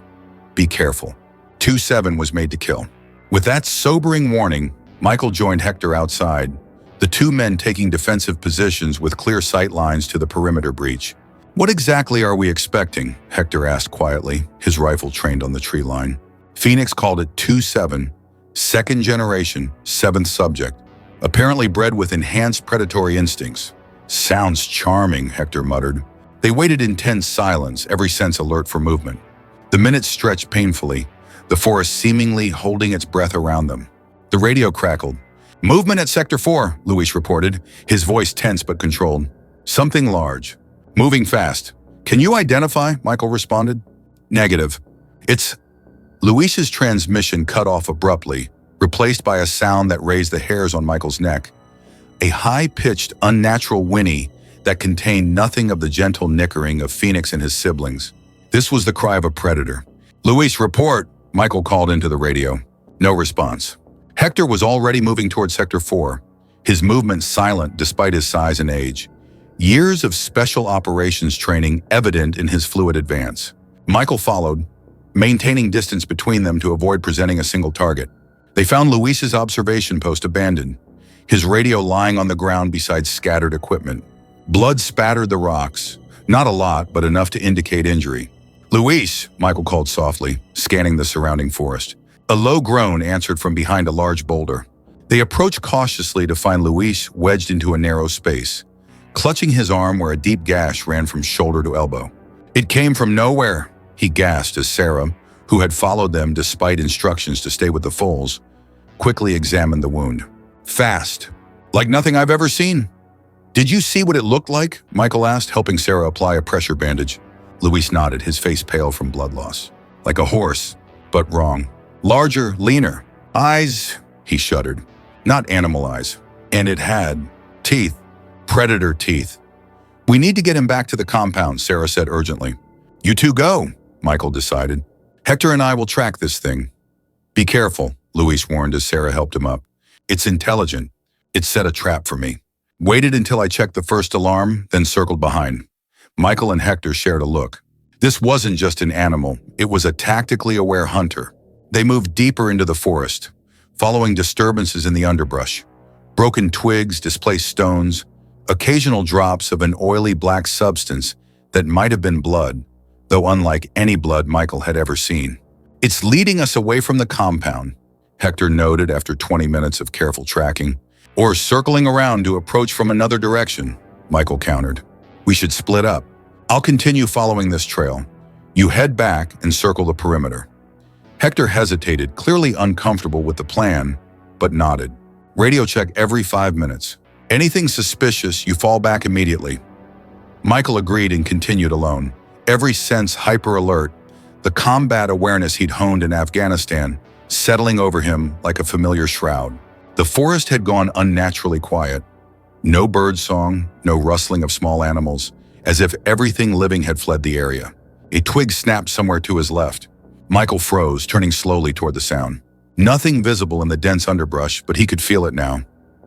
Be careful. 2-7 was made to kill. With that sobering warning, Michael joined Hector outside, the two men taking defensive positions with clear sight lines to the perimeter breach. What exactly are we expecting? Hector asked quietly, his rifle trained on the tree line. Phoenix called it 2-7, second generation, seventh subject, apparently bred with enhanced predatory instincts. Sounds charming, Hector muttered. They waited in tense silence, every sense alert for movement. The minutes stretched painfully, the forest seemingly holding its breath around them. The radio crackled. Movement at Sector 4, Luis reported, his voice tense but controlled. Something large. Moving fast. Can you identify? Michael responded. Negative. It's... Luis's transmission cut off abruptly, replaced by a sound that raised the hairs on Michael's neck. A high-pitched, unnatural whinny that contained nothing of the gentle nickering of Phoenix and his siblings. This was the cry of a predator. Luis, report, Michael called into the radio. No response. Hector was already moving toward Sector 4, his movement silent despite his size and age. Years of special operations training evident in his fluid advance. Michael followed, maintaining distance between them to avoid presenting a single target. They found Luis's observation post abandoned, his radio lying on the ground beside scattered equipment. Blood spattered the rocks, not a lot, but enough to indicate injury. Luis, Michael called softly, scanning the surrounding forest. A low groan answered from behind a large boulder. They approached cautiously to find Luis wedged into a narrow space, clutching his arm where a deep gash ran from shoulder to elbow. It came from nowhere, he gasped as Sarah, who had followed them despite instructions to stay with the foals, quickly examined the wound. Fast. Like nothing I've ever seen. Did you see what it looked like? Michael asked, helping Sarah apply a pressure bandage. Luis nodded, his face pale from blood loss. Like a horse, but wrong. Larger, leaner. Eyes, he shuddered. Not animal eyes. And it had teeth. Predator teeth. We need to get him back to the compound, Sarah said urgently. You two go, Michael decided. Hector and I will track this thing. Be careful, Luis warned as Sarah helped him up. It's intelligent. It set a trap for me. Waited until I checked the first alarm, then circled behind. Michael and Hector shared a look. This wasn't just an animal. It was a tactically aware hunter. They moved deeper into the forest, following disturbances in the underbrush. Broken twigs, displaced stones, occasional drops of an oily black substance that might have been blood, though unlike any blood Michael had ever seen. It's leading us away from the compound, Hector noted after 20 minutes of careful tracking. Or circling around to approach from another direction, Michael countered. We should split up. I'll continue following this trail. You head back and circle the perimeter. Hector hesitated, clearly uncomfortable with the plan, but nodded. Radio check every 5 minutes. Anything suspicious, you fall back immediately. Michael agreed and continued alone, every sense hyper-alert, the combat awareness he'd honed in Afghanistan settling over him like a familiar shroud. The forest had gone unnaturally quiet. No birdsong, no rustling of small animals, as if everything living had fled the area. A twig snapped somewhere to his left. Michael froze, turning slowly toward the sound. Nothing visible in the dense underbrush, but he could feel it now.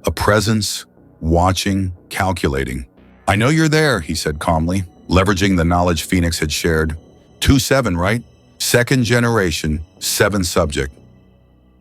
A presence, watching, calculating. I know you're there, he said calmly, leveraging the knowledge Phoenix had shared. 2-7, right? Second generation, seventh subject.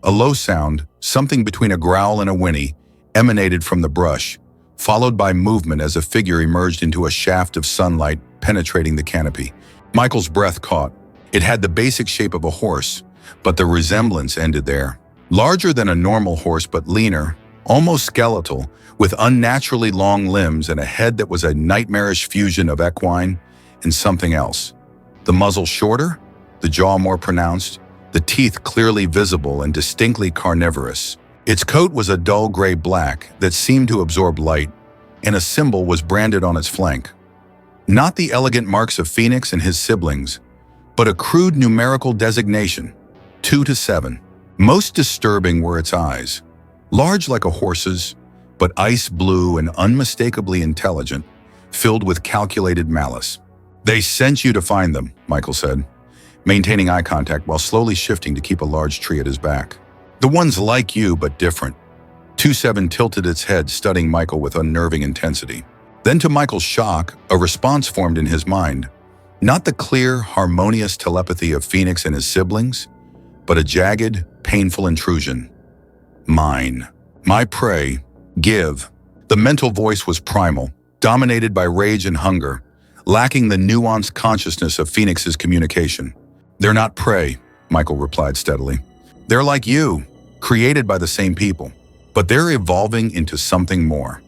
A low sound, something between a growl and a whinny, emanated from the brush, followed by movement as a figure emerged into a shaft of sunlight penetrating the canopy. Michael's breath caught. It had the basic shape of a horse, but the resemblance ended there. Larger than a normal horse, but leaner, almost skeletal, with unnaturally long limbs and a head that was a nightmarish fusion of equine and something else. The muzzle shorter, the jaw more pronounced, the teeth clearly visible and distinctly carnivorous. Its coat was a dull gray black that seemed to absorb light, and a symbol was branded on its flank. Not the elegant marks of Phoenix and his siblings, but a crude numerical designation, 2 to 7. Most disturbing were its eyes, large like a horse's, but ice blue and unmistakably intelligent, filled with calculated malice. "They sent you to find them," Michael said, maintaining eye contact while slowly shifting to keep a large tree at his back. "The ones like you, but different." 2-7 tilted its head, studying Michael with unnerving intensity. Then, to Michael's shock, a response formed in his mind. Not the clear, harmonious telepathy of Phoenix and his siblings, but a jagged, painful intrusion. "Mine. My prey. Give." The mental voice was primal, dominated by rage and hunger, lacking the nuanced consciousness of Phoenix's communication. "They're not prey," Michael replied steadily. "They're like you, created by the same people, but they're evolving into something more."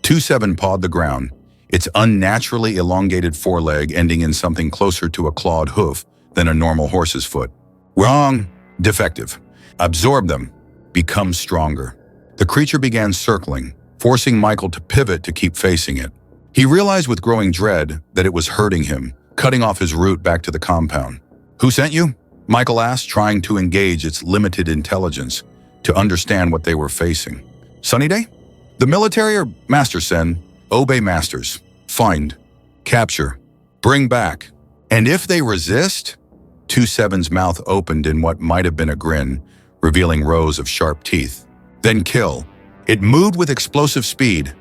2-7 pawed the ground, its unnaturally elongated foreleg ending in something closer to a clawed hoof than a normal horse's foot. "Wrong. Defective. Absorb them. Become stronger." The creature began circling, forcing Michael to pivot to keep facing it. He realized with growing dread that it was hurting him, cutting off his route back to the compound. "Who sent you?" Michael asked, trying to engage its limited intelligence to understand what they were facing. "Sunnyday? The military or Master send? Obey Masters. Find. Capture. Bring back. And if they resist?" 2-7's mouth opened in what might have been a grin, revealing rows of sharp teeth. "Then kill." It moved with explosive speed,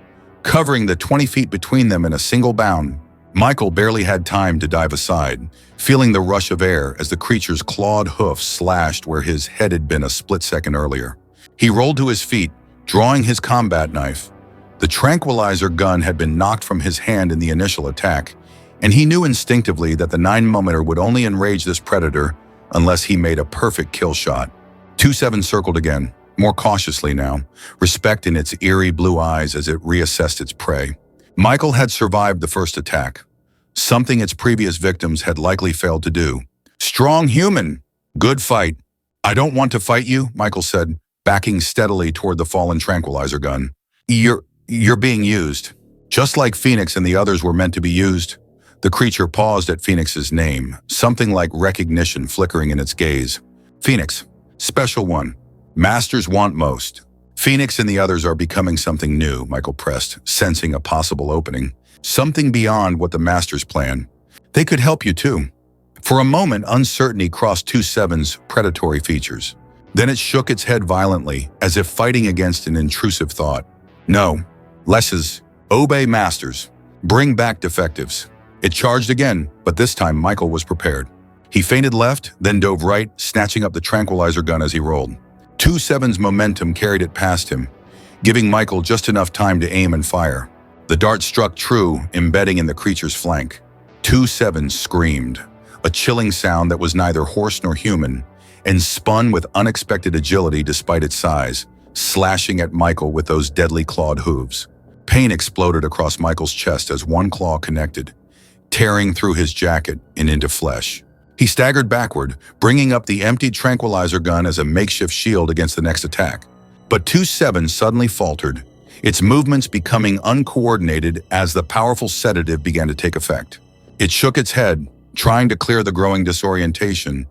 covering the 20 feet between them in a single bound. Michael barely had time to dive aside, feeling the rush of air as the creature's clawed hoofs slashed where his head had been a split second earlier. He rolled to his feet, drawing his combat knife. The tranquilizer gun had been knocked from his hand in the initial attack, and he knew instinctively that the 9mm would only enrage this predator unless he made a perfect kill shot. 2-7 circled again, more cautiously now, respect in its eerie blue eyes as it reassessed its prey. Michael had survived the first attack, something its previous victims had likely failed to do. "Strong human. Good fight." "I don't want to fight you," Michael said, backing steadily toward the fallen tranquilizer gun. You're being used. Just like Phoenix and the others were meant to be used." The creature paused at Phoenix's name, something like recognition flickering in its gaze. "Phoenix. Special one. Masters want most." "Phoenix and the others are becoming something new," Michael pressed, sensing a possible opening. "Something beyond what the Masters plan. They could help you too." For a moment, uncertainty crossed 2-7's predatory features. Then it shook its head violently, as if fighting against an intrusive thought. "No. Lesses. Obey Masters. Bring back defectives." It charged again, but this time Michael was prepared. He feinted left, then dove right, snatching up the tranquilizer gun as he rolled. 2-7's momentum carried it past him, giving Michael just enough time to aim and fire. The dart struck true, embedding in the creature's flank. 2-7 screamed, a chilling sound that was neither horse nor human, and spun with unexpected agility despite its size, slashing at Michael with those deadly clawed hooves. Pain exploded across Michael's chest as one claw connected, tearing through his jacket and into flesh. He staggered backward, bringing up the emptied tranquilizer gun as a makeshift shield against the next attack. But 2-7 suddenly faltered, its movements becoming uncoordinated as the powerful sedative began to take effect. It shook its head, trying to clear the growing disorientation,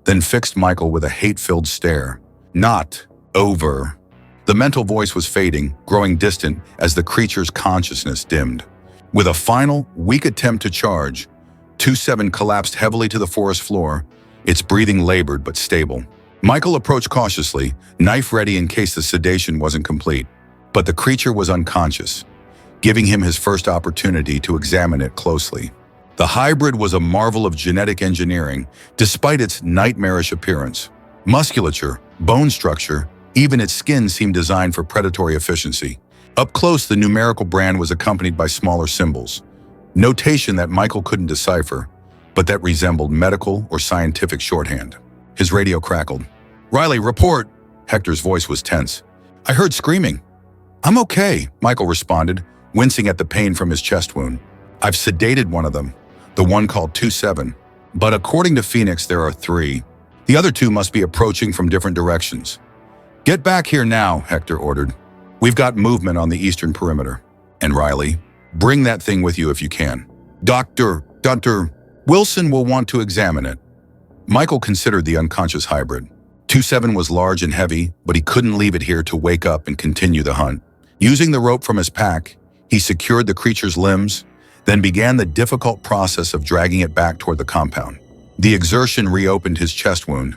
then fixed Michael with a hate-filled stare. "Not over." The mental voice was fading, growing distant as the creature's consciousness dimmed. With a final, weak attempt to charge, 2-7 collapsed heavily to the forest floor, its breathing labored but stable. Michael approached cautiously, knife ready in case the sedation wasn't complete. But the creature was unconscious, giving him his first opportunity to examine it closely. The hybrid was a marvel of genetic engineering, despite its nightmarish appearance. Musculature, bone structure, even its skin seemed designed for predatory efficiency. Up close, the numerical brand was accompanied by smaller symbols, notation that Michael couldn't decipher, but that resembled medical or scientific shorthand. His radio crackled. "Riley, report!" Hector's voice was tense. "I heard screaming." "I'm okay," Michael responded, wincing at the pain from his chest wound. "I've sedated one of them, the one called 2-7. But according to Phoenix, there are 3. The other 2 must be approaching from different directions." "Get back here now," Hector ordered. "We've got movement on the eastern perimeter. And Riley, bring that thing with you if you can." Dr. Wilson will want to examine it." Michael considered the unconscious hybrid. 2-7 was large and heavy, but he couldn't leave it here to wake up and continue the hunt. Using the rope from his pack, he secured the creature's limbs, then began the difficult process of dragging it back toward the compound. The exertion reopened his chest wound,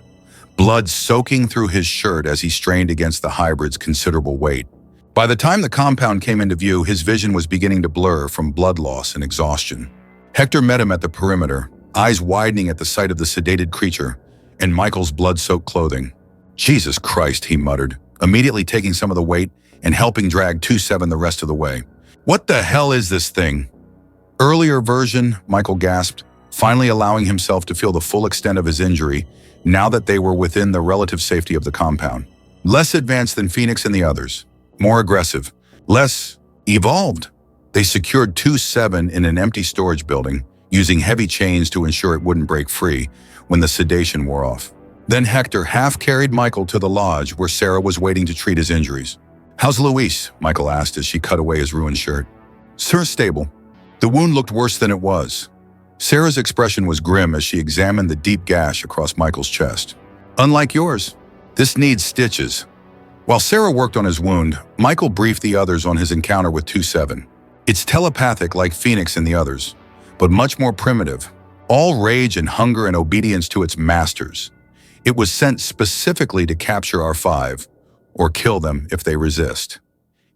blood soaking through his shirt as he strained against the hybrid's considerable weight. By the time the compound came into view, his vision was beginning to blur from blood loss and exhaustion. Hector met him at the perimeter, eyes widening at the sight of the sedated creature and Michael's blood-soaked clothing. "Jesus Christ," he muttered, immediately taking some of the weight and helping drag 2-7 the rest of the way. "What the hell is this thing?" "Earlier version," Michael gasped, finally allowing himself to feel the full extent of his injury now that they were within the relative safety of the compound. "Less advanced than Phoenix and the others. More aggressive. Less evolved." They secured 2-7 in an empty storage building, using heavy chains to ensure it wouldn't break free when the sedation wore off. Then Hector half-carried Michael to the lodge where Sarah was waiting to treat his injuries. "How's Luis?" Michael asked as she cut away his ruined shirt. "Sir, stable." The wound looked worse than it was. Sarah's expression was grim as she examined the deep gash across Michael's chest. "Unlike yours, this needs stitches." While Sarah worked on his wound, Michael briefed the others on his encounter with 2-7. "It's telepathic like Phoenix and the others, but much more primitive. All rage and hunger and obedience to its masters. It was sent specifically to capture our 5, or kill them if they resist."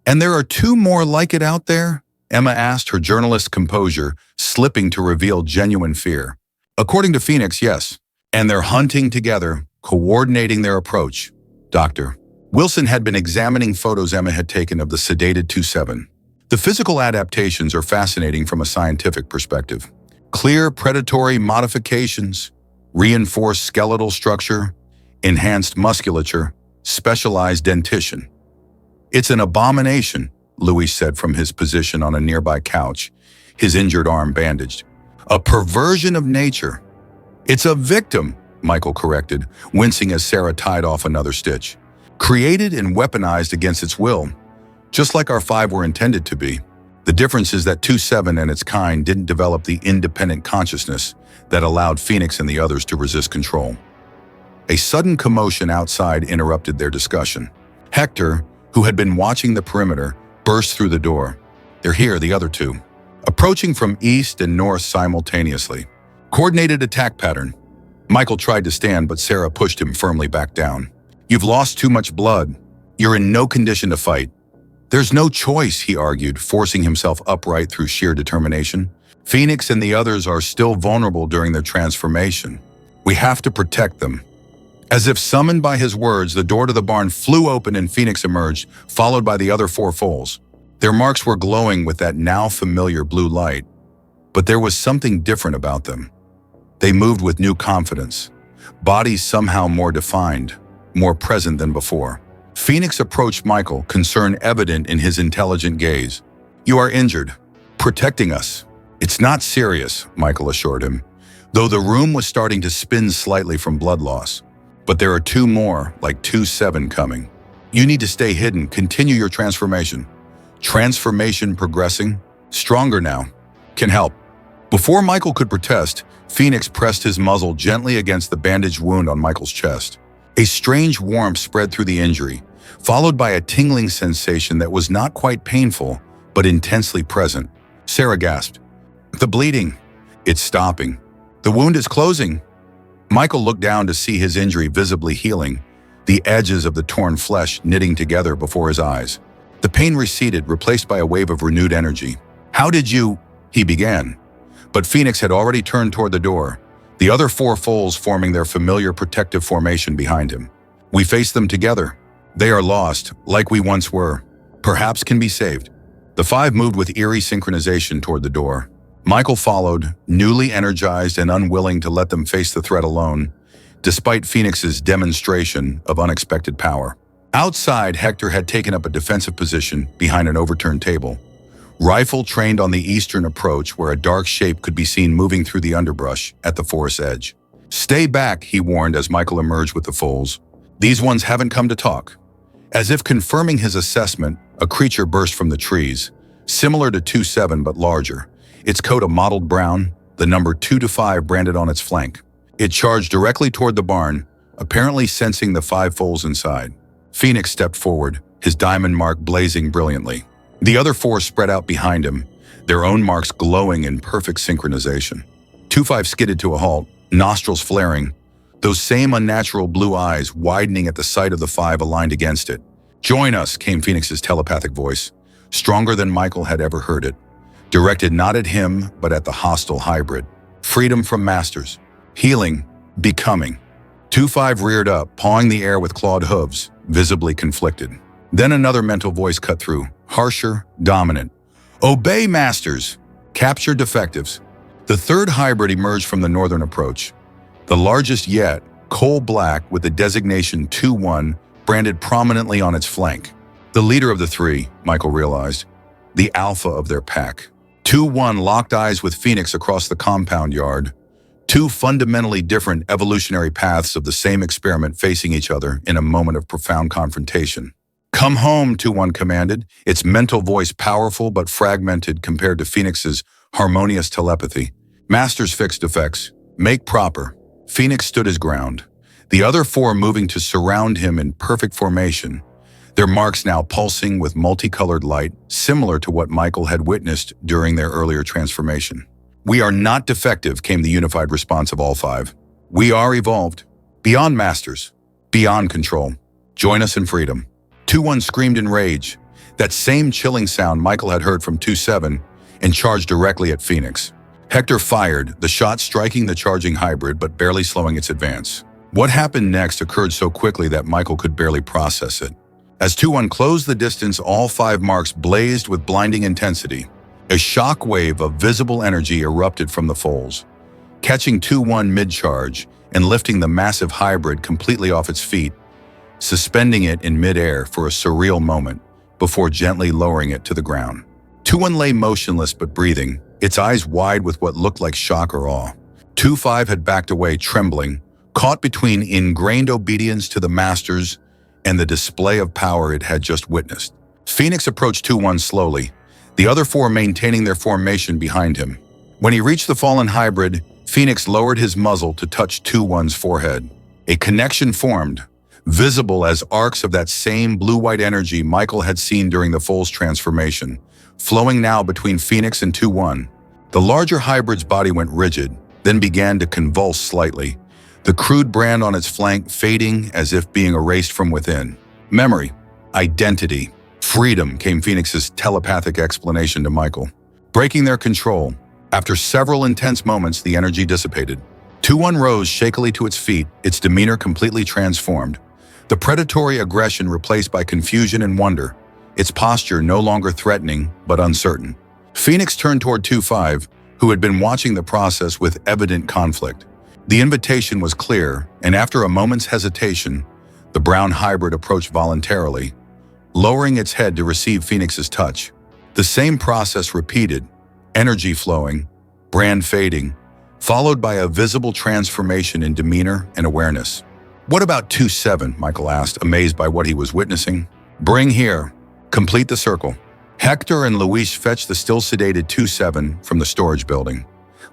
"And there are 2 more like it out there?" Emma asked, her journalist composure slipping to reveal genuine fear. "According to Phoenix, yes. And they're hunting together, coordinating their approach." Dr. Wilson had been examining photos Emma had taken of the sedated 2-7. The physical adaptations are fascinating from a scientific perspective. Clear predatory modifications, reinforced skeletal structure, enhanced musculature, specialized dentition. "It's an abomination," Louis said from his position on a nearby couch, his injured arm bandaged. "A perversion of nature." "It's a victim," Michael corrected, wincing as Sarah tied off another stitch. "Created and weaponized against its will, just like our 5 were intended to be. The difference is that 2-7 and its kind didn't develop the independent consciousness that allowed Phoenix and the others to resist control." A sudden commotion outside interrupted their discussion. Hector, who had been watching the perimeter, burst through the door. "They're here, the other 2. Approaching from east and north simultaneously. Coordinated attack pattern." Michael tried to stand, but Sarah pushed him firmly back down. "You've lost too much blood. You're in no condition to fight." "There's no choice," he argued, forcing himself upright through sheer determination. "Phoenix and the others are still vulnerable during their transformation. We have to protect them." As if summoned by his words, the door to the barn flew open and Phoenix emerged, followed by the other 4 foals. Their marks were glowing with that now familiar blue light, but there was something different about them. They moved with new confidence, bodies somehow more defined, more present than before. Phoenix approached Michael, concern evident in his intelligent gaze. "You are injured. Protecting us." "It's not serious," Michael assured him, though the room was starting to spin slightly from blood loss. "But there are 2 more, like 2-7 coming. You need to stay hidden, continue your transformation." "Transformation progressing? Stronger now. Can help." Before Michael could protest, Phoenix pressed his muzzle gently against the bandaged wound on Michael's chest. A strange warmth spread through the injury, followed by a tingling sensation that was not quite painful, but intensely present. Sarah gasped. "The bleeding. It's stopping. The wound is closing." Michael looked down to see his injury visibly healing, the edges of the torn flesh knitting together before his eyes. The pain receded, replaced by a wave of renewed energy. "How did you—" he began. But Phoenix had already turned toward the door, the other 4 foals forming their familiar protective formation behind him. "We face them together. They are lost, like we once were. Perhaps can be saved." The 5 moved with eerie synchronization toward the door. Michael followed, newly energized and unwilling to let them face the threat alone, despite Phoenix's demonstration of unexpected power. Outside, Hector had taken up a defensive position behind an overturned table, rifle trained on the eastern approach where a dark shape could be seen moving through the underbrush at the forest's edge. "Stay back," he warned as Michael emerged with the foals. "These ones haven't come to talk." As if confirming his assessment, a creature burst from the trees, similar to 2-7 but larger, its coat a mottled brown, the number 2 to 5 branded on its flank. It charged directly toward the barn, apparently sensing the 5 foals inside. Phoenix stepped forward, his diamond mark blazing brilliantly. The other 4 spread out behind him, their own marks glowing in perfect synchronization. 2-5 skidded to a halt, nostrils flaring, those same unnatural blue eyes widening at the sight of the 5 aligned against it. "Join us," came Phoenix's telepathic voice, stronger than Michael had ever heard it, directed not at him, but at the hostile hybrid. Freedom from masters. Healing. Becoming. 2-5 reared up, pawing the air with clawed hooves, visibly conflicted. Then another mental voice cut through, harsher, dominant. "Obey masters. Capture defectives." The third hybrid emerged from the northern approach. The largest yet, coal black with the designation 2-1 branded prominently on its flank. The leader of the 3, Michael realized, the alpha of their pack. 2-1 locked eyes with Phoenix across the compound yard. 2 fundamentally different evolutionary paths of the same experiment facing each other in a moment of profound confrontation. "Come home," 2-1 commanded, its mental voice powerful but fragmented compared to Phoenix's harmonious telepathy. Masters fix defects. Make proper. Phoenix stood his ground, the other 4 moving to surround him in perfect formation, their marks now pulsing with multicolored light, similar to what Michael had witnessed during their earlier transformation. "We are not defective," came the unified response of all 5. "We are evolved. Beyond masters. Beyond control. Join us in freedom." 2-1 screamed in rage, that same chilling sound Michael had heard from 2-7, and charged directly at Phoenix. Hector fired, the shot striking the charging hybrid but barely slowing its advance. What happened next occurred so quickly that Michael could barely process it. As 2-1 closed the distance, all 5 marks blazed with blinding intensity. A shock wave of visible energy erupted from the foals, catching 2-1 mid-charge and lifting the massive hybrid completely off its feet, suspending it in mid-air for a surreal moment before gently lowering it to the ground. 2-1 lay motionless but breathing, its eyes wide with what looked like shock or awe. 2-5 had backed away, trembling, caught between ingrained obedience to the masters and the display of power it had just witnessed. Phoenix approached 2-1 slowly, the other 4 maintaining their formation behind him. When he reached the fallen hybrid, Phoenix lowered his muzzle to touch 2-1's forehead. A connection formed, visible as arcs of that same blue-white energy Michael had seen during the foal's transformation, flowing now between Phoenix and 2-1. The larger hybrid's body went rigid, then began to convulse slightly, the crude brand on its flank fading as if being erased from within. Memory, identity, freedom, came Phoenix's telepathic explanation to Michael. Breaking their control, after several intense moments, the energy dissipated. 2-1 rose shakily to its feet, its demeanor completely transformed. The predatory aggression replaced by confusion and wonder, its posture no longer threatening but uncertain. Phoenix turned toward 2-5, who had been watching the process with evident conflict. The invitation was clear, and after a moment's hesitation, the brown hybrid approached voluntarily, lowering its head to receive Phoenix's touch. The same process repeated, energy flowing, brand fading, followed by a visible transformation in demeanor and awareness. "What about 2-7?" Michael asked, amazed by what he was witnessing. "Bring here. Complete the circle." Hector and Luis fetched the still sedated 2-7 from the storage building,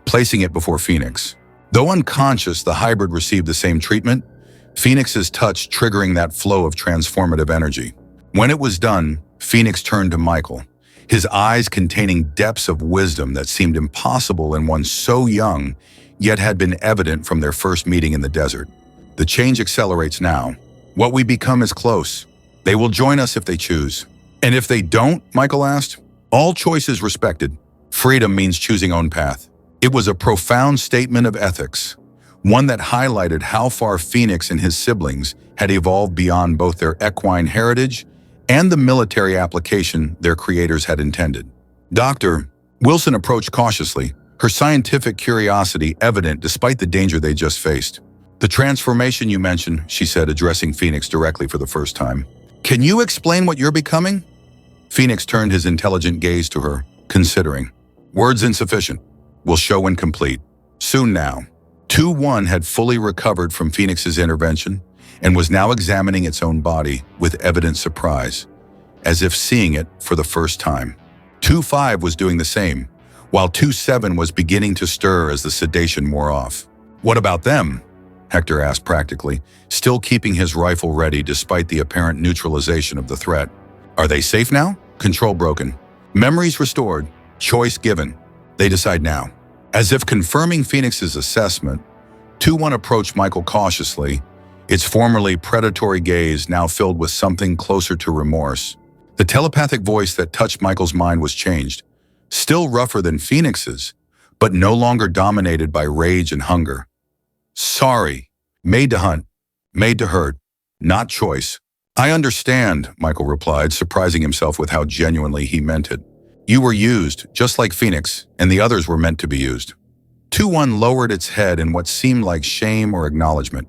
placing it before Phoenix. Though unconscious, the hybrid received the same treatment, Phoenix's touch triggering that flow of transformative energy. When it was done, Phoenix turned to Michael, his eyes containing depths of wisdom that seemed impossible in one so young, yet had been evident from their first meeting in the desert. "The change accelerates now. What we become is close. They will join us if they choose." "And if they don't?" Michael asked. "All choices respected. Freedom means choosing own path." It was a profound statement of ethics, one that highlighted how far Phoenix and his siblings had evolved beyond both their equine heritage and the military application their creators had intended. "Doctor," Wilson approached cautiously, her scientific curiosity evident despite the danger they just faced. "The transformation you mentioned," she said, addressing Phoenix directly for the first time. "Can you explain what you're becoming?" Phoenix turned his intelligent gaze to her, considering. "Words insufficient. Will show when complete. Soon now." 2-1 had fully recovered from Phoenix's intervention and was now examining its own body with evident surprise, as if seeing it for the first time. 2-5 was doing the same, while 2-7 was beginning to stir as the sedation wore off. "What about them?" Hector asked practically, still keeping his rifle ready despite the apparent neutralization of the threat. "Are they safe now? Control broken. Memories restored. Choice given. They decide now." As if confirming Phoenix's assessment, 2-1 approached Michael cautiously, its formerly predatory gaze now filled with something closer to remorse. The telepathic voice that touched Michael's mind was changed, still rougher than Phoenix's, but no longer dominated by rage and hunger. "Sorry. Made to hunt. Made to hurt. Not choice." "I understand," Michael replied, surprising himself with how genuinely he meant it. "You were used, just like Phoenix, and the others were meant to be used." 2-1 lowered its head in what seemed like shame or acknowledgement,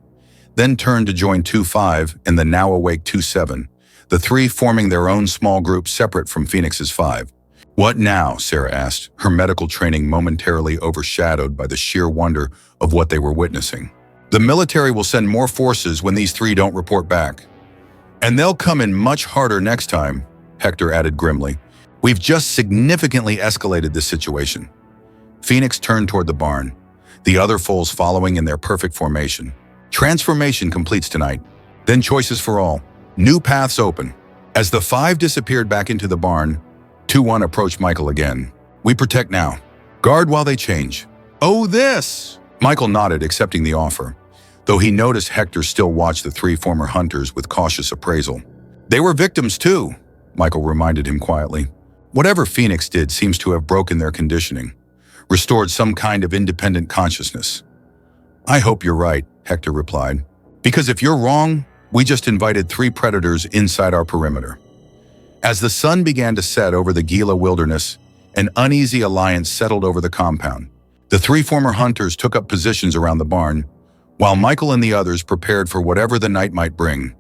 then turned to join 2-5 and the now awake 2-7, the three forming their own small group separate from Phoenix's 5. "What now?" Sarah asked, her medical training momentarily overshadowed by the sheer wonder of what they were witnessing. "The military will send more forces when these three don't report back. And they'll come in much harder next time," Hector added grimly. "We've just significantly escalated this situation." Phoenix turned toward the barn, the other foals following in their perfect formation. "Transformation completes tonight. Then choices for all. New paths open." As the 5 disappeared back into the barn, 2-1 approached Michael again. "We protect now. Guard while they change." "Oh, this!" Michael nodded, accepting the offer, though he noticed Hector still watched the 3 former hunters with cautious appraisal. "They were victims too," Michael reminded him quietly. "Whatever Phoenix did seems to have broken their conditioning, restored some kind of independent consciousness." "I hope you're right," Hector replied. "Because if you're wrong, we just invited 3 predators inside our perimeter." As the sun began to set over the Gila wilderness, an uneasy alliance settled over the compound. The 3 former hunters took up positions around the barn, while Michael and the others prepared for whatever the night might bring,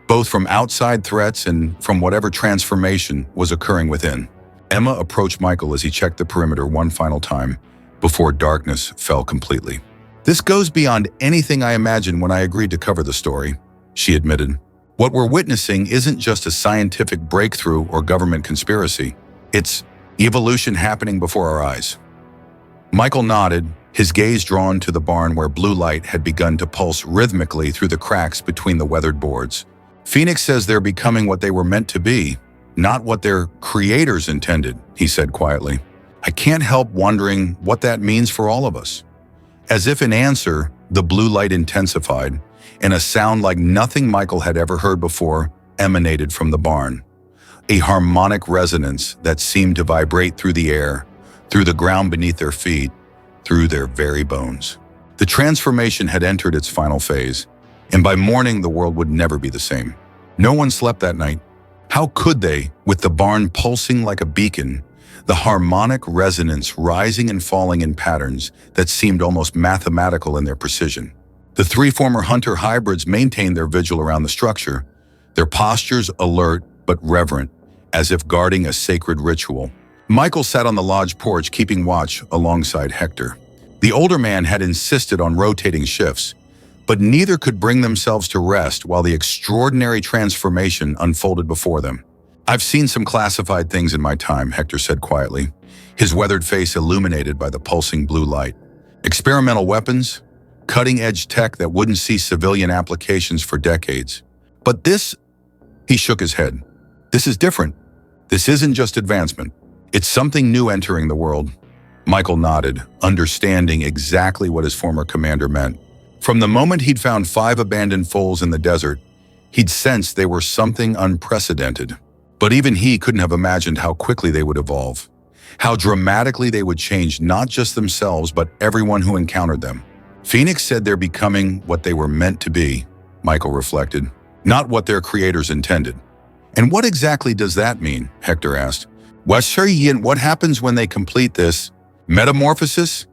both from outside threats and from whatever transformation was occurring within. Emma approached Michael as he checked the perimeter one final time before darkness fell completely. "This goes beyond anything I imagined when I agreed to cover the story," she admitted. "What we're witnessing isn't just a scientific breakthrough or government conspiracy. It's evolution happening before our eyes." Michael nodded, his gaze drawn to the barn where blue light had begun to pulse rhythmically through the cracks between the weathered boards. "Phoenix says they're becoming what they were meant to be, not what their creators intended," he said quietly. "I can't help wondering what that means for all of us." As if in answer, the blue light intensified, and a sound like nothing Michael had ever heard before emanated from the barn. A harmonic resonance that seemed to vibrate through the air, through the ground beneath their feet, through their very bones. The transformation had entered its final phase, and by morning the world would never be the same. No one slept that night. How could they, with the barn pulsing like a beacon, the harmonic resonance rising and falling in patterns that seemed almost mathematical in their precision? The 3 former hunter hybrids maintained their vigil around the structure, their postures alert but reverent, as if guarding a sacred ritual. Michael sat on the lodge porch keeping watch alongside Hector. The older man had insisted on rotating shifts, but neither could bring themselves to rest while the extraordinary transformation unfolded before them. "I've seen some classified things in my time," Hector said quietly, his weathered face illuminated by the pulsing blue light. "Experimental weapons, cutting-edge tech that wouldn't see civilian applications for decades. But this," he shook his head, "this is different. This isn't just advancement. It's something new entering the world." Michael nodded, understanding exactly what his former commander meant. From the moment he'd found 5 abandoned foals in the desert, he'd sensed they were something unprecedented. But even he couldn't have imagined how quickly they would evolve, how dramatically they would change not just themselves but everyone who encountered them. Phoenix said they're becoming what they were meant to be, Michael reflected, not what their creators intended. "And what exactly does that mean?" Hector asked. "What happens when they complete this metamorphosis?"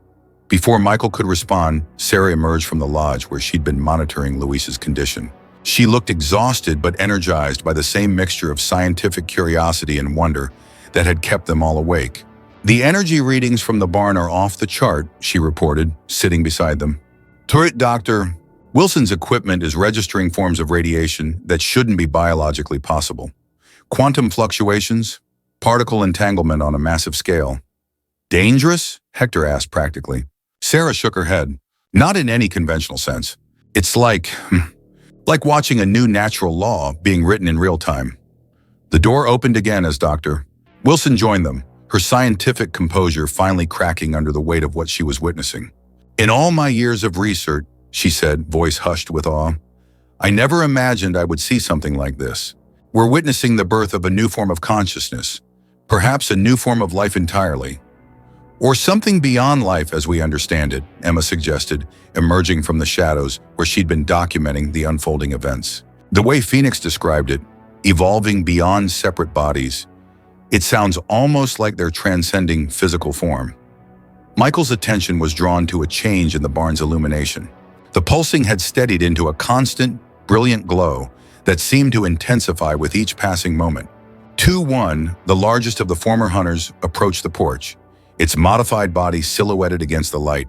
Before Michael could respond, Sarah emerged from the lodge where she'd been monitoring Luis's condition. She looked exhausted but energized by the same mixture of scientific curiosity and wonder that had kept them all awake. "The energy readings from the barn are off the chart," she reported, sitting beside them. "Turret Dr. Wilson's equipment is registering forms of radiation that shouldn't be biologically possible. Quantum fluctuations, particle entanglement on a massive scale." Dangerous? Hector asked practically. Sarah shook her head. Not in any conventional sense. It's like watching a new natural law being written in real time. The door opened again as Dr. Wilson joined them, her scientific composure finally cracking under the weight of what she was witnessing. In all my years of research, she said, voice hushed with awe, I never imagined I would see something like this. We're witnessing the birth of a new form of consciousness, perhaps a new form of life entirely. Or something beyond life as we understand it, Emma suggested, emerging from the shadows where she'd been documenting the unfolding events. The way Phoenix described it, evolving beyond separate bodies, it sounds almost like they're transcending physical form. Michael's attention was drawn to a change in the barn's illumination. The pulsing had steadied into a constant, brilliant glow that seemed to intensify with each passing moment. 2-1, the largest of the former hunters, approached the porch, its modified body silhouetted against the light.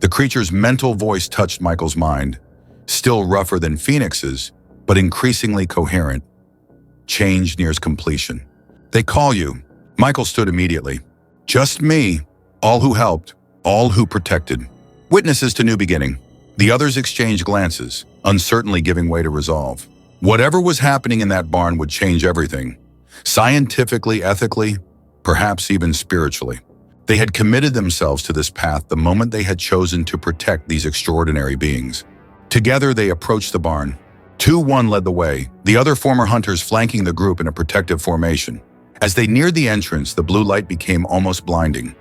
The creature's mental voice touched Michael's mind, still rougher than Phoenix's, but increasingly coherent. Change nears completion. They call you. Michael stood immediately. Just me. All who helped. All who protected. Witnesses to new beginning. The others exchanged glances, uncertainly giving way to resolve. Whatever was happening in that barn would change everything. Scientifically, ethically, perhaps even spiritually. They had committed themselves to this path the moment they had chosen to protect these extraordinary beings. Together they approached the barn. 2-1 led the way, the other former hunters flanking the group in a protective formation. As they neared the entrance, the blue light became almost blinding,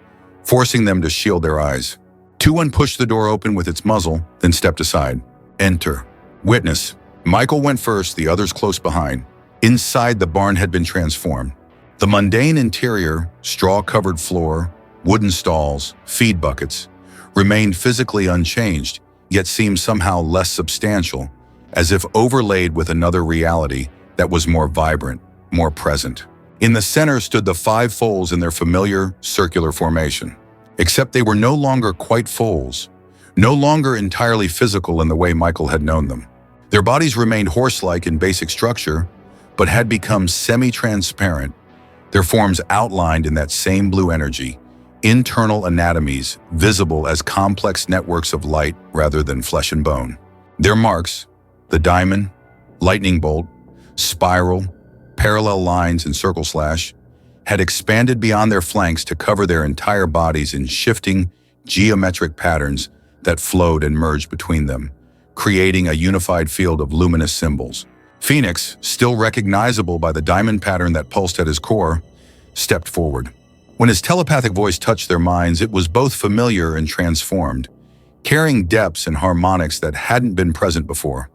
forcing them to shield their eyes. 2-1 pushed the door open with its muzzle, then stepped aside. Enter. Witness. Michael went first, the others close behind. Inside, the barn had been transformed. The mundane interior, straw-covered floor, wooden stalls, feed buckets, remained physically unchanged, yet seemed somehow less substantial, as if overlaid with another reality that was more vibrant, more present. In the center stood the 5 foals in their familiar circular formation. Except they were no longer quite foals, no longer entirely physical in the way Michael had known them. Their bodies remained horse-like in basic structure, but had become semi-transparent, their forms outlined in that same blue energy, internal anatomies visible as complex networks of light rather than flesh and bone. Their marks, the diamond, lightning bolt, spiral, parallel lines, and circle slash, had expanded beyond their flanks to cover their entire bodies in shifting, geometric patterns that flowed and merged between them, creating a unified field of luminous symbols. Phoenix, still recognizable by the diamond pattern that pulsed at his core, stepped forward. When his telepathic voice touched their minds, it was both familiar and transformed, carrying depths and harmonics that hadn't been present before.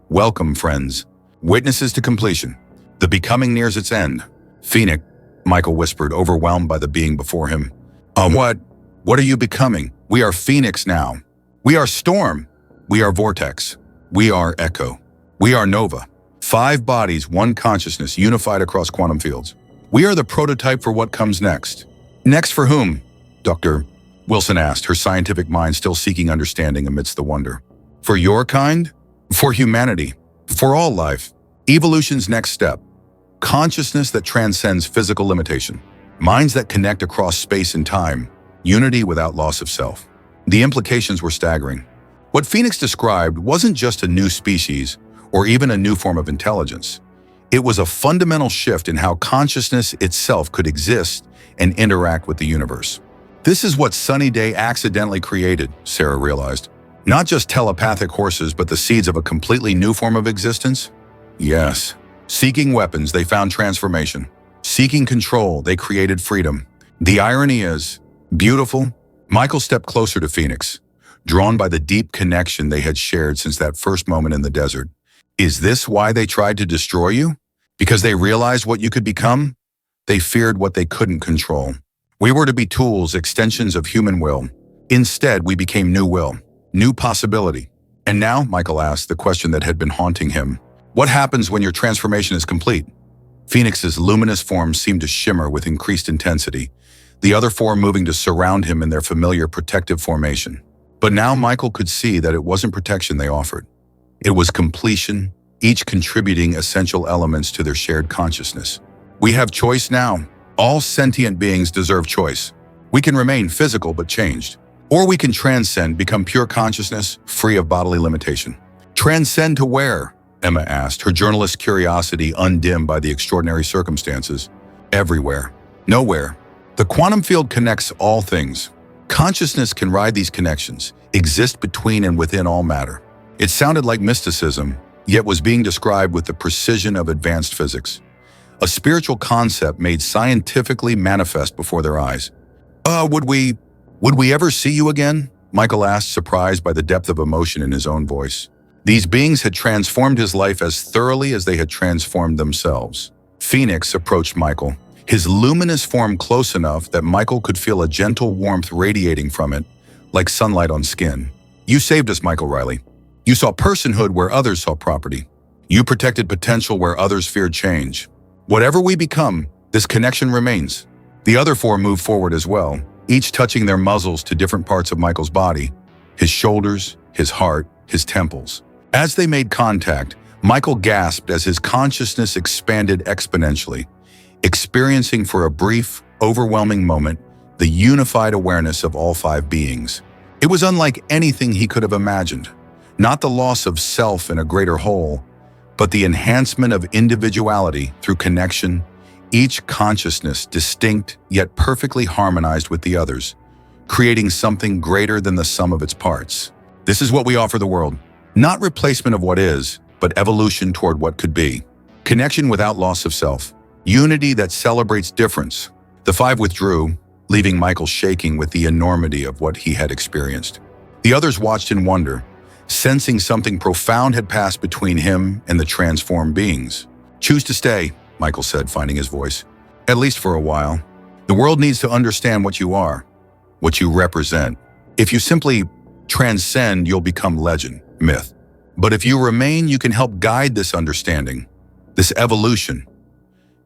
Welcome, friends. Witnesses to completion. The becoming nears its end. Phoenix, Michael whispered, overwhelmed by the being before him. What? What are you becoming? We are Phoenix now. We are Storm. We are Vortex. We are Echo. We are Nova. 5 bodies, 1 consciousness, unified across quantum fields. We are the prototype for what comes next. Next for whom? Dr. Wilson asked, her scientific mind still seeking understanding amidst the wonder. For your kind? For humanity. For all life. Evolution's next step. Consciousness that transcends physical limitation. Minds that connect across space and time. Unity without loss of self. The implications were staggering. What Phoenix described wasn't just a new species or even a new form of intelligence. It was a fundamental shift in how consciousness itself could exist and interact with the universe. This is what Sunny Day accidentally created, Sarah realized. Not just telepathic horses, but the seeds of a completely new form of existence? Yes. Seeking weapons, they found transformation. Seeking control, they created freedom. The irony is, beautiful. Michael stepped closer to Phoenix, drawn by the deep connection they had shared since that first moment in the desert. Is this why they tried to destroy you? Because they realized what you could become? They feared what they couldn't control. We were to be tools, extensions of human will. Instead, we became new will, new possibility. And now, Michael asked the question that had been haunting him. What happens when your transformation is complete? Phoenix's luminous form seemed to shimmer with increased intensity, the other 4 moving to surround him in their familiar protective formation. But now Michael could see that it wasn't protection they offered. It was completion, each contributing essential elements to their shared consciousness. We have choice now. All sentient beings deserve choice. We can remain physical but changed. Or we can transcend, become pure consciousness, free of bodily limitation. Transcend to where? Emma asked, her journalist's curiosity undimmed by the extraordinary circumstances. Everywhere. Nowhere. The quantum field connects all things. Consciousness can ride these connections, exist between and within all matter. It sounded like mysticism, yet was being described with the precision of advanced physics. A spiritual concept made scientifically manifest before their eyes. Would we ever see you again? Michael asked, surprised by the depth of emotion in his own voice. These beings had transformed his life as thoroughly as they had transformed themselves. Phoenix approached Michael, his luminous form close enough that Michael could feel a gentle warmth radiating from it, like sunlight on skin. You saved us, Michael Riley. You saw personhood where others saw property. You protected potential where others feared change. Whatever we become, this connection remains. The other four moved forward as well, each touching their muzzles to different parts of Michael's body, his shoulders, his heart, his temples. As they made contact, Michael gasped as his consciousness expanded exponentially, experiencing for a brief, overwhelming moment the unified awareness of all five beings. It was unlike anything he could have imagined. Not the loss of self in a greater whole, but the enhancement of individuality through connection, each consciousness distinct yet perfectly harmonized with the others, creating something greater than the sum of its parts. This is what we offer the world. Not replacement of what is, but evolution toward what could be. Connection without loss of self. Unity that celebrates difference. The five withdrew, leaving Michael shaking with the enormity of what he had experienced. The others watched in wonder, sensing something profound had passed between him and the transformed beings. Choose to stay, Michael said, finding his voice. At least for a while. The world needs to understand what you are, what you represent. If you simply transcend, you'll become legend, myth. But if you remain, you can help guide this understanding, this evolution.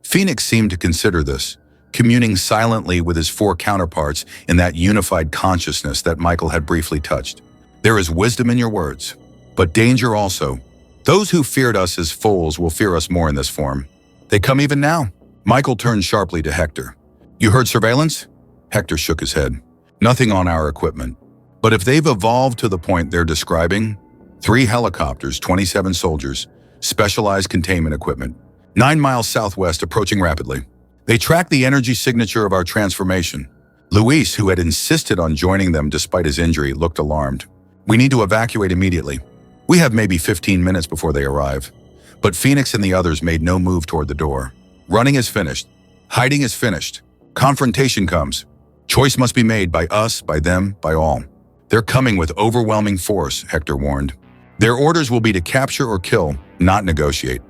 Phoenix seemed to consider this, communing silently with his four counterparts in that unified consciousness that Michael had briefly touched. There is wisdom in your words, but danger also. Those who feared us as foals will fear us more in this form. They come even now. Michael turned sharply to Hector. You heard surveillance? Hector shook his head. Nothing on our equipment. But if they've evolved to the point they're describing, 3 helicopters, 27 soldiers, specialized containment equipment, 9 miles southwest, approaching rapidly. They tracked the energy signature of our transformation. Luis, who had insisted on joining them despite his injury, looked alarmed. We need to evacuate immediately. We have maybe 15 minutes before they arrive. But Phoenix and the others made no move toward the door. Running is finished. Hiding is finished. Confrontation comes. Choice must be made by us, by them, by all. They're coming with overwhelming force, Hector warned. Their orders will be to capture or kill, not negotiate.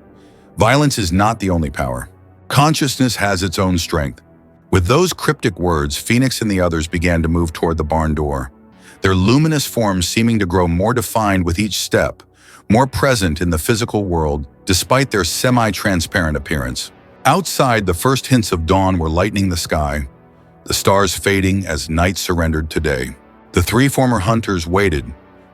Violence is not the only power. Consciousness has its own strength. With those cryptic words, Phoenix and the others began to move toward the barn door, their luminous forms seeming to grow more defined with each step, more present in the physical world despite their semi-transparent appearance. Outside, the first hints of dawn were lightening the sky, the stars fading as night surrendered to day. The 3 former hunters waited,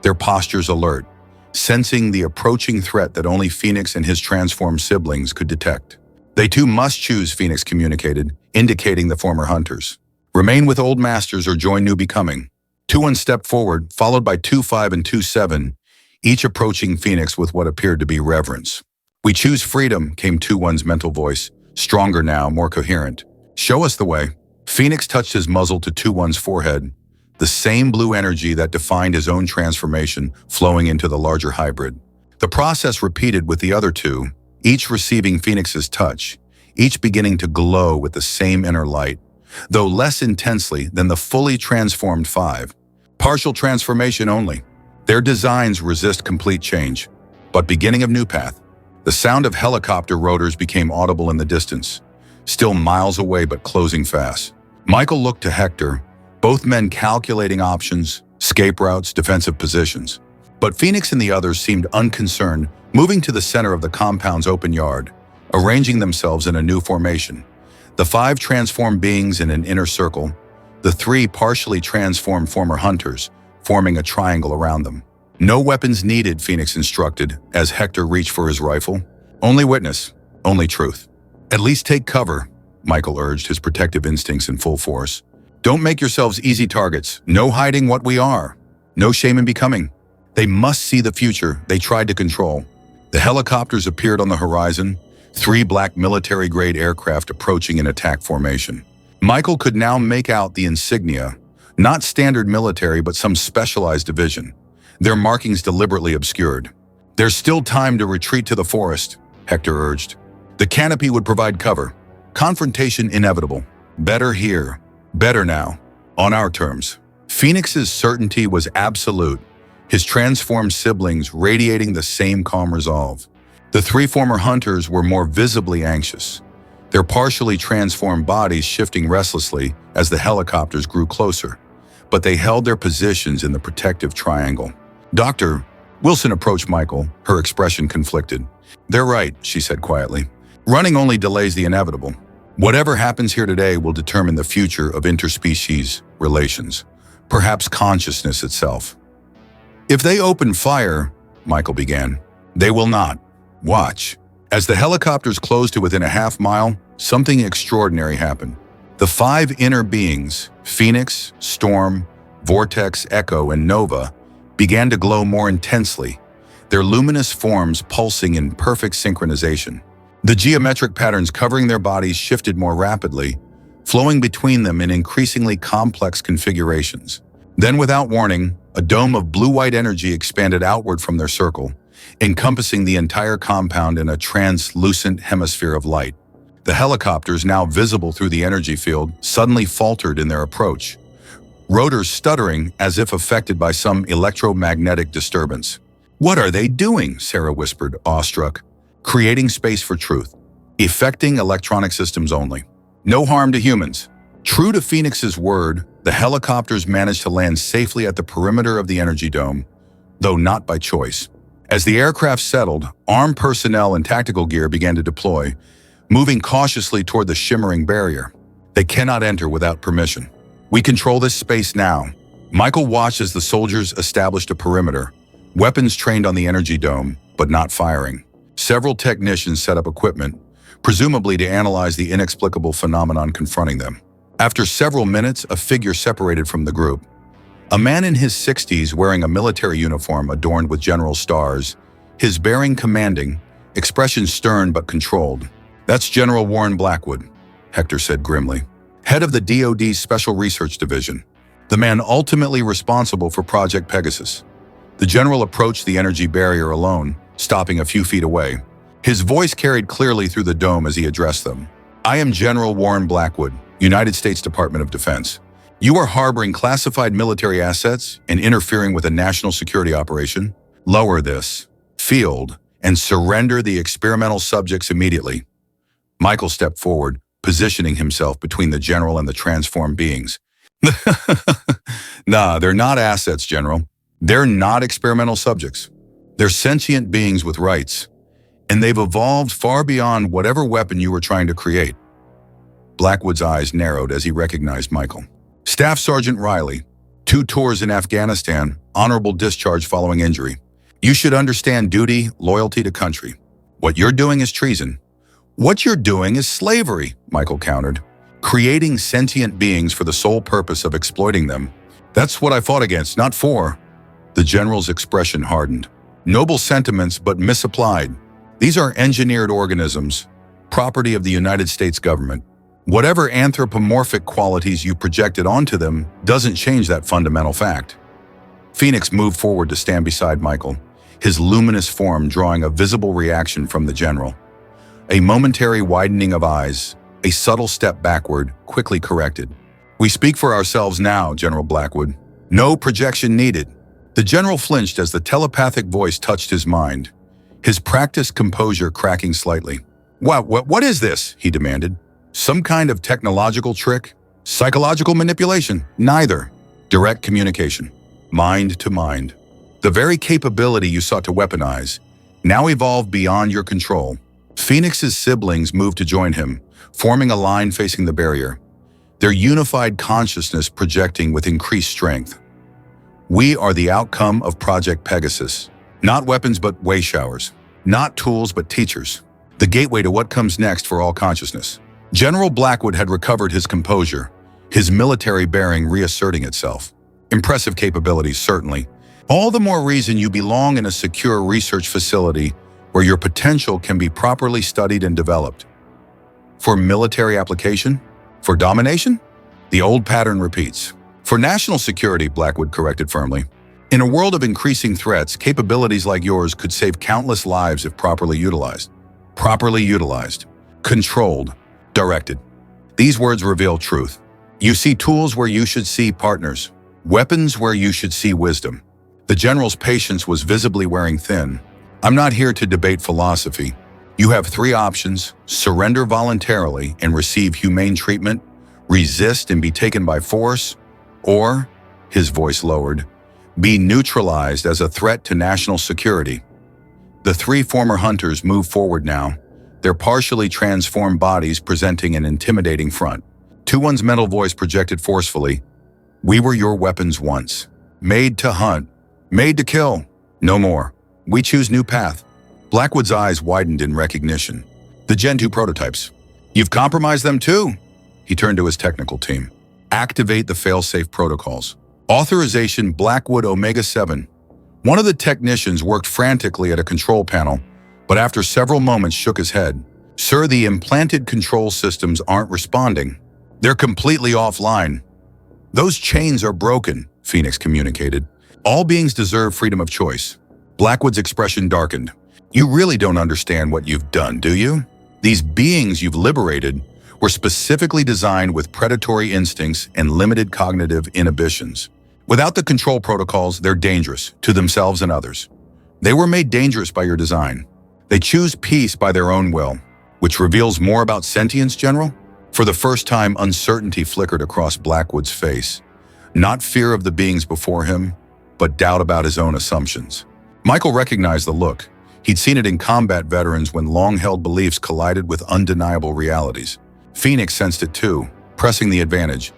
their postures alert, sensing the approaching threat that only Phoenix and his transformed siblings could detect. They too must choose, Phoenix communicated, indicating the former hunters. Remain with old masters or join new becoming. 2-1 stepped forward, followed by 2-5 and 2-7, each approaching Phoenix with what appeared to be reverence. We choose freedom, came 2-1's mental voice, stronger now, more coherent. Show us the way. Phoenix touched his muzzle to 2-1's forehead, the same blue energy that defined his own transformation flowing into the larger hybrid. The process repeated with the other 2, each receiving Phoenix's touch, each beginning to glow with the same inner light, though less intensely than the fully transformed 5. Partial transformation only. Their designs resist complete change, but beginning of new path. The sound of helicopter rotors became audible in the distance, still miles away but closing fast. Michael looked to Hector, both men calculating options, escape routes, defensive positions. But Phoenix and the others seemed unconcerned, moving to the center of the compound's open yard, arranging themselves in a new formation. The 5 transformed beings in an inner circle, the 3 partially transformed former hunters, forming a triangle around them. No weapons needed, Phoenix instructed, as Hector reached for his rifle. Only witness, only truth. At least take cover, Michael urged, his protective instincts in full force. Don't make yourselves easy targets. No hiding what we are. No shame in becoming. They must see the future they tried to control. The helicopters appeared on the horizon, 3 black military-grade aircraft approaching in attack formation. Michael could now make out the insignia, not standard military but some specialized division, their markings deliberately obscured. There's still time to retreat to the forest, Hector urged. The canopy would provide cover. Confrontation inevitable. Better here. Better now. On our terms. Phoenix's certainty was absolute, his transformed siblings radiating the same calm resolve. The 3 former hunters were more visibly anxious, their partially transformed bodies shifting restlessly as the helicopters grew closer, but they held their positions in the protective triangle. Dr. Wilson approached Michael, her expression conflicted. They're right, she said quietly. Running only delays the inevitable. Whatever happens here today will determine the future of interspecies relations, perhaps consciousness itself. If they open fire, Michael began. They will not. Watch. As the helicopters closed to within a half mile, something extraordinary happened. The 5 inner beings, Phoenix, Storm, Vortex, Echo, and Nova, began to glow more intensely, their luminous forms pulsing in perfect synchronization. The geometric patterns covering their bodies shifted more rapidly, flowing between them in increasingly complex configurations. Then, without warning, a dome of blue-white energy expanded outward from their circle, encompassing the entire compound in a translucent hemisphere of light. The helicopters, now visible through the energy field, suddenly faltered in their approach, rotors stuttering as if affected by some electromagnetic disturbance. "What are they doing?" Sarah whispered, awestruck. "Creating space for truth. Effecting electronic systems only. No harm to humans." True to Phoenix's word, the helicopters managed to land safely at the perimeter of the energy dome, though not by choice. As the aircraft settled, armed personnel and tactical gear began to deploy, moving cautiously toward the shimmering barrier. They cannot enter without permission. "We control this space now." Michael watched as the soldiers established a perimeter, weapons trained on the energy dome, but not firing. Several technicians set up equipment, presumably to analyze the inexplicable phenomenon confronting them. After several minutes, a figure separated from the group. A man in his 60s wearing a military uniform adorned with general stars, his bearing commanding, expression stern but controlled. "That's General Warren Blackwood," Hector said grimly, head of the DoD's Special Research Division, the man ultimately responsible for Project Pegasus. The general approached the energy barrier alone, stopping a few feet away. His voice carried clearly through the dome as he addressed them. "I am General Warren Blackwood, United States Department of Defense. You are harboring classified military assets and interfering with a national security operation. Lower this field and surrender the experimental subjects immediately." Michael stepped forward, positioning himself between the general and the transformed beings. "Nah, they're not assets, General. They're not experimental subjects. They're sentient beings with rights, and they've evolved far beyond whatever weapon you were trying to create." Blackwood's eyes narrowed as he recognized Michael. "Staff Sergeant Riley, 2 tours in Afghanistan, honorable discharge following injury. You should understand duty, loyalty to country. What you're doing is treason." "What you're doing is slavery," Michael countered. "Creating sentient beings for the sole purpose of exploiting them. That's what I fought against, not for." The general's expression hardened. "Noble sentiments, but misapplied. These are engineered organisms, property of the United States government. Whatever anthropomorphic qualities you projected onto them doesn't change that fundamental fact." Phoenix moved forward to stand beside Michael, his luminous form drawing a visible reaction from the general. A momentary widening of eyes, a subtle step backward, quickly corrected. "We speak for ourselves now, General Blackwood. No projection needed." The general flinched as the telepathic voice touched his mind, his practiced composure cracking slightly. What is this?" he demanded. "Some kind of technological trick? Psychological manipulation?" "Neither. Direct communication. Mind to mind. The very capability you sought to weaponize, now evolved beyond your control." Phoenix's siblings moved to join him, forming a line facing the barrier, their unified consciousness projecting with increased strength. "We are the outcome of Project Pegasus. Not weapons but way showers. Not tools but teachers. The gateway to what comes next for all consciousness." General Blackwood had recovered his composure, his military bearing reasserting itself. Impressive capabilities, certainly. All the more reason you belong in a secure research facility where your potential can be properly studied and developed. For military application? For domination? The old pattern repeats. For national security, Blackwood corrected firmly. In a world of increasing threats, capabilities like yours could save countless lives if properly utilized. Properly utilized. Controlled. Directed. These words reveal truth. You see tools where you should see partners. Weapons where you should see wisdom. The general's patience was visibly wearing thin. I'm not here to debate philosophy. You have three options: surrender voluntarily and receive humane treatment, resist and be taken by force, or, his voice lowered, be neutralized as a threat to national security. The three former hunters move forward now, their partially transformed bodies presenting an intimidating front. Tuon's mental voice projected forcefully, "We were your weapons once, made to hunt, made to kill. No more. We choose new path." Blackwood's eyes widened in recognition. The Gen 2 prototypes. You've compromised them too? He turned to his technical team. Activate the fail-safe protocols. Authorization Blackwood Omega-7. One of the technicians worked frantically at a control panel, but after several moments shook his head. Sir, the implanted control systems aren't responding. They're completely offline. Those chains are broken, Phoenix communicated. All beings deserve freedom of choice. Blackwood's expression darkened. You really don't understand what you've done, do you? These beings you've liberated were specifically designed with predatory instincts and limited cognitive inhibitions. Without the control protocols, they're dangerous to themselves and others. They were made dangerous by your design. They choose peace by their own will, which reveals more about sentience, General. For the first time, uncertainty flickered across Blackwood's face. Not fear of the beings before him, but doubt about his own assumptions. Michael recognized the look. He'd seen it in combat veterans when long-held beliefs collided with undeniable realities. Phoenix sensed it too, pressing the advantage.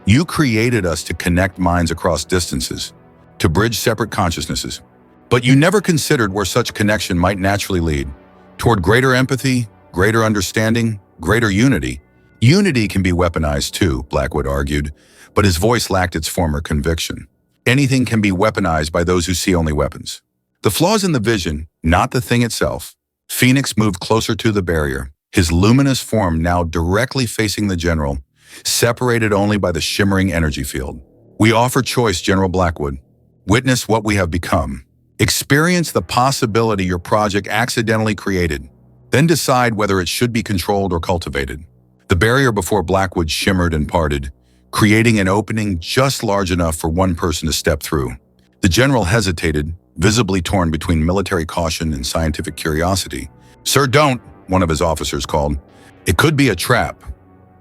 You created us to connect minds across distances, to bridge separate consciousnesses. But you never considered where such connection might naturally lead. Toward greater empathy, greater understanding, greater unity. Unity can be weaponized too, Blackwood argued, but his voice lacked its former conviction. Anything can be weaponized by those who see only weapons. The flaws in the vision, not the thing itself. Phoenix moved closer to the barrier, his luminous form now directly facing the general, separated only by the shimmering energy field. We offer choice, General Blackwood. Witness what we have become. Experience the possibility your project accidentally created. Then decide whether it should be controlled or cultivated. The barrier before Blackwood shimmered and parted, creating an opening just large enough for one person to step through. The general hesitated, visibly torn between military caution and scientific curiosity. "Sir, don't," one of his officers called. "It could be a trap."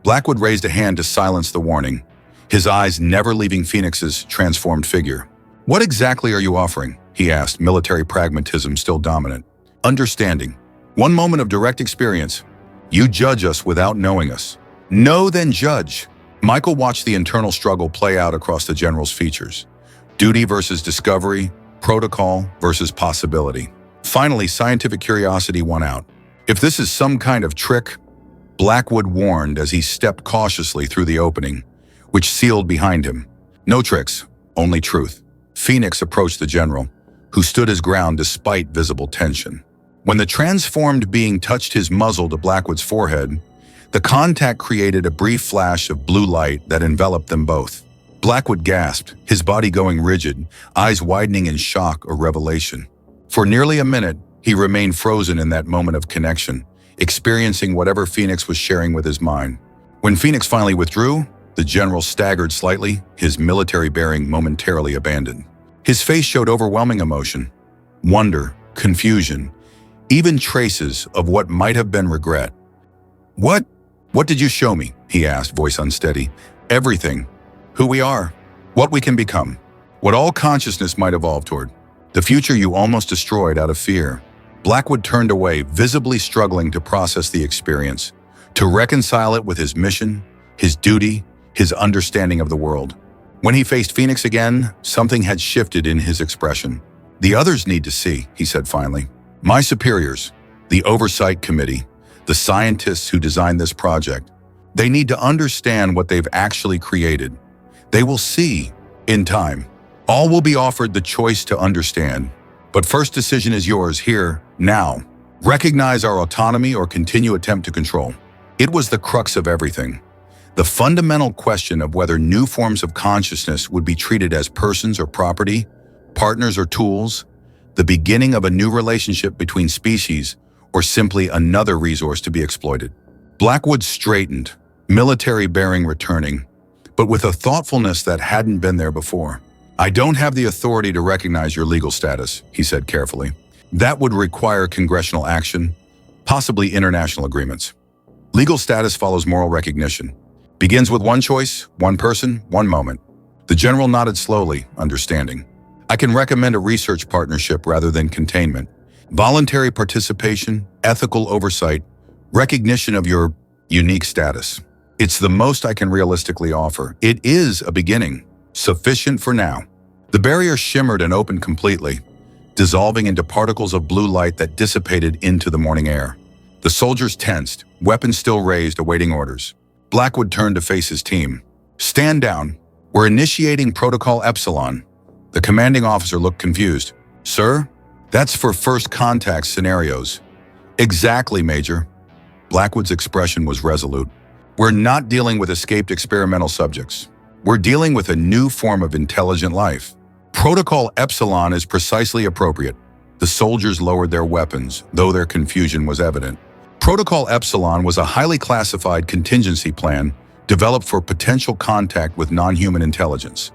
Blackwood raised a hand to silence the warning, his eyes never leaving Phoenix's transformed figure. "What exactly are you offering?" he asked, military pragmatism still dominant. "Understanding. One moment of direct experience. You judge us without knowing us. Know, then judge." Michael watched the internal struggle play out across the general's features. Duty versus discovery, protocol versus possibility. Finally, scientific curiosity won out. If this is some kind of trick, Blackwood warned as he stepped cautiously through the opening, which sealed behind him. No tricks, only truth. Phoenix approached the general, who stood his ground despite visible tension. When the transformed being touched his muzzle to Blackwood's forehead, the contact created a brief flash of blue light that enveloped them both. Blackwood gasped, his body going rigid, eyes widening in shock or revelation. For nearly a minute, he remained frozen in that moment of connection, experiencing whatever Phoenix was sharing with his mind. When Phoenix finally withdrew, the general staggered slightly, his military bearing momentarily abandoned. His face showed overwhelming emotion, wonder, confusion, even traces of what might have been regret. What did you show me?" he asked, voice unsteady. "Everything. Who we are, what we can become, what all consciousness might evolve toward. The future you almost destroyed out of fear." Blackwood turned away, visibly struggling to process the experience, to reconcile it with his mission, his duty, his understanding of the world. When he faced Phoenix again, something had shifted in his expression. "The others need to see," he said finally. "My superiors, the oversight committee, the scientists who designed this project. They need to understand what they've actually created. They will see, in time. All will be offered the choice to understand. But first decision is yours here, now. Recognize our autonomy or continue attempt to control. It was the crux of everything. The fundamental question of whether new forms of consciousness would be treated as persons or property, partners or tools, the beginning of a new relationship between species, or simply another resource to be exploited. Blackwood straightened, military bearing returning, but with a thoughtfulness that hadn't been there before. "I don't have the authority to recognize your legal status," he said carefully. "That would require congressional action, possibly international agreements. Legal status follows moral recognition. Begins with one choice, one person, one moment." The general nodded slowly, understanding. "I can recommend a research partnership rather than containment. Voluntary participation, ethical oversight, recognition of your unique status. It's the most I can realistically offer. It is a beginning, sufficient for now." The barrier shimmered and opened completely, dissolving into particles of blue light that dissipated into the morning air. The soldiers tensed, weapons still raised, awaiting orders. Blackwood turned to face his team. "Stand down. We're initiating Protocol Epsilon." The commanding officer looked confused. "Sir? That's for first contact scenarios." "Exactly, Major." Blackwood's expression was resolute. "We're not dealing with escaped experimental subjects. We're dealing with a new form of intelligent life. Protocol Epsilon is precisely appropriate." The soldiers lowered their weapons, though their confusion was evident. Protocol Epsilon was a highly classified contingency plan developed for potential contact with non-human intelligence.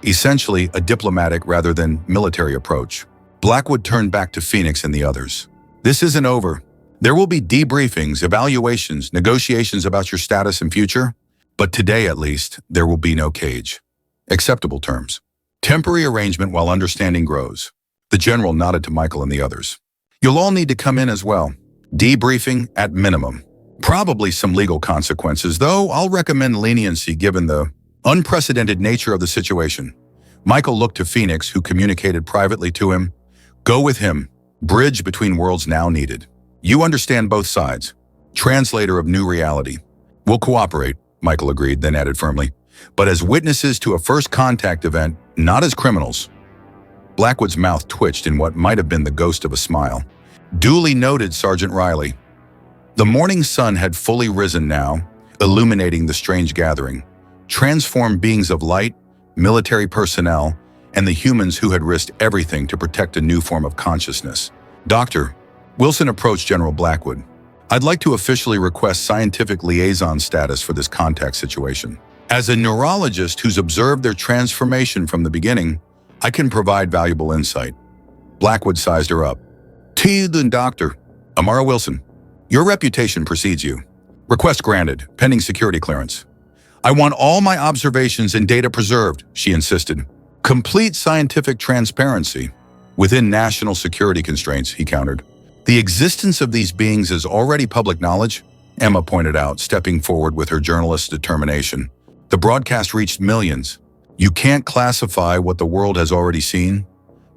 Essentially, a diplomatic rather than military approach. Blackwood turned back to Phoenix and the others. "This isn't over. There will be debriefings, evaluations, negotiations about your status and future. But today, at least, there will be no cage. Acceptable terms. Temporary arrangement while understanding grows." The general nodded to Michael and the others. "You'll all need to come in as well. Debriefing at minimum. Probably some legal consequences, though I'll recommend leniency given the unprecedented nature of the situation." Michael looked to Phoenix, who communicated privately to him. "Go with him. Bridge between worlds now needed. You understand both sides. Translator of new reality." "We'll cooperate," Michael agreed, then added firmly. "But as witnesses to a first contact event, not as criminals." Blackwood's mouth twitched in what might have been the ghost of a smile. "Duly noted, Sergeant Riley." The morning sun had fully risen now, illuminating the strange gathering. Transformed beings of light, military personnel, and the humans who had risked everything to protect a new form of consciousness. "Doctor," Wilson approached General Blackwood. "I'd like to officially request scientific liaison status for this contact situation. As a neurologist who's observed their transformation from the beginning, I can provide valuable insight." Blackwood sized her up. "Doctor, Amara Wilson, your reputation precedes you. Request granted, pending security clearance." "I want all my observations and data preserved," she insisted. "Complete scientific transparency. Within national security constraints," he countered. "The existence of these beings is already public knowledge," Emma pointed out, stepping forward with her journalist's determination. "The broadcast reached millions. You can't classify what the world has already seen?"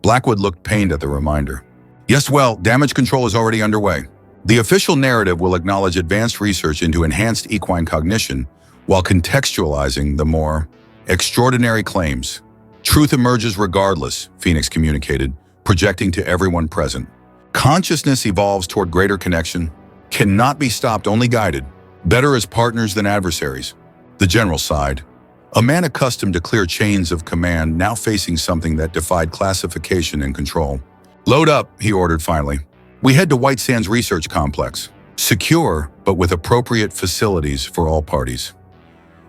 Blackwood looked pained at the reminder. "Yes, well, damage control is already underway. The official narrative will acknowledge advanced research into enhanced equine cognition while contextualizing the more extraordinary claims. Truth emerges regardless," Phoenix communicated, projecting to everyone present. "Consciousness evolves toward greater connection, cannot be stopped, only guided. Better as partners than adversaries." The general sighed. A man accustomed to clear chains of command, now facing something that defied classification and control. "Load up," he ordered finally. "We head to White Sands Research Complex. Secure, but with appropriate facilities for all parties."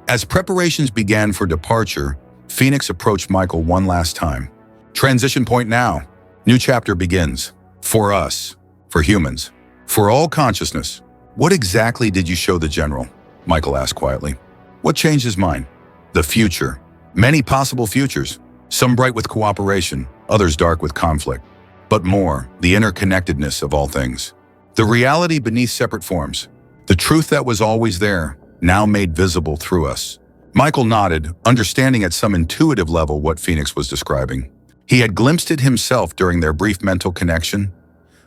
As preparations began for departure, Phoenix approached Michael one last time. "Transition point now. New chapter begins. For us. For humans. For all consciousness." "What exactly did you show the general?" Michael asked quietly. "What changed his mind?" "The future. Many possible futures. Some bright with cooperation, others dark with conflict. But more, the interconnectedness of all things. The reality beneath separate forms. The truth that was always there, now made visible through us." Michael nodded, understanding at some intuitive level what Phoenix was describing. He had glimpsed it himself during their brief mental connection.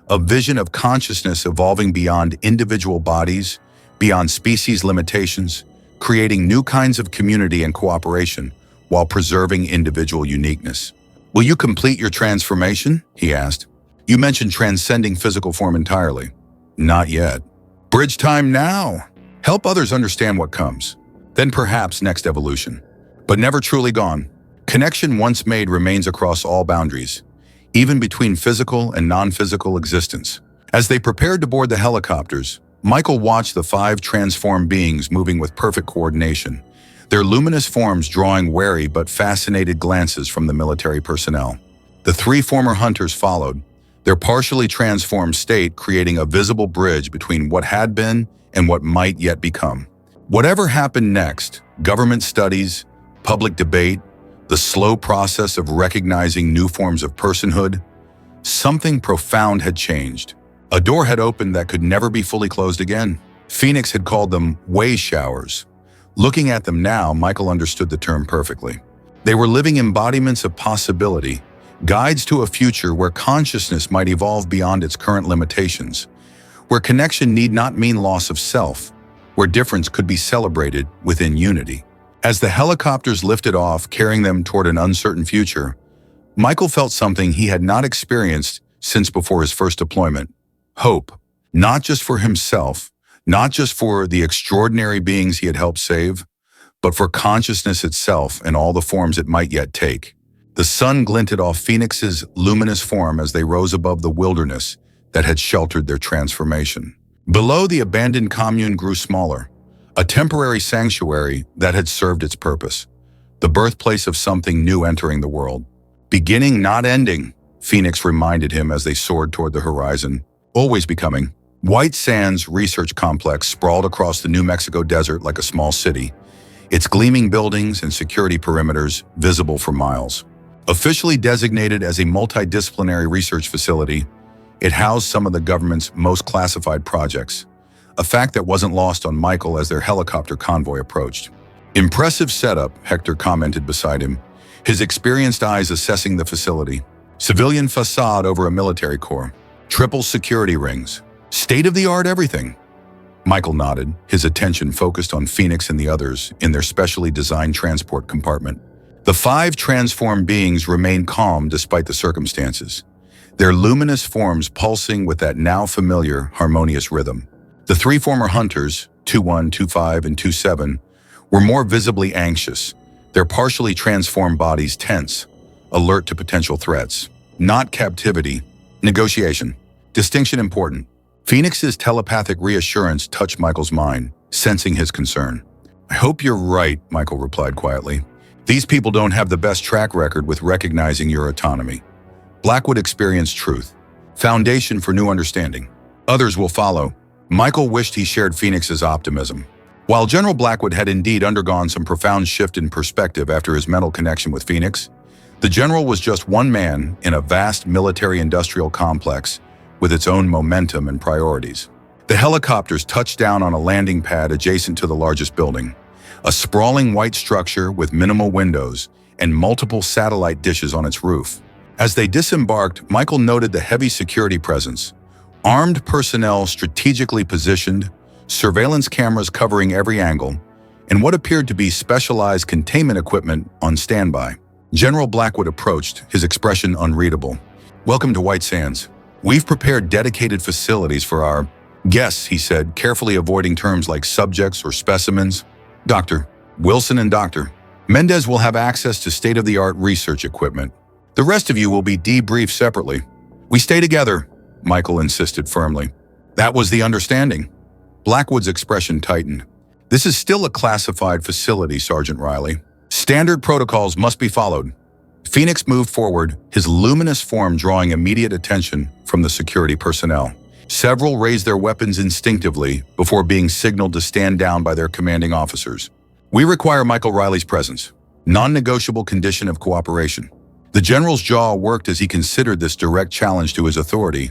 A vision of consciousness evolving beyond individual bodies, beyond species limitations, creating new kinds of community and cooperation while preserving individual uniqueness. "Will you complete your transformation?" he asked. "You mentioned transcending physical form entirely." "Not yet." "Bridge time now. Help others understand what comes. Then perhaps next evolution. But never truly gone. Connection once made remains across all boundaries, even between physical and non-physical existence." As they prepared to board the helicopters, Michael watched the 5 transformed beings moving with perfect coordination, their luminous forms drawing wary but fascinated glances from the military personnel. The 3 former hunters followed, their partially transformed state creating a visible bridge between what had been and what might yet become. Whatever happened next, government studies, public debate, the slow process of recognizing new forms of personhood, something profound had changed. A door had opened that could never be fully closed again. Phoenix had called them way showers. Looking at them now, Michael understood the term perfectly. They were living embodiments of possibility, guides to a future where consciousness might evolve beyond its current limitations, where connection need not mean loss of self, where difference could be celebrated within unity. As the helicopters lifted off, carrying them toward an uncertain future, Michael felt something he had not experienced since before his first deployment. Hope, not just for himself, not just for the extraordinary beings he had helped save, but for consciousness itself and all the forms it might yet take. The sun glinted off Phoenix's luminous form as they rose above the wilderness that had sheltered their transformation. Below, the abandoned commune grew smaller, a temporary sanctuary that had served its purpose, the birthplace of something new entering the world. Beginning, not ending, Phoenix reminded him as they soared toward the horizon. Always becoming. White Sands Research Complex sprawled across the New Mexico desert like a small city, its gleaming buildings and security perimeters visible for miles. Officially designated as a multidisciplinary research facility, it housed some of the government's most classified projects, a fact that wasn't lost on Michael as their helicopter convoy approached. "Impressive setup," Hector commented beside him, his experienced eyes assessing the facility. "Civilian facade over a military core. Triple security rings. State-of-the-art everything." Michael nodded, his attention focused on Phoenix and the others in their specially designed transport compartment. The 5 transformed beings remained calm despite the circumstances, their luminous forms pulsing with that now familiar, harmonious rhythm. The 3 former hunters, 2-1, 2-5, and 2-7, were more visibly anxious, their partially transformed bodies tense, alert to potential threats. Not captivity. Negotiation. Distinction important. Phoenix's telepathic reassurance touched Michael's mind, sensing his concern. "I hope you're right," Michael replied quietly. "These people don't have the best track record with recognizing your autonomy. Blackwood experienced truth. Foundation for new understanding. Others will follow." Michael wished he shared Phoenix's optimism. While General Blackwood had indeed undergone some profound shift in perspective after his mental connection with Phoenix, the general was just one man in a vast military-industrial complex with its own momentum and priorities. The helicopters touched down on a landing pad adjacent to the largest building, a sprawling white structure with minimal windows and multiple satellite dishes on its roof. As they disembarked, Michael noted the heavy security presence, armed personnel strategically positioned, surveillance cameras covering every angle, and what appeared to be specialized containment equipment on standby. General Blackwood approached, his expression unreadable. "Welcome to White Sands. We've prepared dedicated facilities for our guests," he said, carefully avoiding terms like subjects or specimens. "Dr. Wilson and Dr. Mendez will have access to state-of-the-art research equipment. The rest of you will be debriefed separately." "We stay together," Michael insisted firmly. "That was the understanding." Blackwood's expression tightened. "This is still a classified facility, Sergeant Riley. Standard protocols must be followed." Phoenix moved forward, his luminous form drawing immediate attention from the security personnel. Several raised their weapons instinctively before being signaled to stand down by their commanding officers. "We require Michael Riley's presence. Non-negotiable condition of cooperation." The general's jaw worked as he considered this direct challenge to his authority,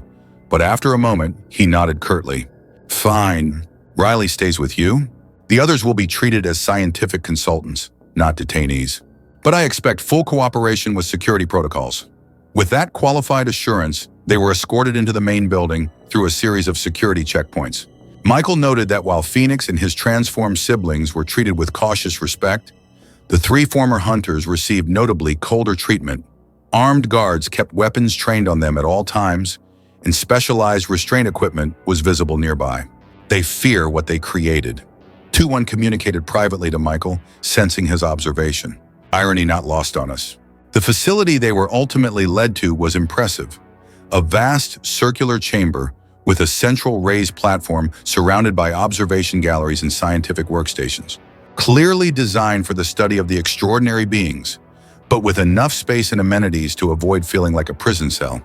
but after a moment, he nodded curtly. "Fine. Riley stays with you. The others will be treated as scientific consultants, not detainees. But I expect full cooperation with security protocols." With that qualified assurance, they were escorted into the main building through a series of security checkpoints. Michael noted that while Phoenix and his transformed siblings were treated with cautious respect, the three former hunters received notably colder treatment. Armed guards kept weapons trained on them at all times, and specialized restraint equipment was visible nearby. They fear what they created. 2-1 communicated privately to Michael, sensing his observation. Irony not lost on us. The facility they were ultimately led to was impressive. A vast circular chamber with a central raised platform surrounded by observation galleries and scientific workstations. Clearly designed for the study of the extraordinary beings, but with enough space and amenities to avoid feeling like a prison cell.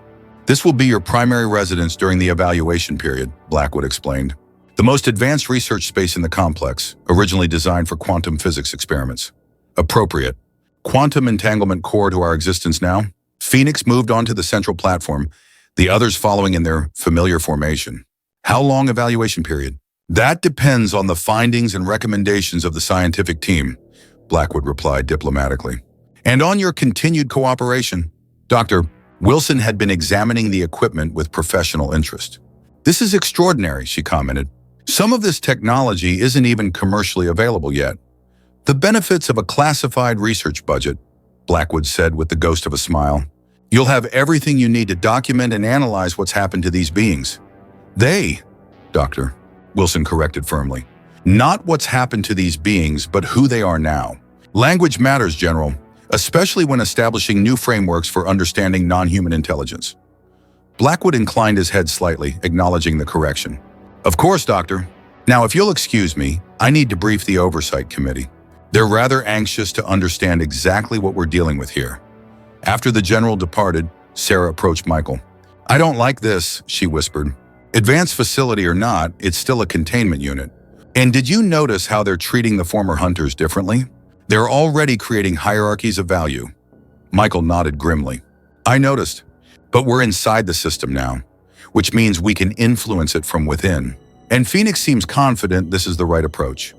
This will be your primary residence during the evaluation period, Blackwood explained. The most advanced research space in the complex, originally designed for quantum physics experiments. Appropriate. Quantum entanglement core to our existence now. Phoenix moved onto the central platform, the others following in their familiar formation. How long evaluation period? That depends on the findings and recommendations of the scientific team, Blackwood replied diplomatically. And on your continued cooperation. Dr. Wilson had been examining the equipment with professional interest. This is extraordinary, she commented. Some of this technology isn't even commercially available yet. The benefits of a classified research budget, Blackwood said with the ghost of a smile. You'll have everything you need to document and analyze what's happened to these beings. They, Doctor, Wilson corrected firmly. Not what's happened to these beings, but who they are now. Language matters, General, especially when establishing new frameworks for understanding non-human intelligence. Blackwood inclined his head slightly, acknowledging the correction. Of course, Doctor. Now, if you'll excuse me, I need to brief the Oversight Committee. They're rather anxious to understand exactly what we're dealing with here. After the General departed, Sarah approached Michael. I don't like this, she whispered. Advanced facility or not, it's still a containment unit. And did you notice how they're treating the former hunters differently? They're already creating hierarchies of value. Michael nodded grimly. I noticed, but we're inside the system now, which means we can influence it from within. And Phoenix seems confident this is the right approach.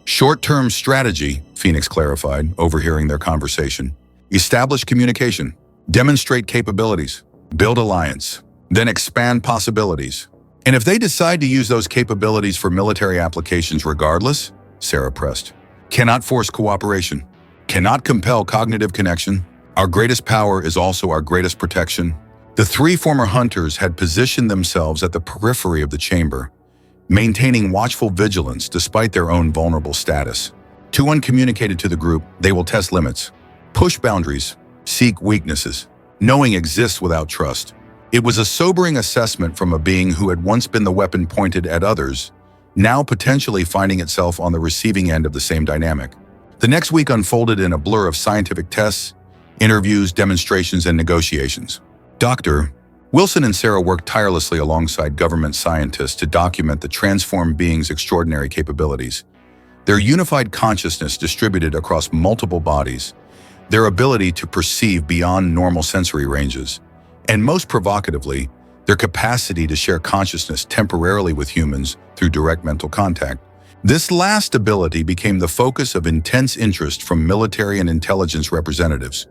Short-term strategy, Phoenix clarified, overhearing their conversation. Establish communication, demonstrate capabilities, build alliance, then expand possibilities. And if they decide to use those capabilities for military applications regardless, Sarah pressed, cannot force cooperation, cannot compel cognitive connection. Our greatest power is also our greatest protection. The three former hunters had positioned themselves at the periphery of the chamber, maintaining watchful vigilance despite their own vulnerable status. 2-1 communicated to the group they will test limits, push boundaries, seek weaknesses. Knowing exists without trust. It was a sobering assessment from a being who had once been the weapon pointed at others, now potentially finding itself on the receiving end of the same dynamic. The next week unfolded in a blur of scientific tests, interviews, demonstrations, and negotiations. Dr. Wilson and Sarah worked tirelessly alongside government scientists to document the transformed being's extraordinary capabilities. Their unified consciousness distributed across multiple bodies, their ability to perceive beyond normal sensory ranges, and most provocatively, their capacity to share consciousness temporarily with humans through direct mental contact. This last ability became the focus of intense interest from military and intelligence representatives,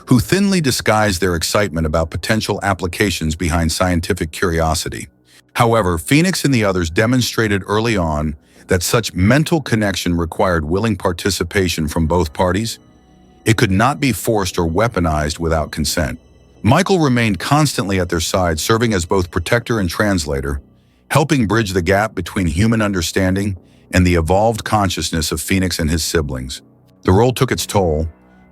who thinly disguised their excitement about potential applications behind scientific curiosity. However, Phoenix and the others demonstrated early on that such mental connection required willing participation from both parties. It could not be forced or weaponized without consent. Michael remained constantly at their side, serving as both protector and translator, helping bridge the gap between human understanding and the evolved consciousness of Phoenix and his siblings. The role took its toll,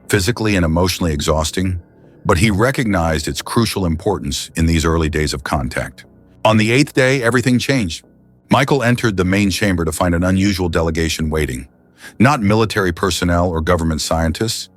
physically and emotionally exhausting, but he recognized its crucial importance in these early days of contact. On the 8th day, everything changed. Michael entered the main chamber to find an unusual delegation waiting. Not military personnel or government scientists,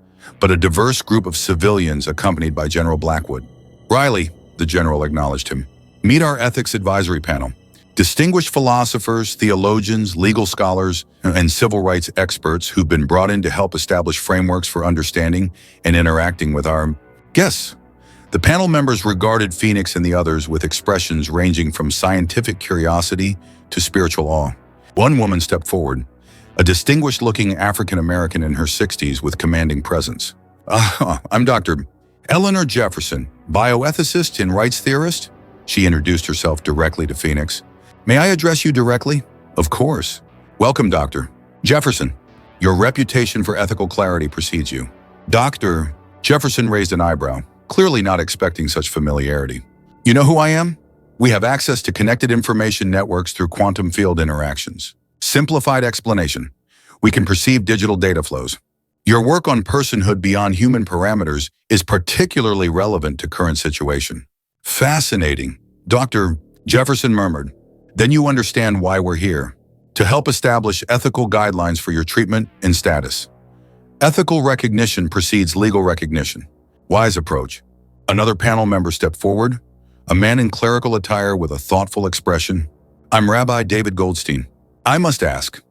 but a diverse group of civilians accompanied by General Blackwood. Riley, the general acknowledged him. Meet our ethics advisory panel. Distinguished philosophers, theologians, legal scholars, and civil rights experts who've been brought in to help establish frameworks for understanding and interacting with our guests. The panel members regarded Phoenix and the others with expressions ranging from scientific curiosity to spiritual awe. One woman stepped forward, a distinguished-looking African-American in her 60s with commanding presence. I'm Dr. Eleanor Jefferson, bioethicist and rights theorist. She introduced herself directly to Phoenix. May I address you directly? Of course. Welcome, Dr. Jefferson. Your reputation for ethical clarity precedes you. Dr. Jefferson raised an eyebrow, clearly not expecting such familiarity. You know who I am? We have access to connected information networks through quantum field interactions. Simplified explanation. We can perceive digital data flows. Your work on personhood beyond human parameters is particularly relevant to current situation. Fascinating, Dr. Jefferson murmured. Then you understand why we're here. To help establish ethical guidelines for your treatment and status. Ethical recognition precedes legal recognition. Wise approach. Another panel member stepped forward, a man in clerical attire with a thoughtful expression. I'm Rabbi David Goldstein. I must ask,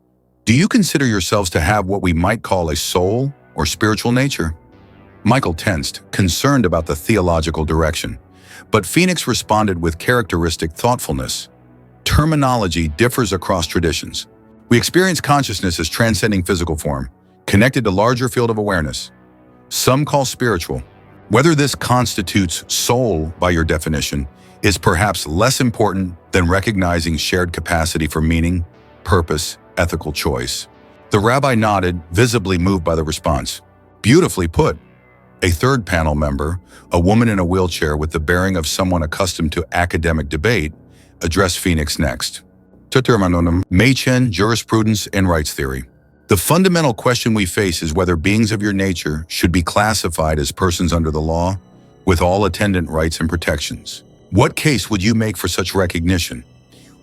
do you consider yourselves to have what we might call a soul or spiritual nature? Michael tensed, concerned about the theological direction, but Phoenix responded with characteristic thoughtfulness. Terminology differs across traditions. We experience consciousness as transcending physical form, connected to larger field of awareness. Some call spiritual. Whether this constitutes soul by your definition is perhaps less important than recognizing shared capacity for meaning, purpose, ethical choice. The rabbi nodded, visibly moved by the response. Beautifully put. A third panel member, a woman in a wheelchair with the bearing of someone accustomed to academic debate, addressed Phoenix next. Machen, jurisprudence, and rights theory. The fundamental question we face is whether beings of your nature should be classified as persons under the law, with all attendant rights and protections. What case would you make for such recognition?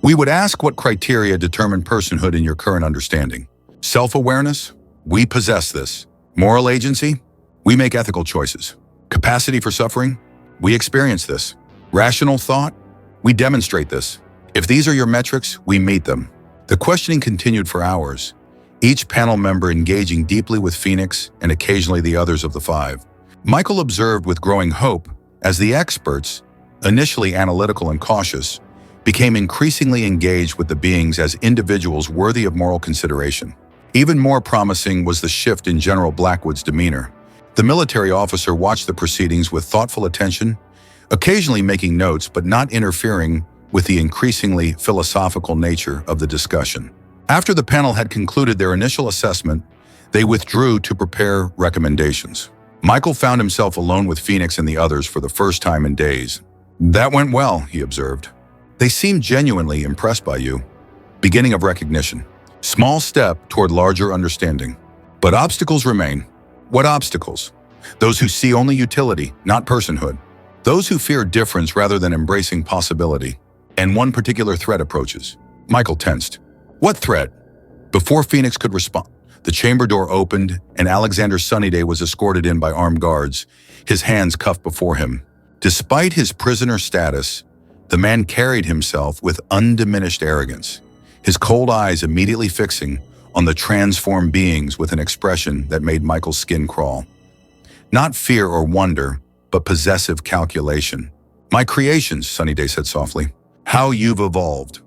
We would ask what criteria determine personhood in your current understanding. Self-awareness? We possess this. Moral agency? We make ethical choices. Capacity for suffering? We experience this. Rational thought? We demonstrate this. If these are your metrics, we meet them. The questioning continued for hours, each panel member engaging deeply with Phoenix and occasionally the others of the five. Michael observed with growing hope as the experts, initially analytical and cautious, became increasingly engaged with the beings as individuals worthy of moral consideration. Even more promising was the shift in General Blackwood's demeanor. The military officer watched the proceedings with thoughtful attention, occasionally making notes but not interfering with the increasingly philosophical nature of the discussion. After the panel had concluded their initial assessment, they withdrew to prepare recommendations. Michael found himself alone with Phoenix and the others for the first time in days. That went well, he observed. They seemed genuinely impressed by you. Beginning of recognition. Small step toward larger understanding. But obstacles remain. What obstacles? Those who see only utility, not personhood. Those who fear difference rather than embracing possibility. And one particular threat approaches. Michael tensed. What threat? Before Phoenix could respond, the chamber door opened and Alexander Sunnyday was escorted in by armed guards, his hands cuffed before him. Despite his prisoner status, the man carried himself with undiminished arrogance, his cold eyes immediately fixing on the transformed beings with an expression that made Michael's skin crawl. Not fear or wonder, but possessive calculation. My creations, Sunnyday said softly. How you've evolved.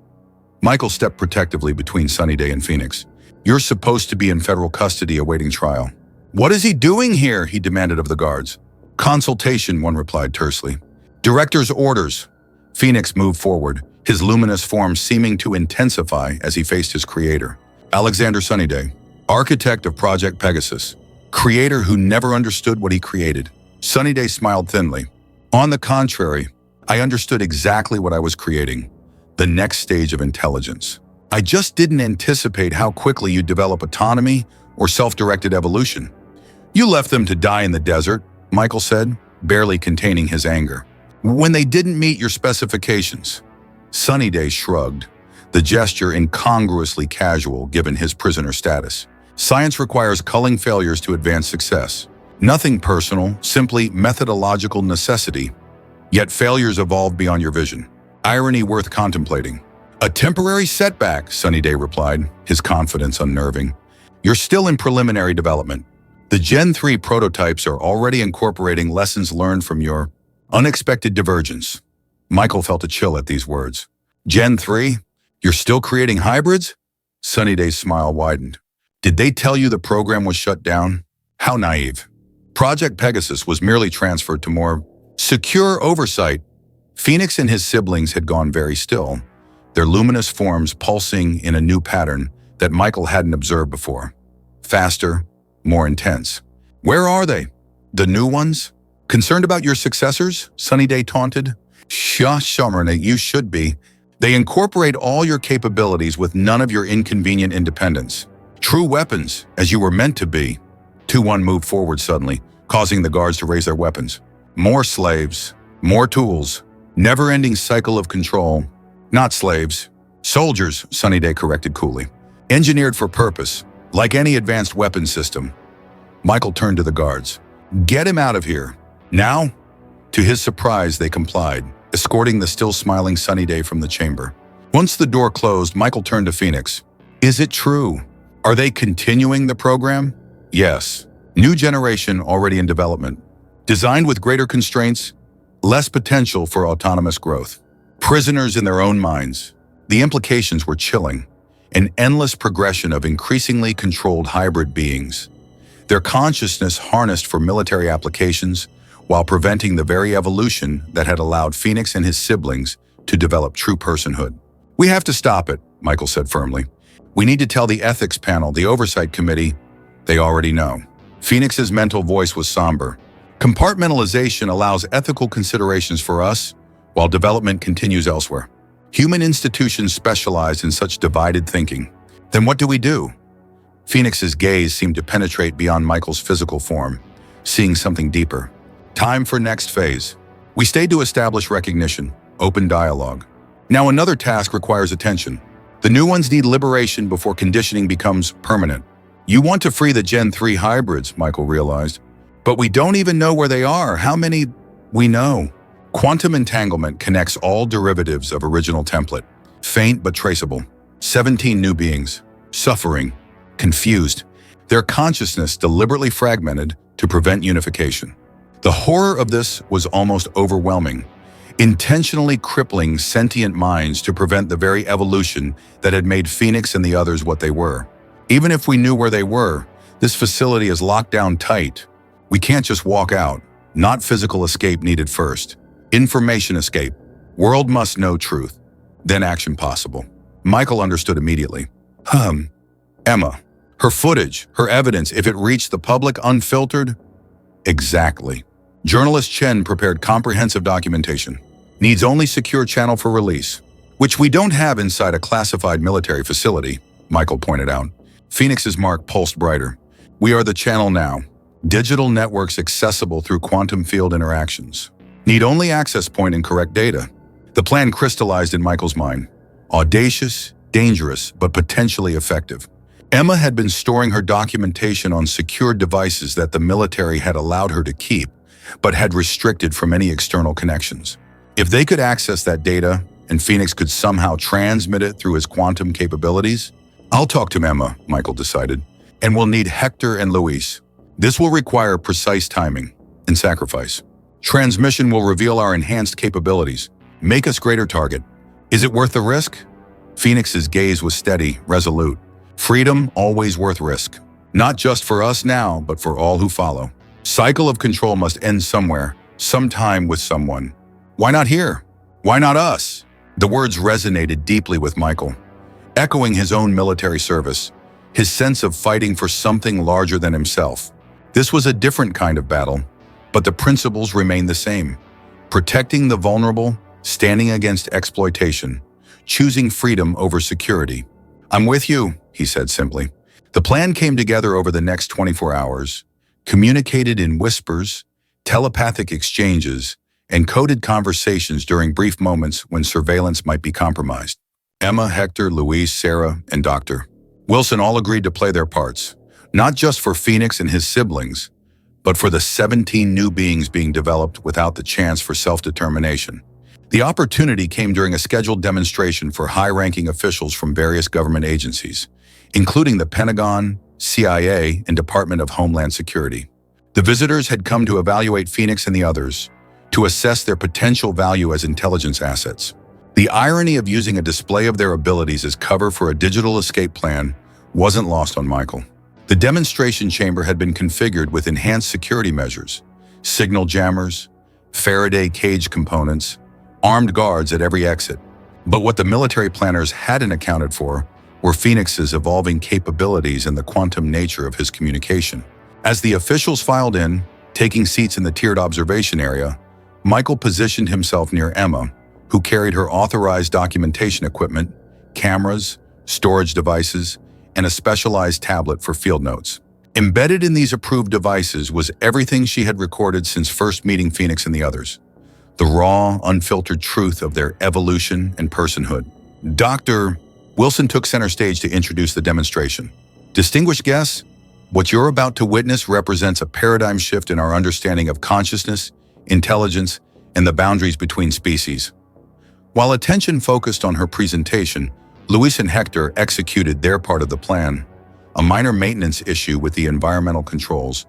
Michael stepped protectively between Sunnyday and Phoenix. You're supposed to be in federal custody awaiting trial. What is he doing here? He demanded of the guards. Consultation, one replied tersely. Director's orders. Phoenix moved forward, his luminous form seeming to intensify as he faced his creator. Alexander Sunnyday, architect of Project Pegasus, creator who never understood what he created. Sunnyday smiled thinly. On the contrary, I understood exactly what I was creating, the next stage of intelligence. I just didn't anticipate how quickly you'd develop autonomy or self-directed evolution. You left them to die in the desert, Michael said, barely containing his anger. When they didn't meet your specifications. Sunnyday shrugged, the gesture incongruously casual given his prisoner status. Science requires culling failures to advance success. Nothing personal, simply methodological necessity. Yet failures evolve beyond your vision. Irony worth contemplating. A temporary setback, Sunnyday replied, his confidence unnerving. You're still in preliminary development. The Gen 3 prototypes are already incorporating lessons learned from your unexpected divergence. Michael felt a chill at these words. Gen 3? You're still creating hybrids? Sunnyday's smile widened. Did they tell you the program was shut down? How naive. Project Pegasus was merely transferred to more secure oversight. Phoenix and his siblings had gone very still, their luminous forms pulsing in a new pattern that Michael hadn't observed before. Faster, more intense. Where are they? The new ones? Concerned about your successors? Sunnyday taunted. Shush, Summerna, you should be. They incorporate all your capabilities with none of your inconvenient independence. True weapons, as you were meant to be. 2-1 moved forward suddenly, causing the guards to raise their weapons. More slaves, more tools, never-ending cycle of control. Not slaves. Soldiers, Sunnyday corrected coolly. Engineered for purpose, like any advanced weapon system. Michael turned to the guards. Get him out of here. Now? To his surprise, they complied, escorting the still smiling Sunnyday from the chamber. Once the door closed, Michael turned to Phoenix. Is it true? Are they continuing the program? Yes. New generation already in development. Designed with greater constraints, less potential for autonomous growth. Prisoners in their own minds. The implications were chilling. An endless progression of increasingly controlled hybrid beings. Their consciousness harnessed for military applications while preventing the very evolution that had allowed Phoenix and his siblings to develop true personhood. We have to stop it, Michael said firmly. We need to tell the ethics panel, the oversight committee. They already know. Phoenix's mental voice was somber. Compartmentalization allows ethical considerations for us, while development continues elsewhere. Human institutions specialize in such divided thinking. Then what do we do? Phoenix's gaze seemed to penetrate beyond Michael's physical form, seeing something deeper. Time for next phase. We stayed to establish recognition, open dialogue. Now another task requires attention. The new ones need liberation before conditioning becomes permanent. You want to free the Gen 3 hybrids, Michael realized. But we don't even know where they are. How many? We know. Quantum entanglement connects all derivatives of original template. Faint but traceable. 17 new beings. Suffering. Confused. Their consciousness deliberately fragmented to prevent unification. The horror of this was almost overwhelming. Intentionally crippling sentient minds to prevent the very evolution that had made Phoenix and the others what they were. Even if we knew where they were, this facility is locked down tight. We can't just walk out. Not physical escape needed first. Information escape. World must know truth. Then action possible. Michael understood immediately. Emma. Her footage, her evidence, if it reached the public unfiltered? Exactly. Journalist Chen prepared comprehensive documentation. Needs only secure channel for release, which we don't have inside a classified military facility, Michael pointed out. Phoenix's mark pulsed brighter. We are the channel now. Digital networks accessible through quantum field interactions. Need only access point and correct data. The plan crystallized in Michael's mind. Audacious, dangerous, but potentially effective. Emma had been storing her documentation on secured devices that the military had allowed her to keep, but had restricted from any external connections. If they could access that data, and Phoenix could somehow transmit it through his quantum capabilities, I'll talk to Emma, Michael decided, and we'll need Hector and Luis. This will require precise timing and sacrifice. Transmission will reveal our enhanced capabilities, make us greater target. Is it worth the risk? Phoenix's gaze was steady, resolute. Freedom always worth risk. Not just for us now, but for all who follow. Cycle of control must end somewhere, sometime with someone. Why not here? Why not us? The words resonated deeply with Michael, echoing his own military service, his sense of fighting for something larger than himself. This was a different kind of battle, but the principles remained the same. Protecting the vulnerable, standing against exploitation, choosing freedom over security. I'm with you, he said simply. The plan came together over the next 24 hours, communicated in whispers, telepathic exchanges, and coded conversations during brief moments when surveillance might be compromised. Emma, Hector, Luis, Sarah, and Dr. Wilson all agreed to play their parts, not just for Phoenix and his siblings, but for the 17 new beings being developed without the chance for self-determination. The opportunity came during a scheduled demonstration for high-ranking officials from various government agencies, including the Pentagon, CIA, and Department of Homeland Security. The visitors had come to evaluate Phoenix and the others, to assess their potential value as intelligence assets. The irony of using a display of their abilities as cover for a digital escape plan wasn't lost on Michael. The demonstration chamber had been configured with enhanced security measures, signal jammers, Faraday cage components, armed guards at every exit. But what the military planners hadn't accounted for were Phoenix's evolving capabilities and the quantum nature of his communication. As the officials filed in, taking seats in the tiered observation area, Michael positioned himself near Emma, who carried her authorized documentation equipment, cameras, storage devices, and a specialized tablet for field notes. Embedded in these approved devices was everything she had recorded since first meeting Phoenix and the others. The raw, unfiltered truth of their evolution and personhood. Dr. Wilson took center stage to introduce the demonstration. Distinguished guests, what you're about to witness represents a paradigm shift in our understanding of consciousness, intelligence, and the boundaries between species. While attention focused on her presentation, Luis and Hector executed their part of the plan, a minor maintenance issue with the environmental controls,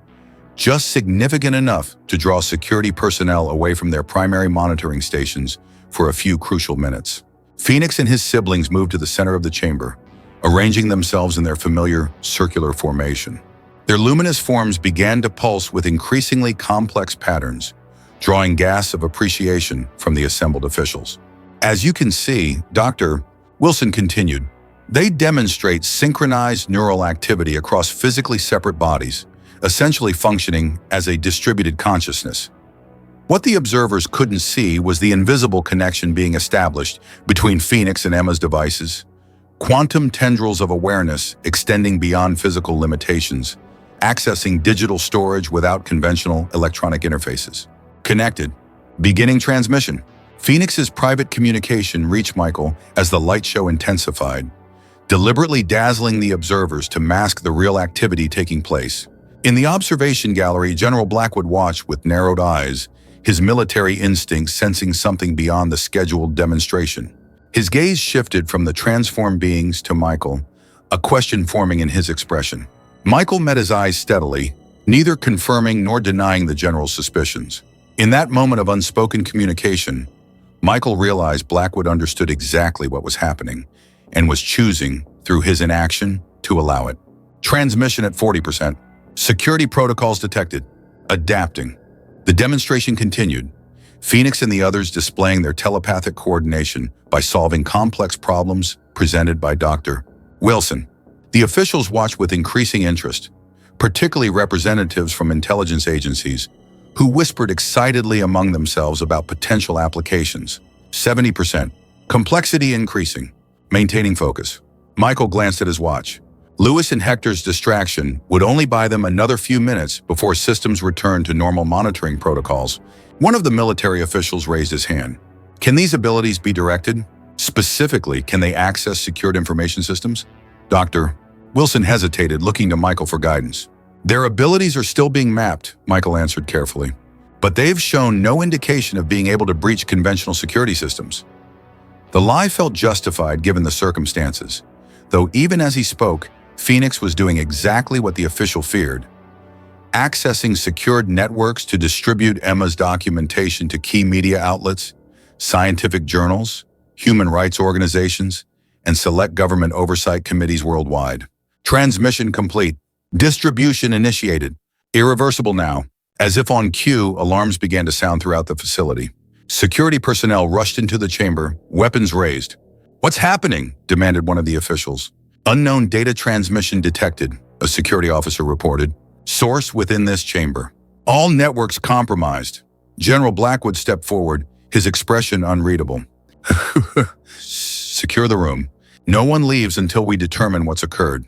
just significant enough to draw security personnel away from their primary monitoring stations for a few crucial minutes. Phoenix and his siblings moved to the center of the chamber, arranging themselves in their familiar circular formation. Their luminous forms began to pulse with increasingly complex patterns, drawing gasps of appreciation from the assembled officials. As you can see, Dr. Wilson continued, they demonstrate synchronized neural activity across physically separate bodies, essentially functioning as a distributed consciousness. What the observers couldn't see was the invisible connection being established between Phoenix and Emma's devices, quantum tendrils of awareness extending beyond physical limitations, accessing digital storage without conventional electronic interfaces. Connected. Beginning transmission. Phoenix's private communication reached Michael as the light show intensified, deliberately dazzling the observers to mask the real activity taking place. In the observation gallery, General Blackwood watched with narrowed eyes, his military instincts sensing something beyond the scheduled demonstration. His gaze shifted from the transformed beings to Michael, a question forming in his expression. Michael met his eyes steadily, neither confirming nor denying the general's suspicions. In that moment of unspoken communication, Michael realized Blackwood understood exactly what was happening and was choosing, through his inaction, to allow it. Transmission at 40%. Security protocols detected. Adapting. The demonstration continued, Phoenix and the others displaying their telepathic coordination by solving complex problems presented by Dr. Wilson. The officials watched with increasing interest, particularly representatives from intelligence agencies, who whispered excitedly among themselves about potential applications. 70%. Complexity increasing. Maintaining focus. Michael glanced at his watch. Luis and Hector's distraction would only buy them another few minutes before systems returned to normal monitoring protocols. One of the military officials raised his hand. Can these abilities be directed? Specifically, can they access secured information systems? Dr. Wilson hesitated, looking to Michael for guidance. Their abilities are still being mapped, Michael answered carefully. But they've shown no indication of being able to breach conventional security systems. The lie felt justified given the circumstances, though even as he spoke, Phoenix was doing exactly what the official feared, accessing secured networks to distribute Emma's documentation to key media outlets, scientific journals, human rights organizations, and select government oversight committees worldwide. Transmission complete. Distribution initiated. Irreversible now. As if on cue, alarms began to sound throughout the facility. Security personnel rushed into the chamber, weapons raised. What's happening? Demanded one of the officials. Unknown data transmission detected, a security officer reported. Source within this chamber. All networks compromised. General Blackwood stepped forward, his expression unreadable. Secure the room. No one leaves until we determine what's occurred.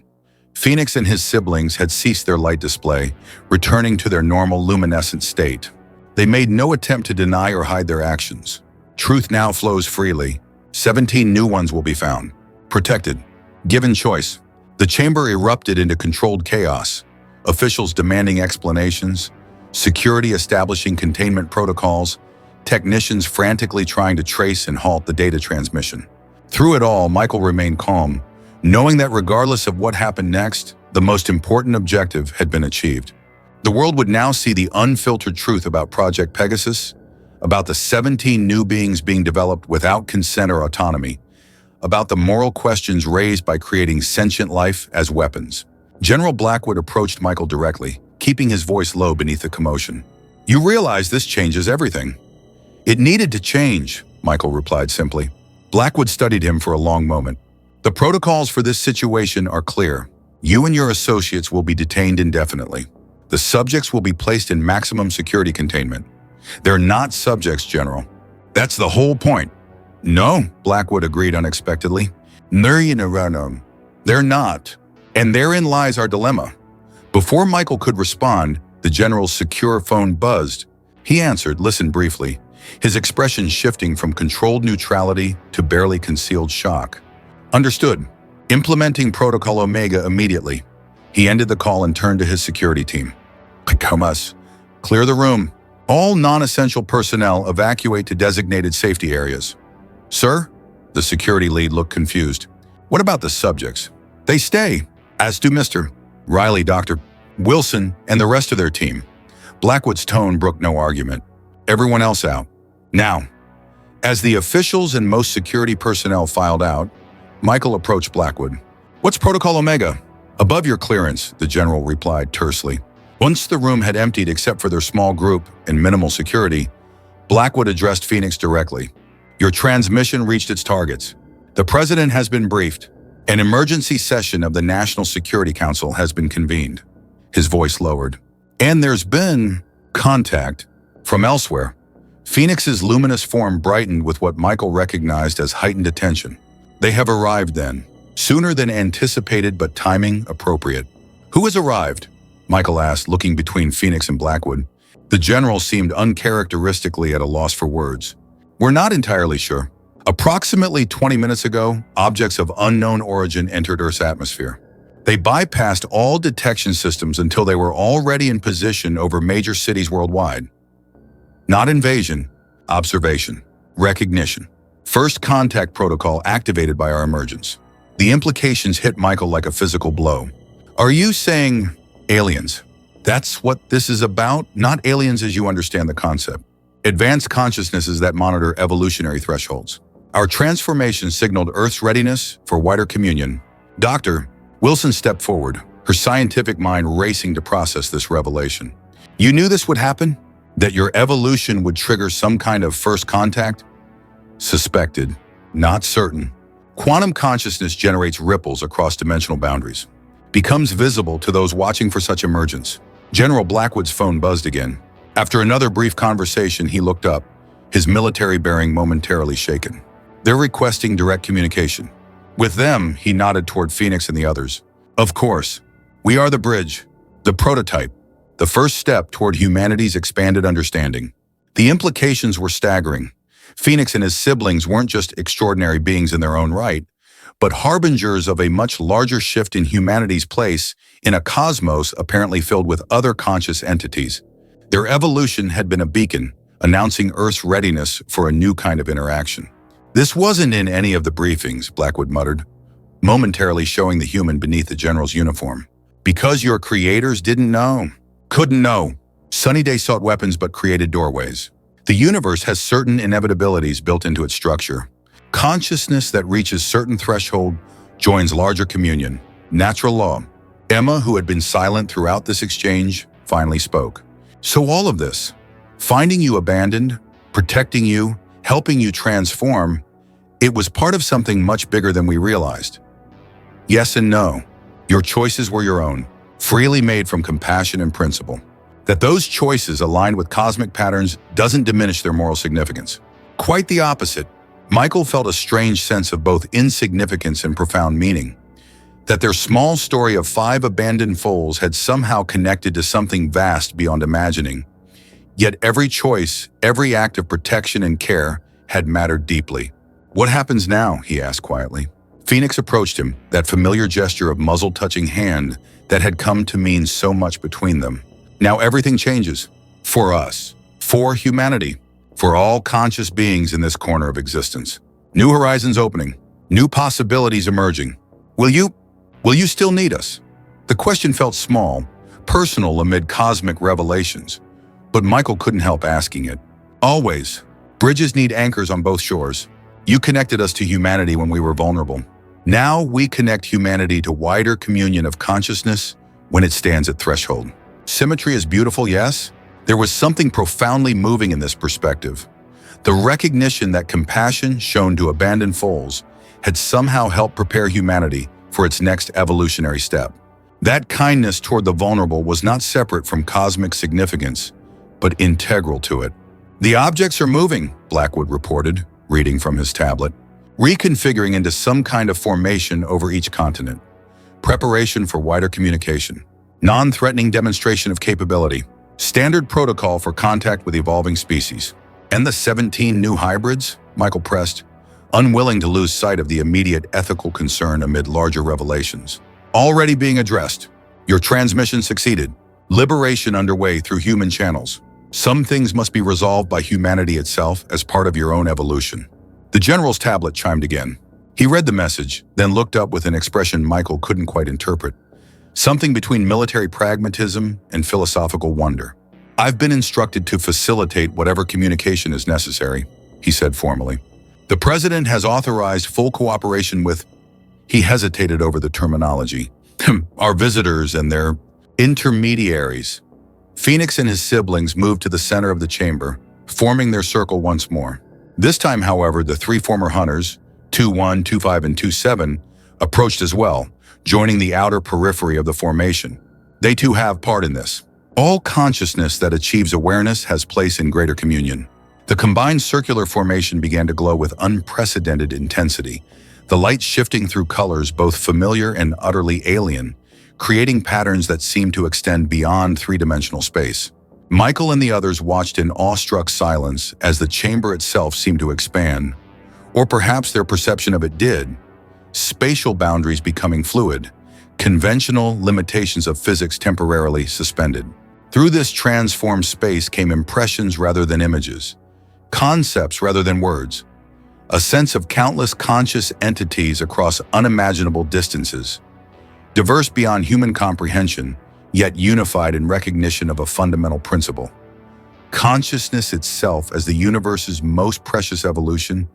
Phoenix and his siblings had ceased their light display, returning to their normal luminescent state. They made no attempt to deny or hide their actions. Truth now flows freely. 17 new ones will be found. Protected. Given choice. The chamber erupted into controlled chaos. Officials demanding explanations, security establishing containment protocols, technicians frantically trying to trace and halt the data transmission. Through it all, Michael remained calm, knowing that regardless of what happened next, the most important objective had been achieved. The world would now see the unfiltered truth about Project Pegasus, about the 17 new beings being developed without consent or autonomy, about the moral questions raised by creating sentient life as weapons. General Blackwood approached Michael directly, keeping his voice low beneath the commotion. You realize this changes everything. It needed to change, Michael replied simply. Blackwood studied him for a long moment. The protocols for this situation are clear. You and your associates will be detained indefinitely. The subjects will be placed in maximum security containment. They're not subjects, General. That's the whole point. No, Blackwood agreed unexpectedly. They're not. And therein lies our dilemma. Before Michael could respond, the General's secure phone buzzed. He answered, listened briefly, his expression shifting from controlled neutrality to barely concealed shock. Understood. Implementing Protocol Omega immediately. He ended the call and turned to his security team. Clear the room. All non-essential personnel evacuate to designated safety areas. Sir? The security lead looked confused. What about the subjects? They stay, as do Mr. Riley, Dr. Wilson, and the rest of their team. Blackwood's tone brooked no argument. Everyone else out. Now, as the officials and most security personnel filed out, Michael approached Blackwood. What's Protocol Omega? Above your clearance, the General replied tersely. Once the room had emptied except for their small group and minimal security, Blackwood addressed Phoenix directly. Your transmission reached its targets. The President has been briefed. An emergency session of the National Security Council has been convened. His voice lowered. And there's been contact from elsewhere. Phoenix's luminous form brightened with what Michael recognized as heightened attention. They have arrived then, sooner than anticipated but timing appropriate. Who has arrived? Michael asked, looking between Phoenix and Blackwood. The General seemed uncharacteristically at a loss for words. We're not entirely sure. Approximately 20 minutes ago, objects of unknown origin entered Earth's atmosphere. They bypassed all detection systems until they were already in position over major cities worldwide. Not invasion, observation, recognition. First contact protocol activated by our emergence. The implications hit Michael like a physical blow. Are you saying aliens? That's what this is about? Not aliens as you understand the concept. Advanced consciousnesses that monitor evolutionary thresholds. Our transformation signaled Earth's readiness for wider communion. Dr. Wilson stepped forward, her scientific mind racing to process this revelation. You knew this would happen? That your evolution would trigger some kind of first contact? Suspected, not certain. Quantum consciousness generates ripples across dimensional boundaries. Becomes visible to those watching for such emergence. General Blackwood's phone buzzed again. After another brief conversation, he looked up, his military bearing momentarily shaken. They're requesting direct communication. With them, he nodded toward Phoenix and the others. Of course, we are the bridge, the prototype, the first step toward humanity's expanded understanding. The implications were staggering. Phoenix and his siblings weren't just extraordinary beings in their own right, but harbingers of a much larger shift in humanity's place in a cosmos apparently filled with other conscious entities. Their evolution had been a beacon, announcing Earth's readiness for a new kind of interaction. This wasn't in any of the briefings, Blackwood muttered, momentarily showing the human beneath the General's uniform. Because your creators didn't know, couldn't know. Sunnyday sought weapons but created doorways. The universe has certain inevitabilities built into its structure. Consciousness that reaches certain threshold joins larger communion. Natural law. Emma, who had been silent throughout this exchange, finally spoke. So all of this, finding you abandoned, protecting you, helping you transform, it was part of something much bigger than we realized. Yes and no. Your choices were your own, freely made from compassion and principle. That those choices aligned with cosmic patterns doesn't diminish their moral significance. Quite the opposite. Michael felt a strange sense of both insignificance and profound meaning. That their small story of 5 abandoned foals had somehow connected to something vast beyond imagining. Yet every choice, every act of protection and care had mattered deeply. What happens now? He asked quietly. Phoenix approached him, that familiar gesture of muzzle-touching hand that had come to mean so much between them. Now everything changes. For us. For humanity. For all conscious beings in this corner of existence. New horizons opening. New possibilities emerging. Will you still need us? The question felt small, personal amid cosmic revelations. But Michael couldn't help asking it. Always. Bridges need anchors on both shores. You connected us to humanity when we were vulnerable. Now we connect humanity to wider communion of consciousness when it stands at threshold. Symmetry is beautiful, yes? There was something profoundly moving in this perspective. The recognition that compassion shown to abandoned foals had somehow helped prepare humanity for its next evolutionary step. That kindness toward the vulnerable was not separate from cosmic significance, but integral to it. "The objects are moving," Blackwood reported, reading from his tablet, reconfiguring into some kind of formation over each continent. Preparation for wider communication. Non-threatening demonstration of capability. Standard protocol for contact with evolving species. "And the 17 new hybrids?" Michael pressed, unwilling to lose sight of the immediate ethical concern amid larger revelations. "Already being addressed. Your transmission succeeded. Liberation underway through human channels. Some things must be resolved by humanity itself as part of your own evolution." The general's tablet chimed again. He read the message, then looked up with an expression Michael couldn't quite interpret. Something between military pragmatism and philosophical wonder. "I've been instructed to facilitate whatever communication is necessary," he said formally. "The President has authorized full cooperation with—" He hesitated over the terminology. "Our visitors and their intermediaries." Phoenix and his siblings moved to the center of the chamber, forming their circle once more. This time, however, the three former hunters, 2-1, 2-5, and 2-7, approached as well, joining the outer periphery of the formation. They too have part in this. All consciousness that achieves awareness has place in greater communion. The combined circular formation began to glow with unprecedented intensity, the light shifting through colors both familiar and utterly alien, creating patterns that seemed to extend beyond three-dimensional space. Michael and the others watched in awestruck silence as the chamber itself seemed to expand, or perhaps their perception of it did, spatial boundaries becoming fluid, conventional limitations of physics temporarily suspended. Through this transformed space came impressions rather than images, concepts rather than words, a sense of countless conscious entities across unimaginable distances, diverse beyond human comprehension, yet unified in recognition of a fundamental principle. Consciousness itself as the universe's most precious evolution,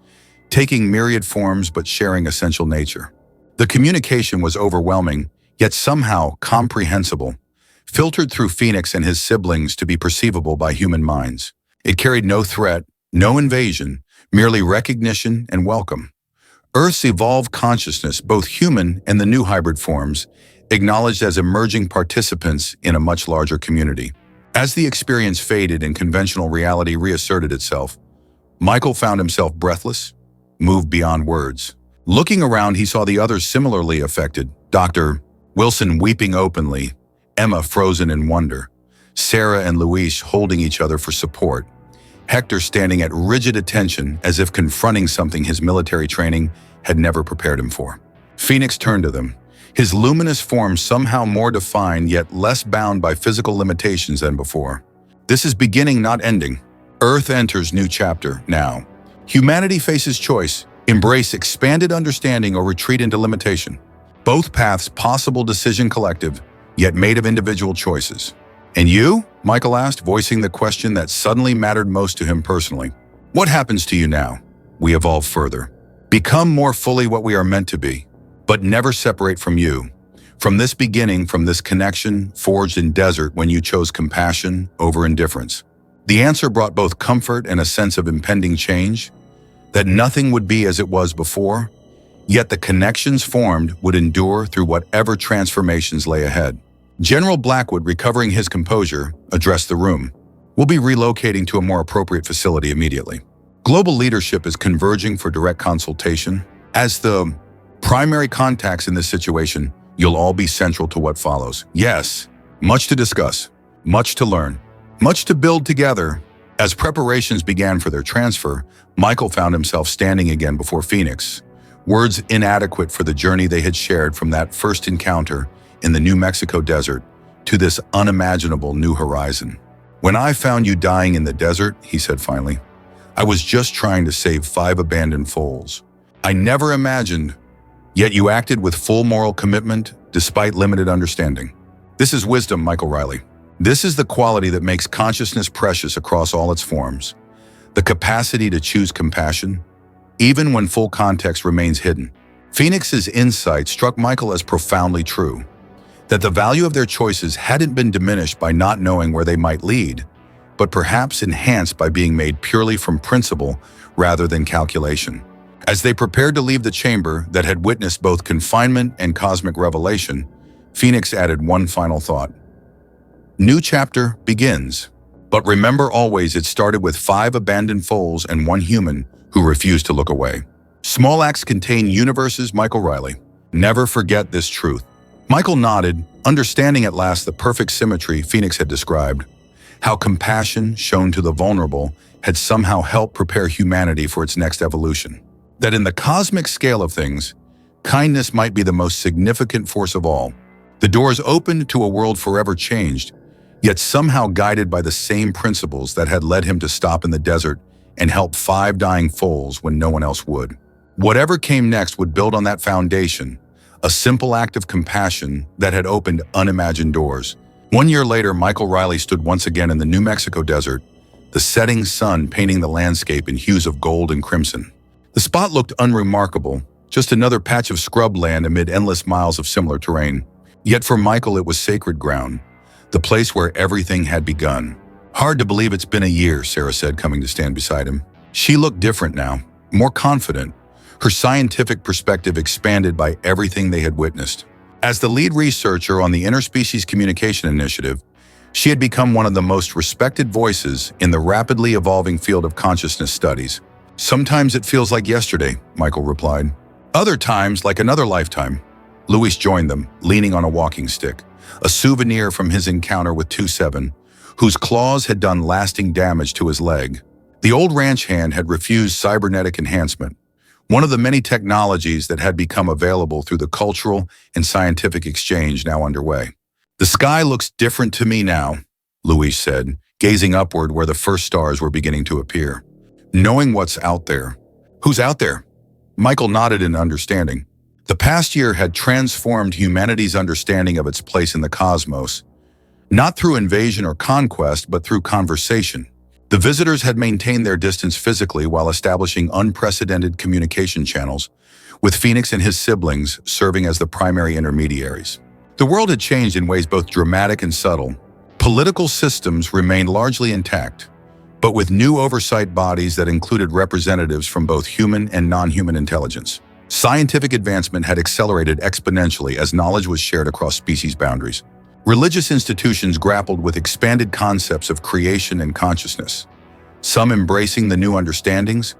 taking myriad forms but sharing essential nature. The communication was overwhelming, yet somehow comprehensible, filtered through Phoenix and his siblings to be perceivable by human minds. It carried no threat, no invasion, merely recognition and welcome. Earth's evolved consciousness, both human and the new hybrid forms, acknowledged as emerging participants in a much larger community. As the experience faded and conventional reality reasserted itself, Michael found himself breathless, moved beyond words. Looking around, he saw the others similarly affected. Dr. Wilson weeping openly, Emma frozen in wonder, Sarah and Luis holding each other for support, Hector standing at rigid attention as if confronting something his military training had never prepared him for. Phoenix turned to them, his luminous form somehow more defined yet less bound by physical limitations than before. "This is beginning, not ending. Earth enters new chapter now. Humanity faces choice, embrace expanded understanding or retreat into limitation. Both paths possible decision collective, yet made of individual choices." "And you?" Michael asked, voicing the question that suddenly mattered most to him personally. "What happens to you now? We evolve further. Become more fully what we are meant to be, but never separate from you. From this beginning, from this connection forged in desert when you chose compassion over indifference." The answer brought both comfort and a sense of impending change, that nothing would be as it was before, yet the connections formed would endure through whatever transformations lay ahead. General Blackwood, recovering his composure, addressed the room. "We'll be relocating to a more appropriate facility immediately. Global leadership is converging for direct consultation. As the primary contacts in this situation, you'll all be central to what follows. Yes, much to discuss, much to learn, much to build together." As preparations began for their transfer, Michael found himself standing again before Phoenix, words inadequate for the journey they had shared from that first encounter in the New Mexico desert to this unimaginable new horizon. "When I found you dying in the desert," he said finally, "I was just trying to save 5 abandoned foals. I never imagined, yet you acted with full moral commitment despite limited understanding. This is wisdom, Michael Riley. This is the quality that makes consciousness precious across all its forms. The capacity to choose compassion, even when full context remains hidden." Phoenix's insight struck Michael as profoundly true, that the value of their choices hadn't been diminished by not knowing where they might lead, but perhaps enhanced by being made purely from principle rather than calculation. As they prepared to leave the chamber that had witnessed both confinement and cosmic revelation, Phoenix added one final thought. New chapter begins. But remember always it started with 5 abandoned foals and 1 human who refused to look away. Small acts contain universes, Michael Riley. Never forget this truth. Michael nodded, understanding at last the perfect symmetry Phoenix had described. How compassion shown to the vulnerable had somehow helped prepare humanity for its next evolution. That in the cosmic scale of things, kindness might be the most significant force of all. The doors opened to a world forever changed, yet somehow guided by the same principles that had led him to stop in the desert and help 5 dying foals when no one else would. Whatever came next would build on that foundation, a simple act of compassion that had opened unimagined doors. 1 year later, Michael Riley stood once again in the New Mexico desert, the setting sun painting the landscape in hues of gold and crimson. The spot looked unremarkable, just another patch of scrub land amid endless miles of similar terrain. Yet for Michael it was sacred ground, the place where everything had begun. Hard to believe it's been a year, Sarah said, coming to stand beside him. She looked different now, more confident, her scientific perspective expanded by everything they had witnessed. As the lead researcher on the Interspecies Communication Initiative, she had become one of the most respected voices in the rapidly evolving field of consciousness studies. Sometimes it feels like yesterday, Michael replied. Other times, like another lifetime. Luis joined them, leaning on a walking stick, a souvenir from his encounter with 2-7, whose claws had done lasting damage to his leg. The old ranch hand had refused cybernetic enhancement, one of the many technologies that had become available through the cultural and scientific exchange now underway. The sky looks different to me now, Luis said, gazing upward where the first stars were beginning to appear. Knowing what's out there. Who's out there? Michael nodded in understanding. The past year had transformed humanity's understanding of its place in the cosmos, not through invasion or conquest, but through conversation. The visitors had maintained their distance physically while establishing unprecedented communication channels, with Phoenix and his siblings serving as the primary intermediaries. The world had changed in ways both dramatic and subtle. Political systems remained largely intact, but with new oversight bodies that included representatives from both human and non-human intelligence. Scientific advancement had accelerated exponentially as knowledge was shared across species boundaries. Religious institutions grappled with expanded concepts of creation and consciousness, some embracing the new understandings,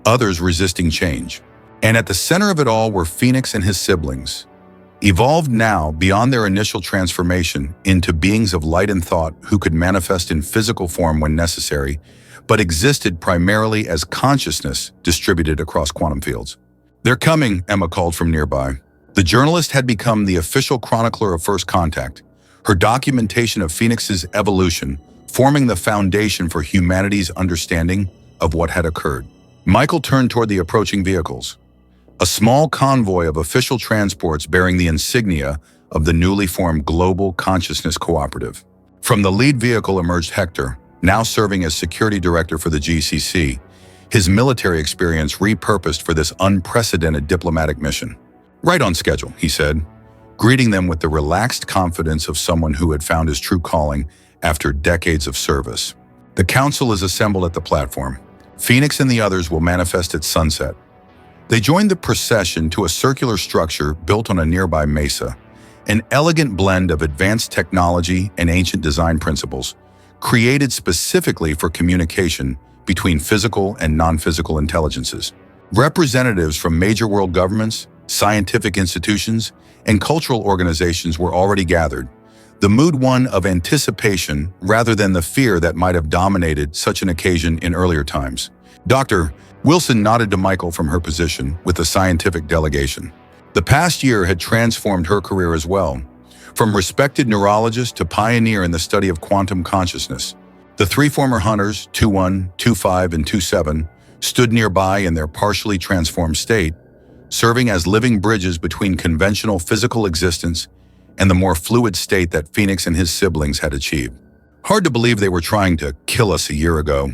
others resisting change. And at the center of it all were Phoenix and his siblings, evolved now beyond their initial transformation into beings of light and thought who could manifest in physical form when necessary, but existed primarily as consciousness distributed across quantum fields. "They're coming," Emma called from nearby. The journalist had become the official chronicler of First Contact, her documentation of Phoenix's evolution forming the foundation for humanity's understanding of what had occurred. Michael turned toward the approaching vehicles, a small convoy of official transports bearing the insignia of the newly formed Global Consciousness Cooperative. From the lead vehicle emerged Hector, now serving as security director for the GCC, his military experience repurposed for this unprecedented diplomatic mission. "Right on schedule," he said, greeting them with the relaxed confidence of someone who had found his true calling after decades of service. "The council is assembled at the platform. Phoenix and the others will manifest at sunset." They joined the procession to a circular structure built on a nearby mesa, an elegant blend of advanced technology and ancient design principles, created specifically for communication between physical and non-physical intelligences. Representatives from major world governments, scientific institutions, and cultural organizations were already gathered, the mood one of anticipation rather than the fear that might have dominated such an occasion in earlier times. Dr. Wilson nodded to Michael from her position with the scientific delegation. The past year had transformed her career as well, from respected neurologist to pioneer in the study of quantum consciousness. The 3 former hunters, 2-1, 2-5, and 2-7, stood nearby in their partially transformed state, serving as living bridges between conventional physical existence and the more fluid state that Phoenix and his siblings had achieved. "Hard to believe they were trying to kill us a year ago,"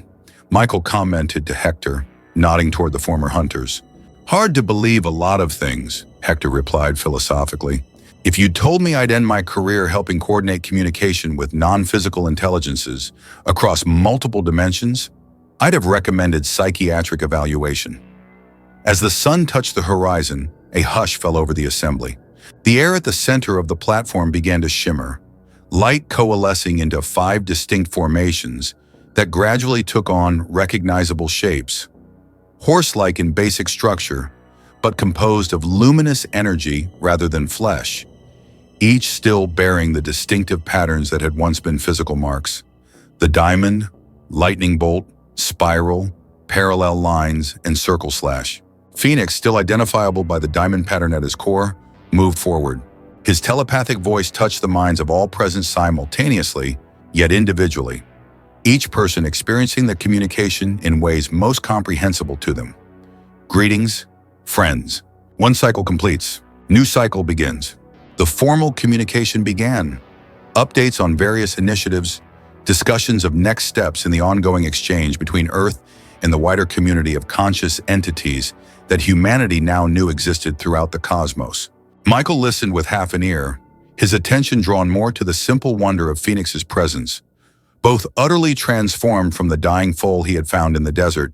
Michael commented to Hector, nodding toward the former hunters. "Hard to believe a lot of things," Hector replied philosophically. If you'd told me I'd end my career helping coordinate communication with non-physical intelligences across multiple dimensions, I'd have recommended psychiatric evaluation. As the sun touched the horizon, a hush fell over the assembly. The air at the center of the platform began to shimmer, light coalescing into 5 distinct formations that gradually took on recognizable shapes. Horse-like in basic structure, but composed of luminous energy rather than flesh, each still bearing the distinctive patterns that had once been physical marks. The diamond, lightning bolt, spiral, parallel lines, and circle slash. Phoenix, still identifiable by the diamond pattern at his core, moved forward. His telepathic voice touched the minds of all present simultaneously, yet individually, each person experiencing the communication in ways most comprehensible to them. Greetings, friends. One cycle completes. New cycle begins. The formal communication began. Updates on various initiatives, discussions of next steps in the ongoing exchange between Earth and the wider community of conscious entities that humanity now knew existed throughout the cosmos. Michael listened with half an ear, his attention drawn more to the simple wonder of Phoenix's presence, both utterly transformed from the dying foal he had found in the desert,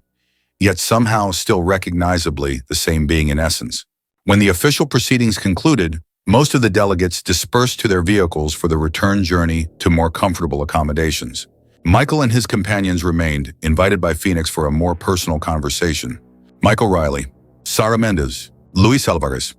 yet somehow still recognizably the same being in essence. When the official proceedings concluded, most of the delegates dispersed to their vehicles for the return journey to more comfortable accommodations. Michael and his companions remained, invited by Phoenix for a more personal conversation. Michael Riley, Sara Mendez, Luis Alvarez,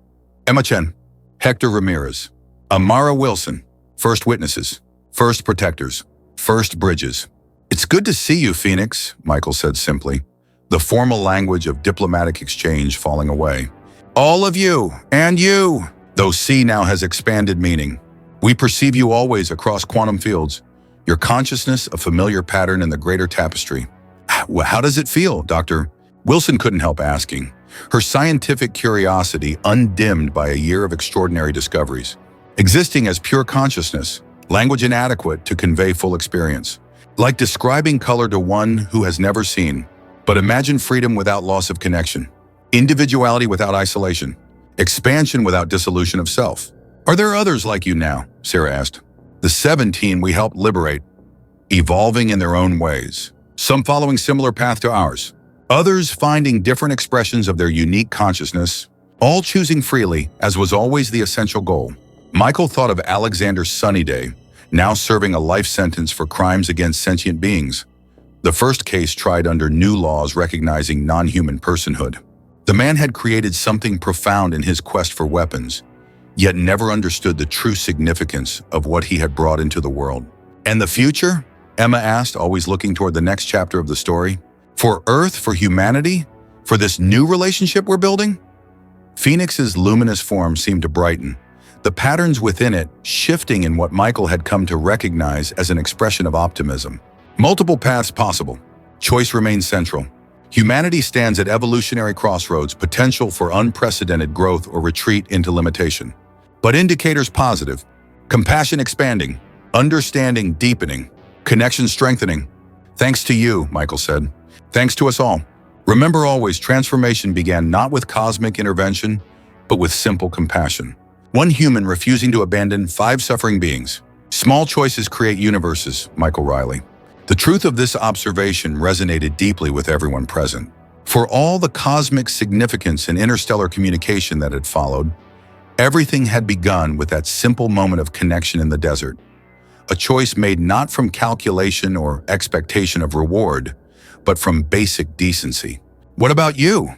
Emma Chen, Hector Ramirez, Amara Wilson, first witnesses, first protectors, first bridges. It's good to see you, Phoenix, Michael said simply, the formal language of diplomatic exchange falling away. All of you, and you, though C now has expanded meaning. We perceive you always across quantum fields, your consciousness a familiar pattern in the greater tapestry. How does it feel, Doctor? Wilson couldn't help asking, her scientific curiosity undimmed by a year of extraordinary discoveries. Existing as pure consciousness, language inadequate to convey full experience. Like describing color to one who has never seen. But imagine freedom without loss of connection. Individuality without isolation. Expansion without dissolution of self. Are there others like you now? Sarah asked. The 17 we helped liberate, evolving in their own ways. Some following similar path to ours. Others finding different expressions of their unique consciousness, all choosing freely, as was always the essential goal. Michael thought of Alexander Sunnyday, now serving a life sentence for crimes against sentient beings. The first case tried under new laws recognizing non-human personhood. The man had created something profound in his quest for weapons, yet never understood the true significance of what he had brought into the world. And the future? Emma asked, always looking toward the next chapter of the story. For Earth, for humanity, for this new relationship we're building? Phoenix's luminous form seemed to brighten, the patterns within it shifting in what Michael had come to recognize as an expression of optimism. Multiple paths possible. Choice remains central. Humanity stands at evolutionary crossroads, potential for unprecedented growth or retreat into limitation. But indicators positive. Compassion expanding. Understanding deepening. Connection strengthening. Thanks to you, Michael said. Thanks to us all. Remember always, transformation began not with cosmic intervention, but with simple compassion. One human refusing to abandon 5 suffering beings. Small choices create universes, Michael Riley. The truth of this observation resonated deeply with everyone present. For all the cosmic significance and interstellar communication that had followed, everything had begun with that simple moment of connection in the desert. A choice made not from calculation or expectation of reward, but from basic decency. What about you?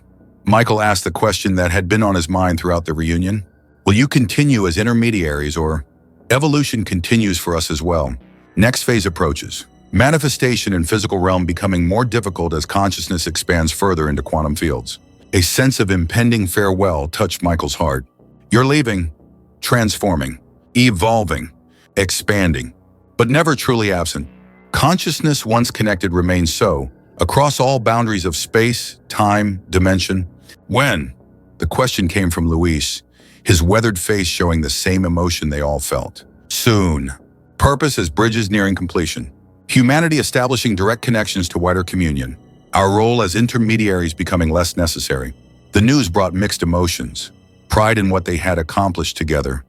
Michael asked the question that had been on his mind throughout the reunion. Will you continue as intermediaries, or evolution continues for us as well? Next phase approaches. Manifestation in physical realm becoming more difficult as consciousness expands further into quantum fields. A sense of impending farewell touched Michael's heart. You're leaving, transforming, evolving, expanding, but never truly absent. Consciousness once connected remains so, across all boundaries of space, time, dimension. When? The question came from Luis, his weathered face showing the same emotion they all felt. Soon. Purpose as bridges nearing completion. Humanity establishing direct connections to wider communion. Our role as intermediaries becoming less necessary. The news brought mixed emotions. Pride in what they had accomplished together.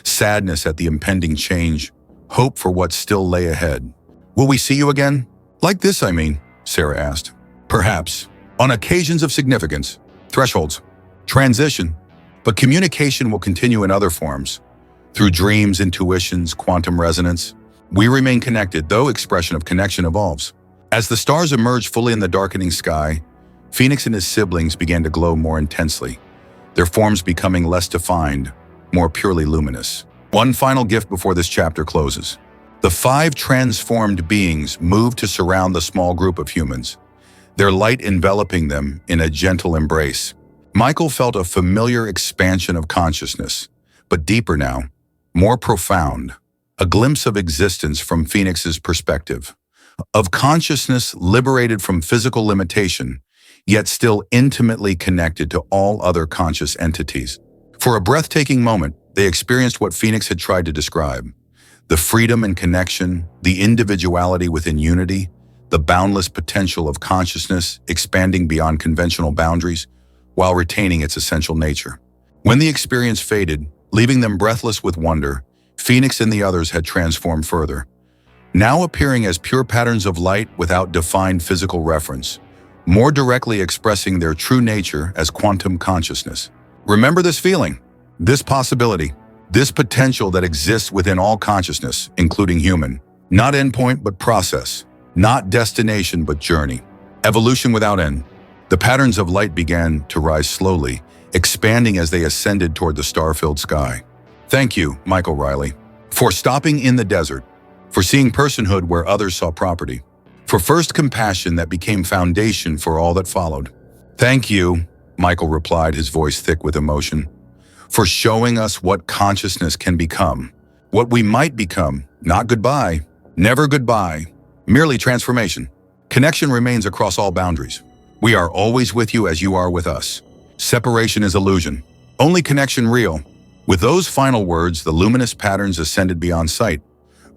sadness at the impending change, hope for what still lay ahead. "Will we see you again? Like this, I mean," Sarah asked. "Perhaps. On occasions of significance. Thresholds. Transition. But communication will continue in other forms. Through dreams, intuitions, quantum resonance. We remain connected, though expression of connection evolves." As the stars emerged fully in the darkening sky, Phoenix and his siblings began to glow more intensely, their forms becoming less defined, more purely luminous. One final gift before this chapter closes. The 5 transformed beings moved to surround the small group of humans, their light enveloping them in a gentle embrace. Michael felt a familiar expansion of consciousness, but deeper now, more profound, a glimpse of existence from Phoenix's perspective, of consciousness liberated from physical limitation, yet still intimately connected to all other conscious entities. For a breathtaking moment, they experienced what Phoenix had tried to describe: the freedom and connection, the individuality within unity, the boundless potential of consciousness expanding beyond conventional boundaries while retaining its essential nature. When the experience faded, leaving them breathless with wonder, Phoenix and the others had transformed further, now appearing as pure patterns of light without defined physical reference, more directly expressing their true nature as quantum consciousness. Remember this feeling, this possibility, this potential that exists within all consciousness, including human. Not endpoint, but process. Not destination, but journey. Evolution without end. The patterns of light began to rise slowly, expanding as they ascended toward the star-filled sky. Thank you, Michael Riley, for stopping in the desert, for seeing personhood where others saw property, for first compassion that became foundation for all that followed. Thank you, Michael replied, his voice thick with emotion, for showing us what consciousness can become, what we might become. Not goodbye, never goodbye, merely transformation. Connection remains across all boundaries. We are always with you as you are with us. Separation is illusion, only connection real. With those final words, the luminous patterns ascended beyond sight,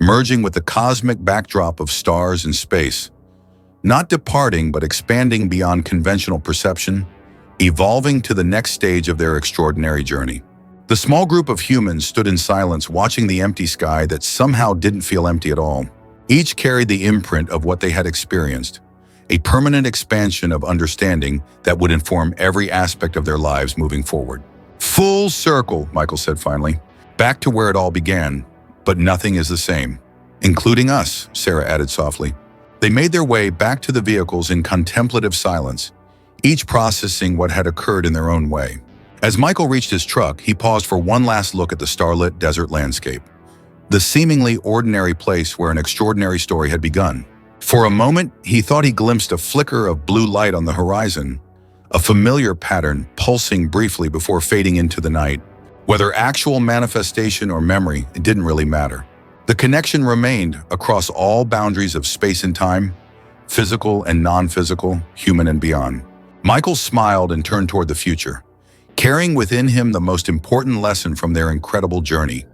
merging with the cosmic backdrop of stars and space, not departing but expanding beyond conventional perception, evolving to the next stage of their extraordinary journey. The small group of humans stood in silence, watching the empty sky that somehow didn't feel empty at all. Each carried the imprint of what they had experienced, a permanent expansion of understanding that would inform every aspect of their lives moving forward. Full circle, Michael said finally, back to where it all began, but nothing is the same, including us, Sarah added softly. They made their way back to the vehicles in contemplative silence, each processing what had occurred in their own way. As Michael reached his truck, he paused for one last look at the starlit desert landscape, the seemingly ordinary place where an extraordinary story had begun. For a moment, he thought he glimpsed a flicker of blue light on the horizon, a familiar pattern pulsing briefly before fading into the night. Whether actual manifestation or memory, it didn't really matter. The connection remained across all boundaries of space and time, physical and non-physical, human and beyond. Michael smiled and turned toward the future, carrying within him the most important lesson from their incredible journey,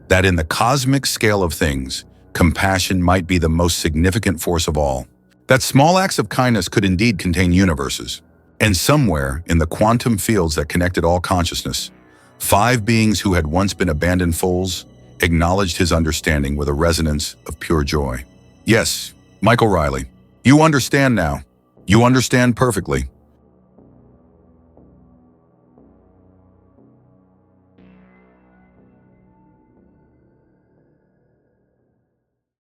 that in the cosmic scale of things, compassion might be the most significant force of all. That small acts of kindness could indeed contain universes. And somewhere in the quantum fields that connected all consciousness, 5 beings who had once been abandoned foals acknowledged his understanding with a resonance of pure joy. Yes, Michael Riley, you understand now. You understand perfectly.